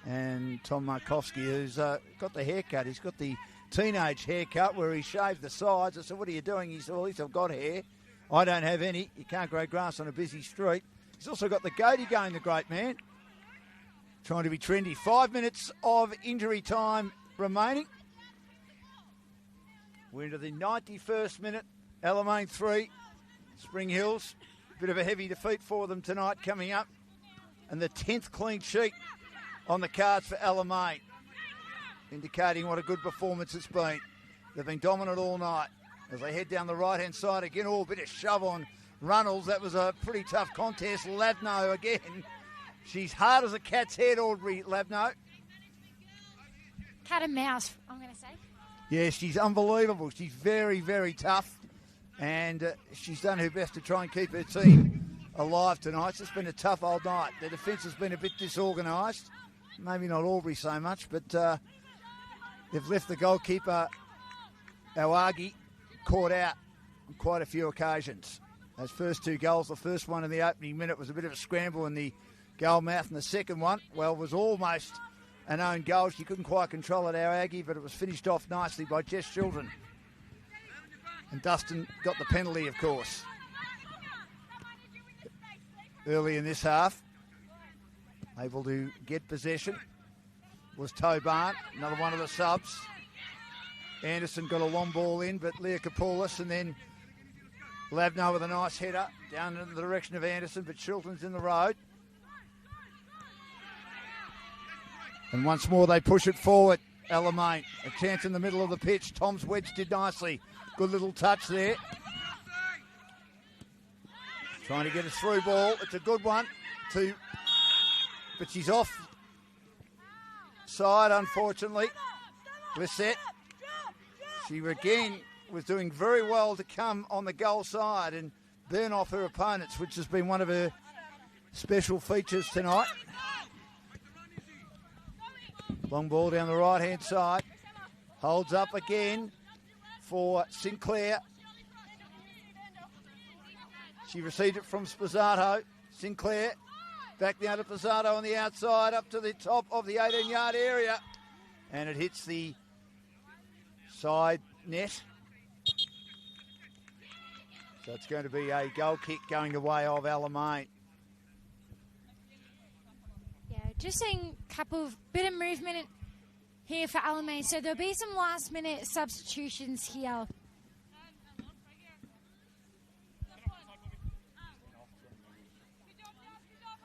And Tom Markowski, who's got the haircut, he's got the teenage haircut where he shaved the sides. I said, what are you doing? He said, well, at least I've got hair. I don't have any. You can't grow grass on a busy street. He's also got the goatee going, the great man. Trying to be trendy. 5 minutes of injury time remaining. We're into the 91st minute. Alamein 3, Spring Hills. Bit of a heavy defeat for them tonight coming up. And the 10th clean sheet on the cards for Alamein, indicating what a good performance it's been. They've been dominant all night. As they head down the right-hand side again, a bit of shove on Runnels. That was a pretty tough contest. Lavno again. She's hard as a cat's head, Audrey Lavno. Cat and mouse, I'm going to say. Yeah, she's unbelievable. She's very, very tough. And she's done her best to try and keep her team alive tonight. It's just been a tough old night. The defence has been a bit disorganised. Maybe not Aubrey so much, but they've left the goalkeeper, Awagi, caught out on quite a few occasions. Those first two goals, the first one in the opening minute was a bit of a scramble in the goal mouth, and the second one, well, was almost an own goal. She couldn't quite control it, Awagi, but it was finished off nicely by Jess Children. And Dustin got the penalty, of course. Early in this half, able to get possession was Tobarn, another one of the subs. Anderson got a long ball in, but Leah Kapoulis, and then Lavno with a nice header down in the direction of Anderson, but Shilton's in the road. And once more they push it forward. Alamein, a chance in the middle of the pitch. Tom's wedged it nicely. Good little touch there. Trying to get a through ball. It's a good one. But she's off side, unfortunately. Lissette. She again was doing very well to come on the goal side and burn off her opponents, which has been one of her special features tonight. Long ball down the right-hand side. Holds up again for Sinclair. She received it from Sposato. Sinclair back down to Sposato on the outside, up to the top of the 18-yard area. And it hits the side net. So it's going to be a goal kick going the way of Alamein. Yeah, just seeing a bit of movement here for Alamein. So there'll be some last-minute substitutions here.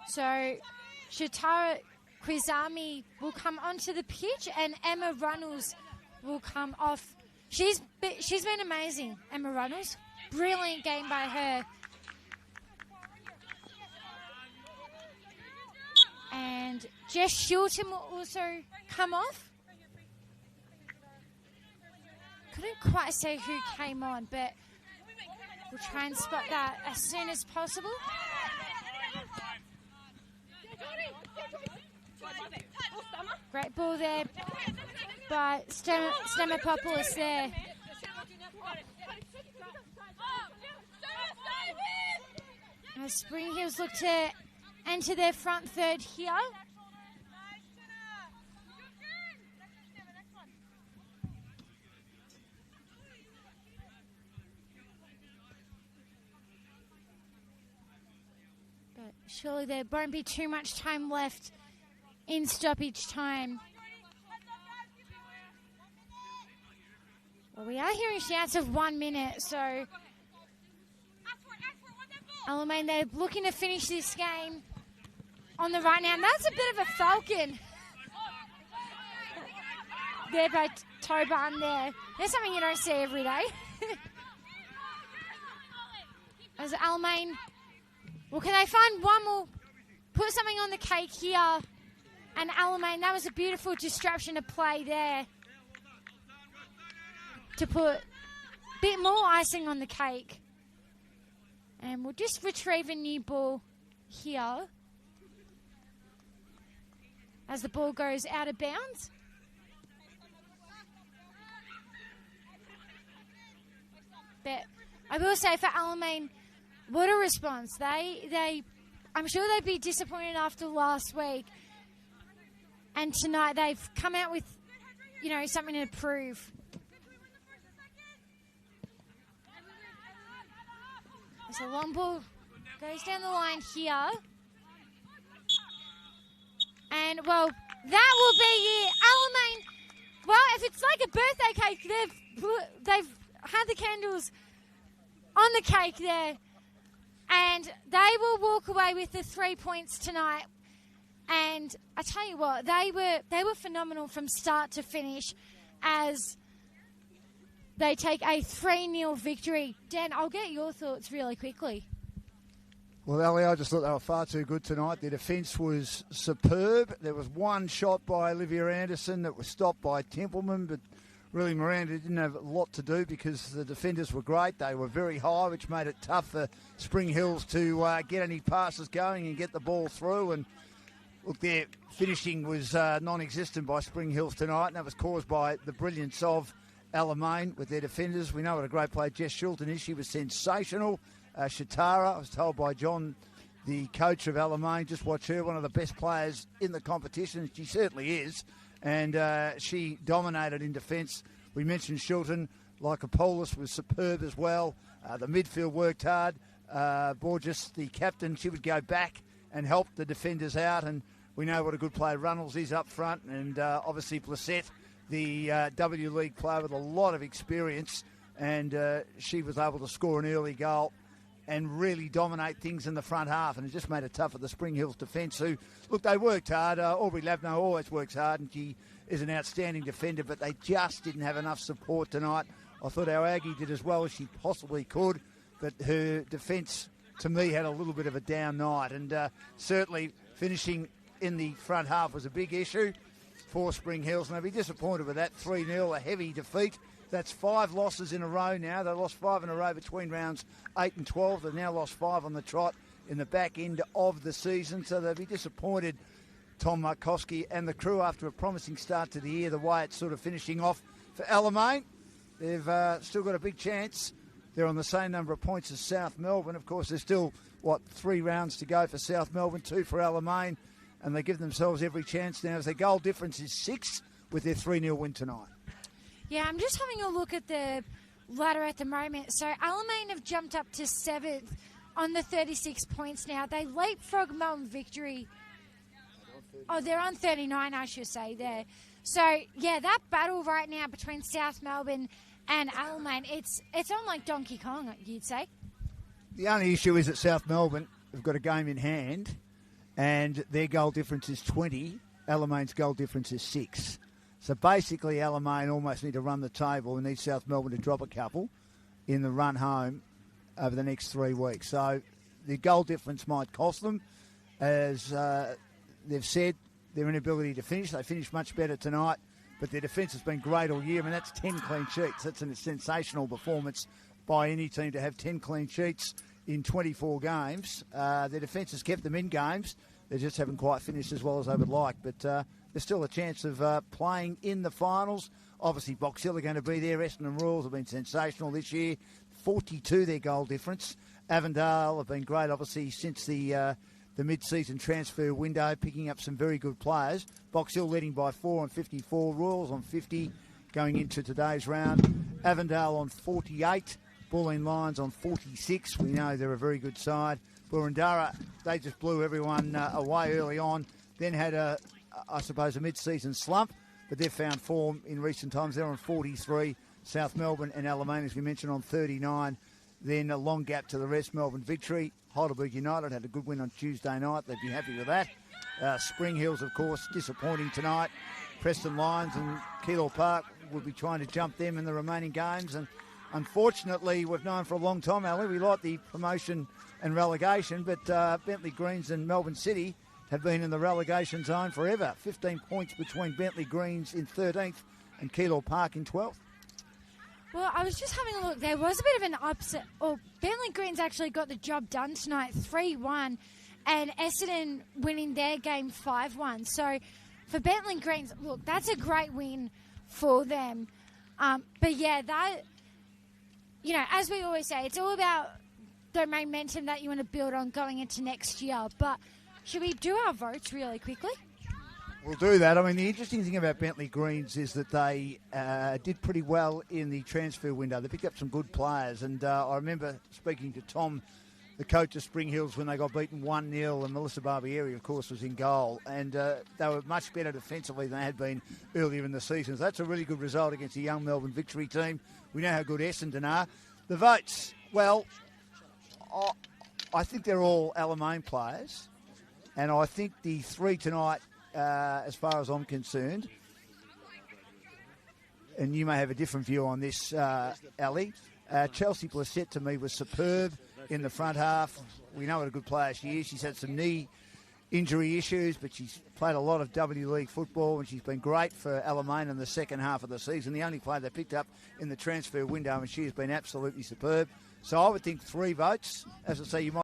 So Shatara Kwizami will come onto the pitch, and Emma Runnels will come off. She's been amazing, Emma Runnels. Brilliant game by her. And Jess Shilton will also come off. Couldn't quite see who came on, but we'll try and spot that as soon as possible. Great ball there by Stamopoulos there. As Spring Hills look to enter their front third here. But surely there won't be too much time left in stoppage time. Well, we are hearing shouts of 1 minute, so Alamein, they're looking to finish this game on the right now. And that's a bit of a falcon there by Toban there. There's something you don't see every day. As Alamein, well, can they find one more, put something on the cake here? And Alamein, that was a beautiful disruption of play there to put a bit more icing on the cake. And we'll just retrieve a new ball here as the ball goes out of bounds. But I will say for Alamein, what a response. I'm sure they'd be disappointed after last week. And tonight they've come out with, something to prove. So long ball goes down the line here. And, well, that will be it. Alamein, well, if it's like a birthday cake, they've had the candles on the cake there. And they will walk away with the 3 points tonight. And I tell you what, they were phenomenal from start to finish as they take a 3-0 victory. Dan, I'll get your thoughts really quickly. Well, Ali, I just thought they were far too good tonight. Their defence was superb. There was one shot by Olivia Anderson that was stopped by Templeman, but really Miranda didn't have a lot to do because the defenders were great. They were very high, which made it tough for Spring Hills to get any passes going and get the ball through. And look, their finishing was non-existent by Spring Hills tonight, and that was caused by the brilliance of Alamein with their defenders. We know what a great player Jess Shilton is. She was sensational. Shatara, I was told by John, the coach of Alamein, just watch her, one of the best players in the competition. She certainly is. And she dominated in defence. We mentioned Shilton. Lycopoulos was superb as well. The midfield worked hard. Borges, the captain, she would go back and help the defenders out. And we know what a good player Runnels is up front. And obviously Blissett, the W League player with a lot of experience. And she was able to score an early goal and really dominate things in the front half. And it just made it tough for the Spring Hills defence, who, look, they worked hard. Aubrey Lavno always works hard, and she is an outstanding defender, but they just didn't have enough support tonight. I thought our Aggie did as well as she possibly could, but her defence, to me, had a little bit of a down night. And certainly finishing in the front half was a big issue for Spring Hills, and they'll be disappointed with that 3-0, a heavy defeat. That's 5 losses in a row now. They lost 5 in a row between rounds 8 and 12. They've now lost 5 on the trot in the back end of the season. So they'll be disappointed, Tom Markowski and the crew, after a promising start to the year, the way it's sort of finishing off for Alamein. They've still got a big chance. They're on the same number of points as South Melbourne. Of course, there's still, 3 rounds to go for South Melbourne, 2 for Alamein. And they give themselves every chance now as their goal difference is 6 with their 3-0 win tonight. Yeah, I'm just having a look at the ladder at the moment. So Alamein have jumped up to 7th on the 36 points now. They leapfrog Melbourne Victory. Oh, they're on 39, I should say, there. So, yeah, that battle right now between South Melbourne and Alamein, it's on like Donkey Kong, you'd say. The only issue is that South Melbourne have got a game in hand, and their goal difference is 20. Alamein's goal difference is 6. So basically, Alamein almost need to run the table and need South Melbourne to drop a couple in the run home over the next 3 weeks. So the goal difference might cost them, as they've said their inability to finish. They finished much better tonight, but their defence has been great all year. I mean, that's 10 clean sheets. That's a sensational performance by any team to have 10 clean sheets in 24 games. Their defence has kept them in games. They just haven't quite finished as well as they would like. But there's still a chance of playing in the finals. Obviously, Box Hill are going to be there. Essendon Rules have been sensational this year. 42 their goal difference. Avondale have been great, obviously, since the mid-season transfer window, picking up some very good players. Box Hill leading by 4 on 54. Royals on 50 going into today's round. Avondale on 48. Bulleen Lions on 46. We know they're a very good side. Burundara, they just blew everyone away early on. Then had a mid-season slump, but they've found form in recent times. They're on 43. South Melbourne and Alamein, as we mentioned, on 39. Then a long gap to the rest. Melbourne victory. Heidelberg United had a good win on Tuesday night. They'd be happy with that. Spring Hills, of course, disappointing tonight. Preston Lions and Keilor Park will be trying to jump them in the remaining games. And unfortunately, we've known for a long time, Ali, we like the promotion and relegation, but Bentley Greens and Melbourne City have been in the relegation zone forever. 15 points between Bentley Greens in 13th and Keilor Park in 12th. Well, I was just having a look. There was a bit of an upset. Bentley Greens actually got the job done tonight, 3-1, and Essendon winning their game 5-1. So for Bentley Greens, look, that's a great win for them. But yeah, that, as we always say, it's all about the momentum that you want to build on going into next year. But should we do our votes really quickly? We'll do that. I mean, the interesting thing about Bentley Greens is that they did pretty well in the transfer window. They picked up some good players, and I remember speaking to Tom, the coach of Spring Hills, when they got beaten 1-0, and Melissa Barbieri, of course, was in goal, and they were much better defensively than they had been earlier in the season. So that's a really good result against a young Melbourne Victory team. We know how good Essendon are. The votes, well, I think they're all Alamein players, and I think the three tonight, as far as I'm concerned, and you may have a different view on this, Ali, Chelsea Blissett to me was superb in the front half. We know what a good player she is. She's had some knee injury issues, but she's played a lot of W League football, and she's been great for Alamein in the second half of the season. The only player they picked up in the transfer window, and she has been absolutely superb. So I would think 3 votes. As I say, you might